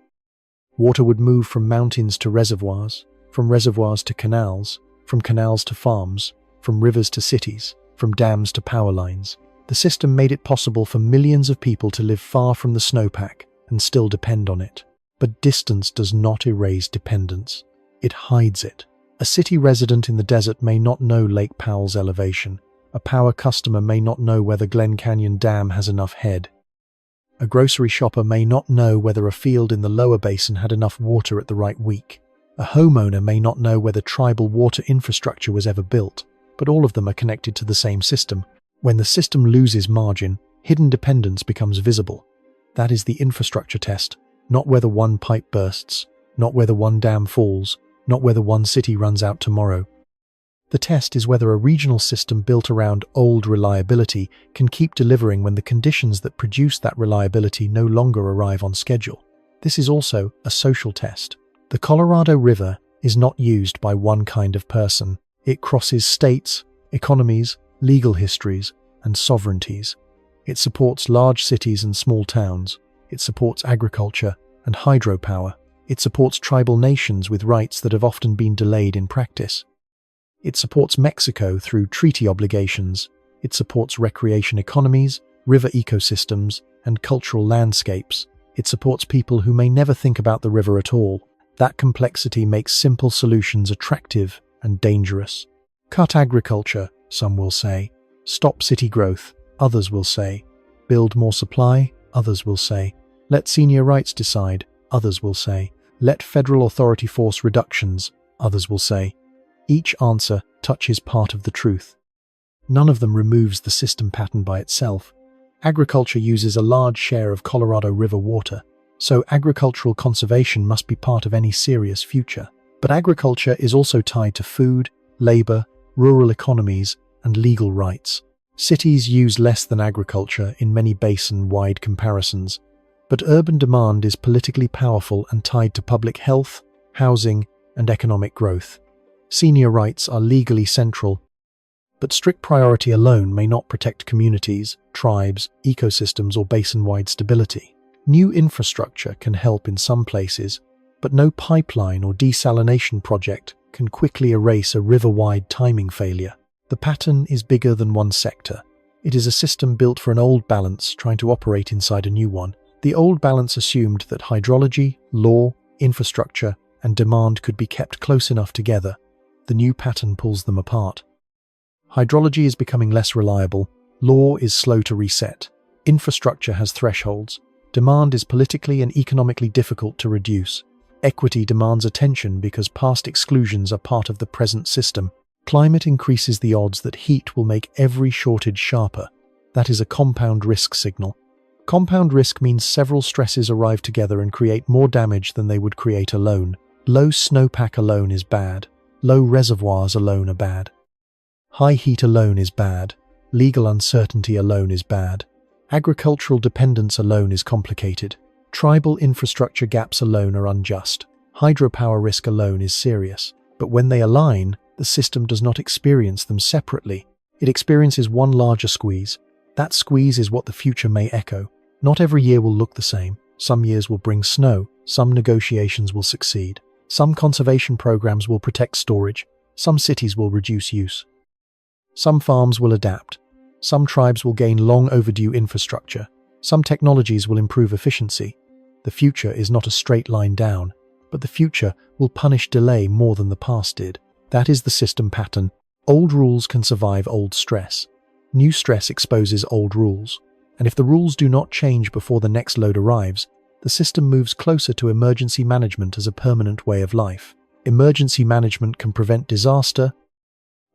Water would move from mountains to reservoirs, from reservoirs to canals, from canals to farms, from rivers to cities, from dams to power lines. The system made it possible for millions of people to live far from the snowpack and still depend on it. But distance does not erase dependence. It hides it. A city resident in the desert may not know Lake Powell's elevation. A power customer may not know whether Glen Canyon Dam has enough head. A grocery shopper may not know whether a field in the lower basin had enough water at the right week. A homeowner may not know whether tribal water infrastructure was ever built, but all of them are connected to the same system. When the system loses margin, hidden dependence becomes visible. That is the infrastructure test, not whether one pipe bursts, not whether one dam falls, not whether one city runs out tomorrow. The test is whether a regional system built around old reliability can keep delivering when the conditions that produce that reliability no longer arrive on schedule. This is also a social test. The Colorado River is not used by one kind of person. It crosses states, economies, legal histories, and sovereignties. It supports large cities and small towns. It supports agriculture and hydropower. It supports tribal nations with rights that have often been delayed in practice. It supports Mexico through treaty obligations. It supports recreation economies, river ecosystems, and cultural landscapes. It supports people who may never think about the river at all. That complexity makes simple solutions attractive and dangerous. Cut agriculture, some will say. Stop city growth, others will say. Build more supply, others will say. Let senior rights decide, others will say. Let federal authority force reductions, others will say. Each answer touches part of the truth. None of them removes the system pattern by itself. Agriculture uses a large share of Colorado River water, so agricultural conservation must be part of any serious future. But agriculture is also tied to food, labor, rural economies, and legal rights. Cities use less than agriculture in many basin-wide comparisons, but urban demand is politically powerful and tied to public health, housing, and economic growth. Senior rights are legally central, but strict priority alone may not protect communities, tribes, ecosystems, or basin-wide stability. New infrastructure can help in some places, but no pipeline or desalination project can quickly erase a river-wide timing failure. The pattern is bigger than one sector. It is a system built for an old balance trying to operate inside a new one. The old balance assumed that hydrology, law, infrastructure, and demand could be kept close enough together. The new pattern pulls them apart. Hydrology is becoming less reliable. Law is slow to reset. Infrastructure has thresholds. Demand is politically and economically difficult to reduce. Equity demands attention because past exclusions are part of the present system. Climate increases the odds that heat will make every shortage sharper. That is a compound risk signal. Compound risk means several stresses arrive together and create more damage than they would create alone. Low snowpack alone is bad. Low reservoirs alone are bad. High heat alone is bad. Legal uncertainty alone is bad. Agricultural dependence alone is complicated. Tribal infrastructure gaps alone are unjust. Hydropower risk alone is serious. But when they align, the system does not experience them separately. It experiences one larger squeeze. That squeeze is what the future may echo. Not every year will look the same. Some years will bring snow. Some negotiations will succeed. Some conservation programs will protect storage. Some cities will reduce use. Some farms will adapt. Some tribes will gain long overdue infrastructure. Some technologies will improve efficiency. The future is not a straight line down, but the future will punish delay more than the past did. That is the system pattern. Old rules can survive old stress. New stress exposes old rules. And if the rules do not change before the next load arrives, the system moves closer to emergency management as a permanent way of life. Emergency management can prevent disaster,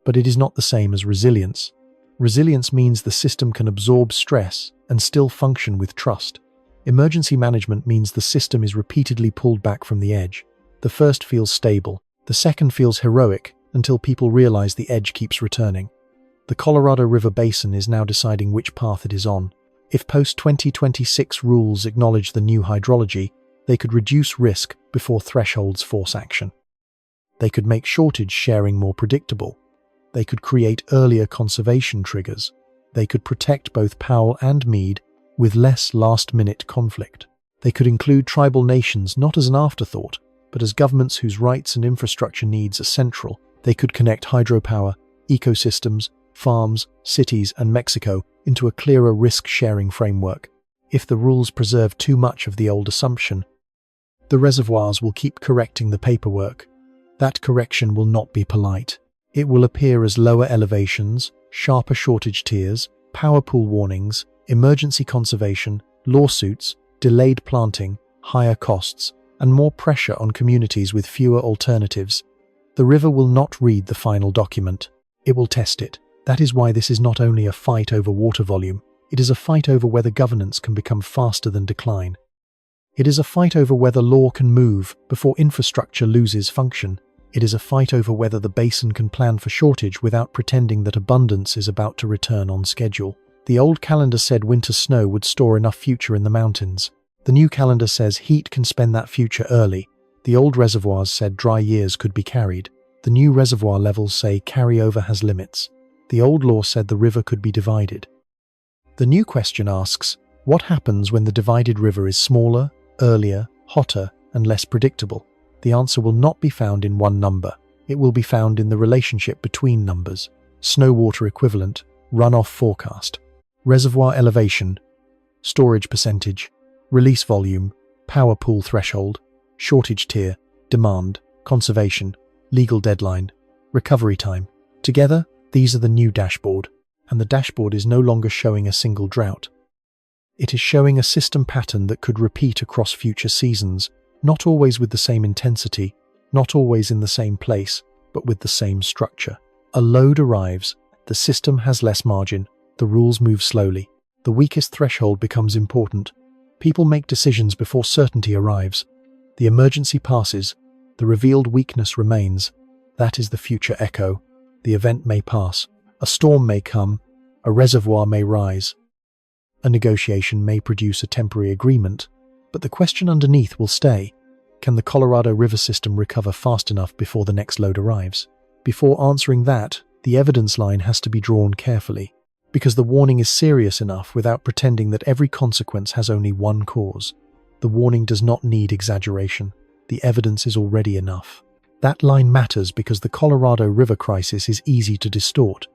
but it is not the same as resilience. Resilience means the system can absorb stress and still function with trust. Emergency management means the system is repeatedly pulled back from the edge. The first feels stable. The second feels heroic until people realize the edge keeps returning. The Colorado River Basin is now deciding which path it is on. If post-2026 rules acknowledge the new hydrology, they could reduce risk before thresholds force action. They could make shortage sharing more predictable. They could create earlier conservation triggers. They could protect both Powell and Mead with less last-minute conflict. They could include tribal nations not as an afterthought, but as governments whose rights and infrastructure needs are central. They could connect hydropower, ecosystems, farms, cities, and Mexico into a clearer risk-sharing framework. If the rules preserve too much of the old assumption, the reservoirs will keep correcting the paperwork. That correction will not be polite. It will appear as lower elevations, sharper shortage tiers, power pool warnings, emergency conservation, lawsuits, delayed planting, higher costs, and more pressure on communities with fewer alternatives. The river will not read the final document. It will test it. That is why this is not only a fight over water volume, it is a fight over whether governance can become faster than decline. It is a fight over whether law can move before infrastructure loses function. It is a fight over whether the basin can plan for shortage without pretending that abundance is about to return on schedule. The old calendar said winter snow would store enough future in the mountains. The new calendar says heat can spend that future early. The old reservoirs said dry years could be carried. The new reservoir levels say carryover has limits. The old law said the river could be divided. The new question asks, what happens when the divided river is smaller, earlier, hotter, and less predictable? The answer will not be found in one number. It will be found in the relationship between numbers. Snow water equivalent, runoff forecast, reservoir elevation, storage percentage, release volume, power pool threshold, shortage tier, demand, conservation, legal deadline, recovery time. Together, these are the new dashboard, and the dashboard is no longer showing a single drought. It is showing a system pattern that could repeat across future seasons, not always with the same intensity, not always in the same place, but with the same structure. A load arrives, the system has less margin, the rules move slowly, the weakest threshold becomes important. People make decisions before certainty arrives. The emergency passes, the revealed weakness remains. That is the future echo. The event may pass, a storm may come, a reservoir may rise. A negotiation may produce a temporary agreement, but the question underneath will stay. Can the Colorado River system recover fast enough before the next load arrives? Before answering that, the evidence line has to be drawn carefully, because the warning is serious enough without pretending that every consequence has only one cause. The warning does not need exaggeration. The evidence is already enough. That line matters because the Colorado River crisis is easy to distort.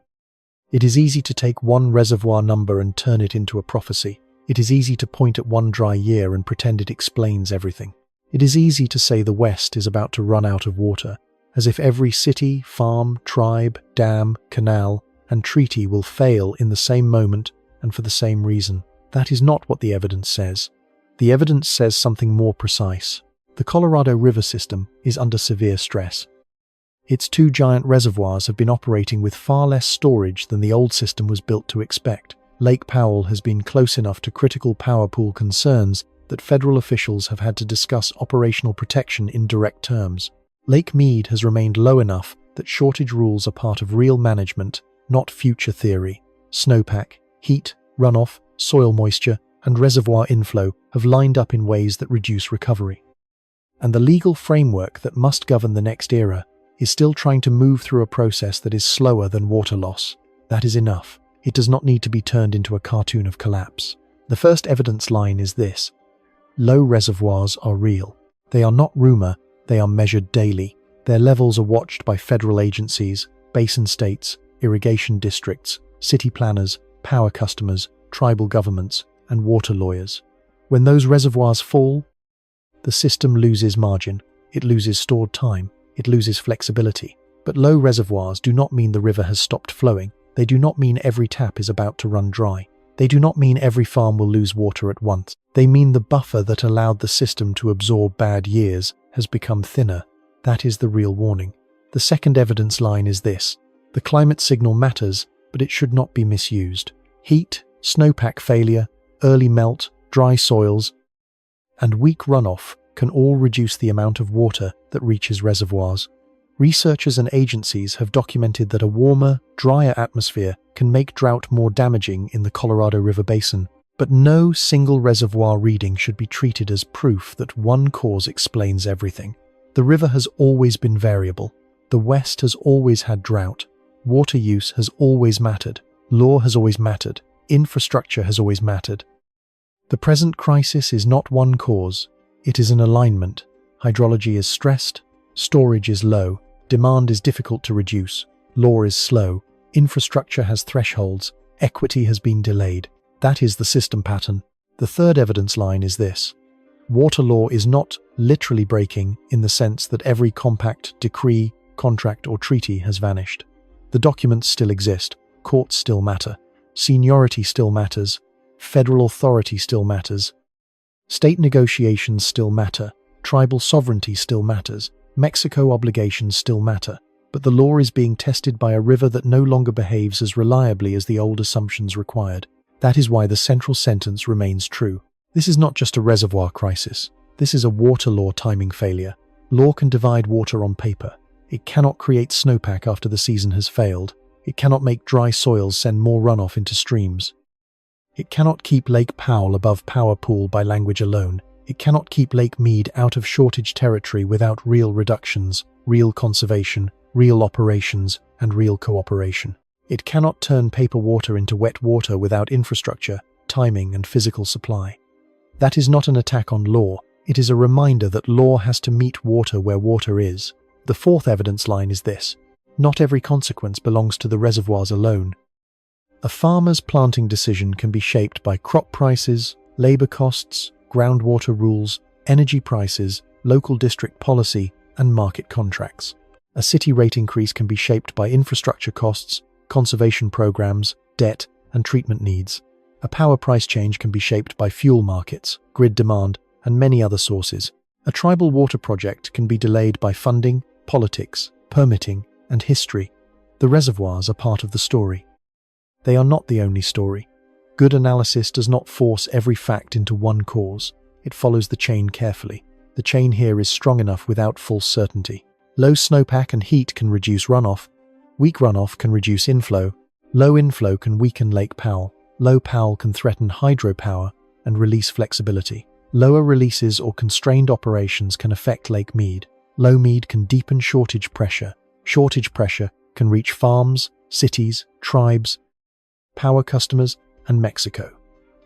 It is easy to take one reservoir number and turn it into a prophecy. It is easy to point at one dry year and pretend it explains everything. It is easy to say the West is about to run out of water, as if every city, farm, tribe, dam, canal, and treaty will fail in the same moment and for the same reason. That is not what the evidence says. The evidence says something more precise. The Colorado River system is under severe stress. Its two giant reservoirs have been operating with far less storage than the old system was built to expect. Lake Powell has been close enough to critical power pool concerns that federal officials have had to discuss operational protection in direct terms. Lake Mead has remained low enough that shortage rules are part of real management, not future theory. Snowpack, heat, runoff, soil moisture, and reservoir inflow have lined up in ways that reduce recovery. And the legal framework that must govern the next era is still trying to move through a process that is slower than water loss. That is enough. It does not need to be turned into a cartoon of collapse. The first evidence line is this. Low reservoirs are real. They are not rumor, they are measured daily. Their levels are watched by federal agencies, basin states, irrigation districts, city planners, power customers, tribal governments, and water lawyers. When those reservoirs fall, the system loses margin, it loses stored time, it loses flexibility. But low reservoirs do not mean the river has stopped flowing. They do not mean every tap is about to run dry. They do not mean every farm will lose water at once. They mean the buffer that allowed the system to absorb bad years has become thinner. That is the real warning. The second evidence line is this. The climate signal matters, but it should not be misused. Heat, snowpack failure, early melt, dry soils, and weak runoff can all reduce the amount of water that reaches reservoirs. Researchers and agencies have documented that a warmer, drier atmosphere can make drought more damaging in the Colorado River Basin, but no single reservoir reading should be treated as proof that one cause explains everything. The river has always been variable. The West has always had drought. Water use has always mattered. Law has always mattered. Infrastructure has always mattered. The present crisis is not one cause. It is an alignment. Hydrology is stressed. Storage is low. Demand is difficult to reduce. Law is slow. Infrastructure has thresholds. Equity has been delayed. That is the system pattern. The third evidence line is this. Water law is not literally breaking in the sense that every compact, decree, contract, or treaty has vanished. The documents still exist. Courts still matter. Seniority still matters. Federal authority still matters. State negotiations still matter. Tribal sovereignty still matters. Mexico obligations still matter. But the law is being tested by a river that no longer behaves as reliably as the old assumptions required. That is why the central sentence remains true. This is not just a reservoir crisis. This is a water law timing failure. Law can divide water on paper. It cannot create snowpack after the season has failed. It cannot make dry soils send more runoff into streams. It cannot keep Lake Powell above Power Pool by language alone. It cannot keep Lake Mead out of shortage territory without real reductions, real conservation, real operations, and real cooperation. It cannot turn paper water into wet water without infrastructure, timing, and physical supply. That is not an attack on law. It is a reminder that law has to meet water where water is. The fourth evidence line is this. Not every consequence belongs to the reservoirs alone. A farmer's planting decision can be shaped by crop prices, labor costs, groundwater rules, energy prices, local district policy, and market contracts. A city rate increase can be shaped by infrastructure costs, conservation programs, debt, and treatment needs. A power price change can be shaped by fuel markets, grid demand, and many other sources. A tribal water project can be delayed by funding, politics, permitting, and history. The reservoirs are part of the story. They are not the only story. Good analysis does not force every fact into one cause. It follows the chain carefully. The chain here is strong enough without false certainty. Low snowpack and heat can reduce runoff. Weak runoff can reduce inflow. Low inflow can weaken Lake Powell. Low Powell can threaten hydropower and release flexibility. Lower releases or constrained operations can affect Lake Mead. Low Mead can deepen shortage pressure. Shortage pressure can reach farms, cities, tribes, power customers, and Mexico.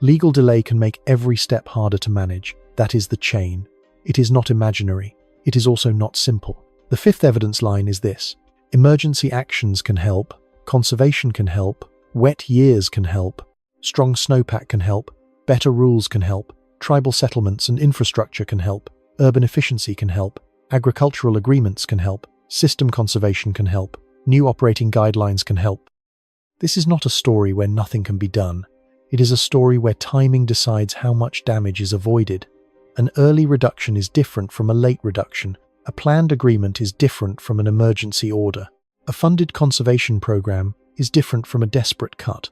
Legal delay can make every step harder to manage. That is the chain. It is not imaginary. It is also not simple. The fifth evidence line is this. Emergency actions can help. Conservation can help. Wet years can help. Strong snowpack can help. Better rules can help. Tribal settlements and infrastructure can help. Urban efficiency can help. Agricultural agreements can help. System conservation can help. New operating guidelines can help. This is not a story where nothing can be done. It is a story where timing decides how much damage is avoided. An early reduction is different from a late reduction. A planned agreement is different from an emergency order. A funded conservation program is different from a desperate cut.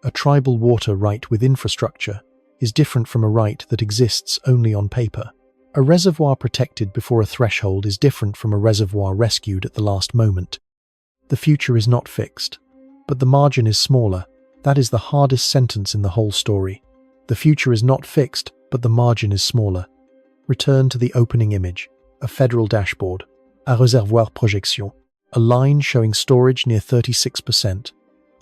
A tribal water right with infrastructure is different from a right that exists only on paper. A reservoir protected before a threshold is different from a reservoir rescued at the last moment. The future is not fixed, but the margin is smaller. That is the hardest sentence in the whole story. The future is not fixed, but the margin is smaller. Return to the opening image, a federal dashboard, a reservoir projection, a line showing storage near 36%,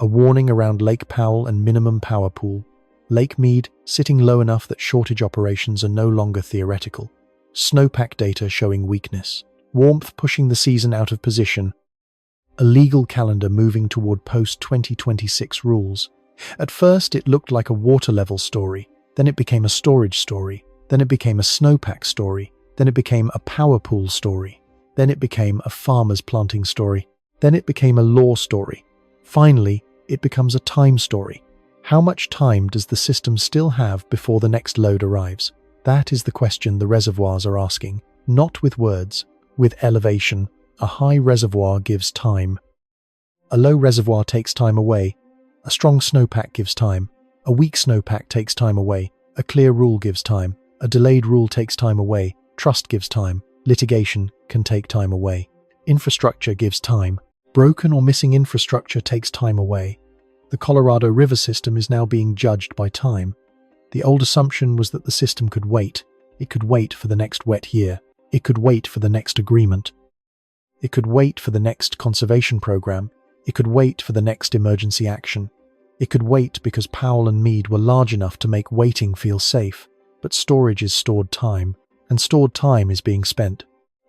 a warning around Lake Powell and minimum power pool, Lake Mead sitting low enough that shortage operations are no longer theoretical, snowpack data showing weakness, warmth pushing the season out of position, a legal calendar moving toward post-2026 rules. At first, it looked like a water level story, then it became a storage story, then it became a snowpack story, then it became a power pool story, then it became a farmer's planting story, then it became a law story. Finally, it becomes a time story. How much time does the system still have before the next load arrives? That is the question the reservoirs are asking, not with words, with elevation. A high reservoir gives time. A low reservoir takes time away. A strong snowpack gives time. A weak snowpack takes time away. A clear rule gives time. A delayed rule takes time away. Trust gives time. Litigation can take time away. Infrastructure gives time. Broken or missing infrastructure takes time away. The Colorado River system is now being judged by time. The old assumption was that the system could wait. It could wait for the next wet year. It could wait for the next agreement. It could wait for the next conservation program. It could wait for the next emergency action. It could wait because Powell and Mead were large enough to make waiting feel safe. But storage is stored time, and stored time is being spent.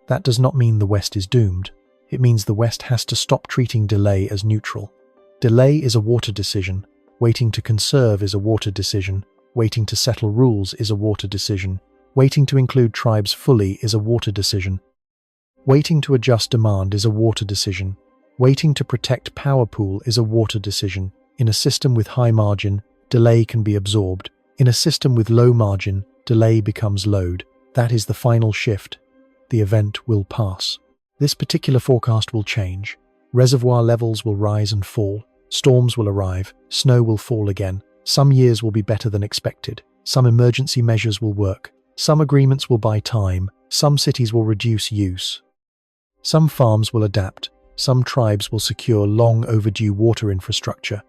That does not mean the West is doomed. It means the West has to stop treating delay as neutral. Delay is a water decision. Waiting to conserve is a water decision. Waiting to settle rules is a water decision. Waiting to include tribes fully is a water decision. Waiting to adjust demand is a water decision. Waiting to protect power pool is a water decision. In a system with high margin, delay can be absorbed. In a system with low margin, delay becomes load. That is the final shift. The event will pass. This particular forecast will change. Reservoir levels will rise and fall. Storms will arrive. Snow will fall again. Some years will be better than expected. Some emergency measures will work. Some agreements will buy time. Some cities will reduce use. Some farms will adapt. Some tribes will secure long overdue water infrastructure.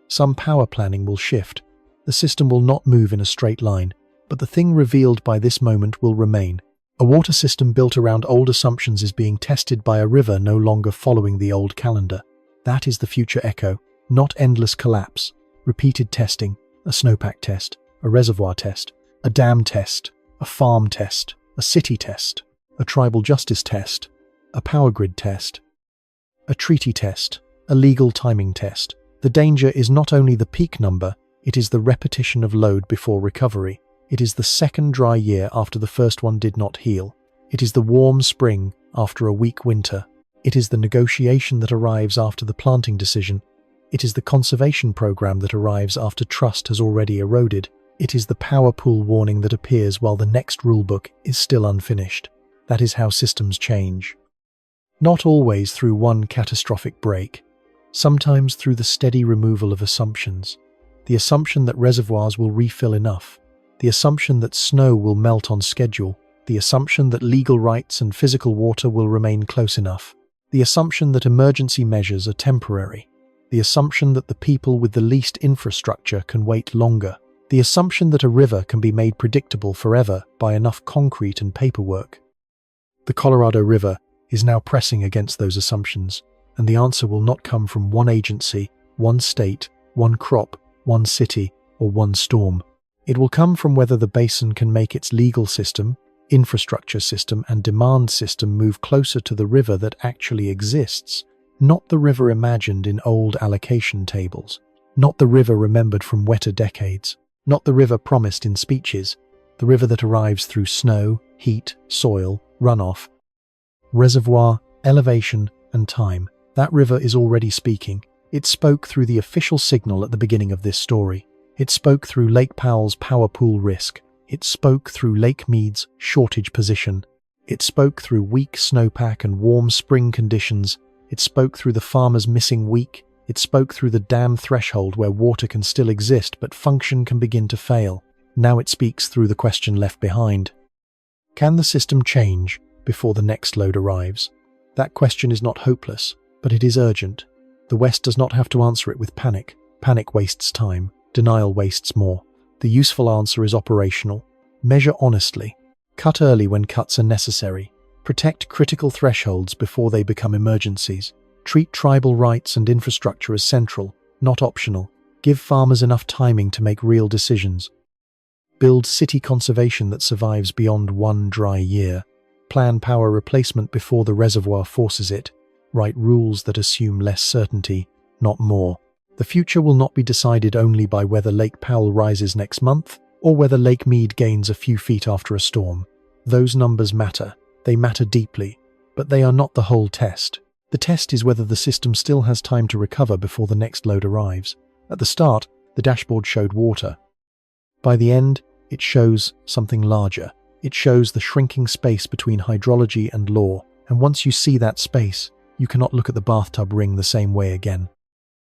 Some power planning will shift. The system will not move in a straight line, but the thing revealed by this moment will remain. A water system built around old assumptions is being tested by a river no longer following the old calendar. That is the future echo, not endless collapse. Repeated testing, a snowpack test, a reservoir test, a dam test, a farm test, a city test, a tribal justice test, a power grid test, a treaty test, a legal timing test. The danger is not only the peak number, it is the repetition of load before recovery. It is the second dry year after the first one did not heal. It is the warm spring after a weak winter. It is the negotiation that arrives after the planting decision. It is the conservation program that arrives after trust has already eroded. It is the power pool warning that appears while the next rulebook is still unfinished. That is how systems change. Not always through one catastrophic break. Sometimes through the steady removal of assumptions. The assumption that reservoirs will refill enough. The assumption that snow will melt on schedule. The assumption that legal rights and physical water will remain close enough. The assumption that emergency measures are temporary. The assumption that the people with the least infrastructure can wait longer. The assumption that a river can be made predictable forever by enough concrete and paperwork. The Colorado River is now pressing against those assumptions, and the answer will not come from one agency, one state, one crop, one city, or one storm. It will come from whether the basin can make its legal system, infrastructure system, and demand system move closer to the river that actually exists, not the river imagined in old allocation tables, not the river remembered from wetter decades, not the river promised in speeches, the river that arrives through snow, heat, soil, runoff, reservoir, elevation, and time. That river is already speaking. It spoke through the official signal at the beginning of this story. It spoke through Lake Powell's power pool risk. It spoke through Lake Mead's shortage position. It spoke through weak snowpack and warm spring conditions. It spoke through the farmer's missing week. It spoke through the dam threshold where water can still exist but function can begin to fail. Now it speaks through the question left behind. Can the system change before the next load arrives? That question is not hopeless, but it is urgent. The West does not have to answer it with panic. Panic wastes time. Denial wastes more. The useful answer is operational. Measure honestly. Cut early when cuts are necessary. Protect critical thresholds before they become emergencies. Treat tribal rights and infrastructure as central, not optional. Give farmers enough timing to make real decisions. Build city conservation that survives beyond one dry year. Plan power replacement before the reservoir forces it. Write rules that assume less certainty, not more. The future will not be decided only by whether Lake Powell rises next month or whether Lake Mead gains a few feet after a storm. Those numbers matter. They matter deeply, but they are not the whole test. The test is whether the system still has time to recover before the next load arrives. At the start, the dashboard showed water. By the end, it shows something larger. It shows the shrinking space between hydrology and law, and once you see that space, you cannot look at the bathtub ring the same way again.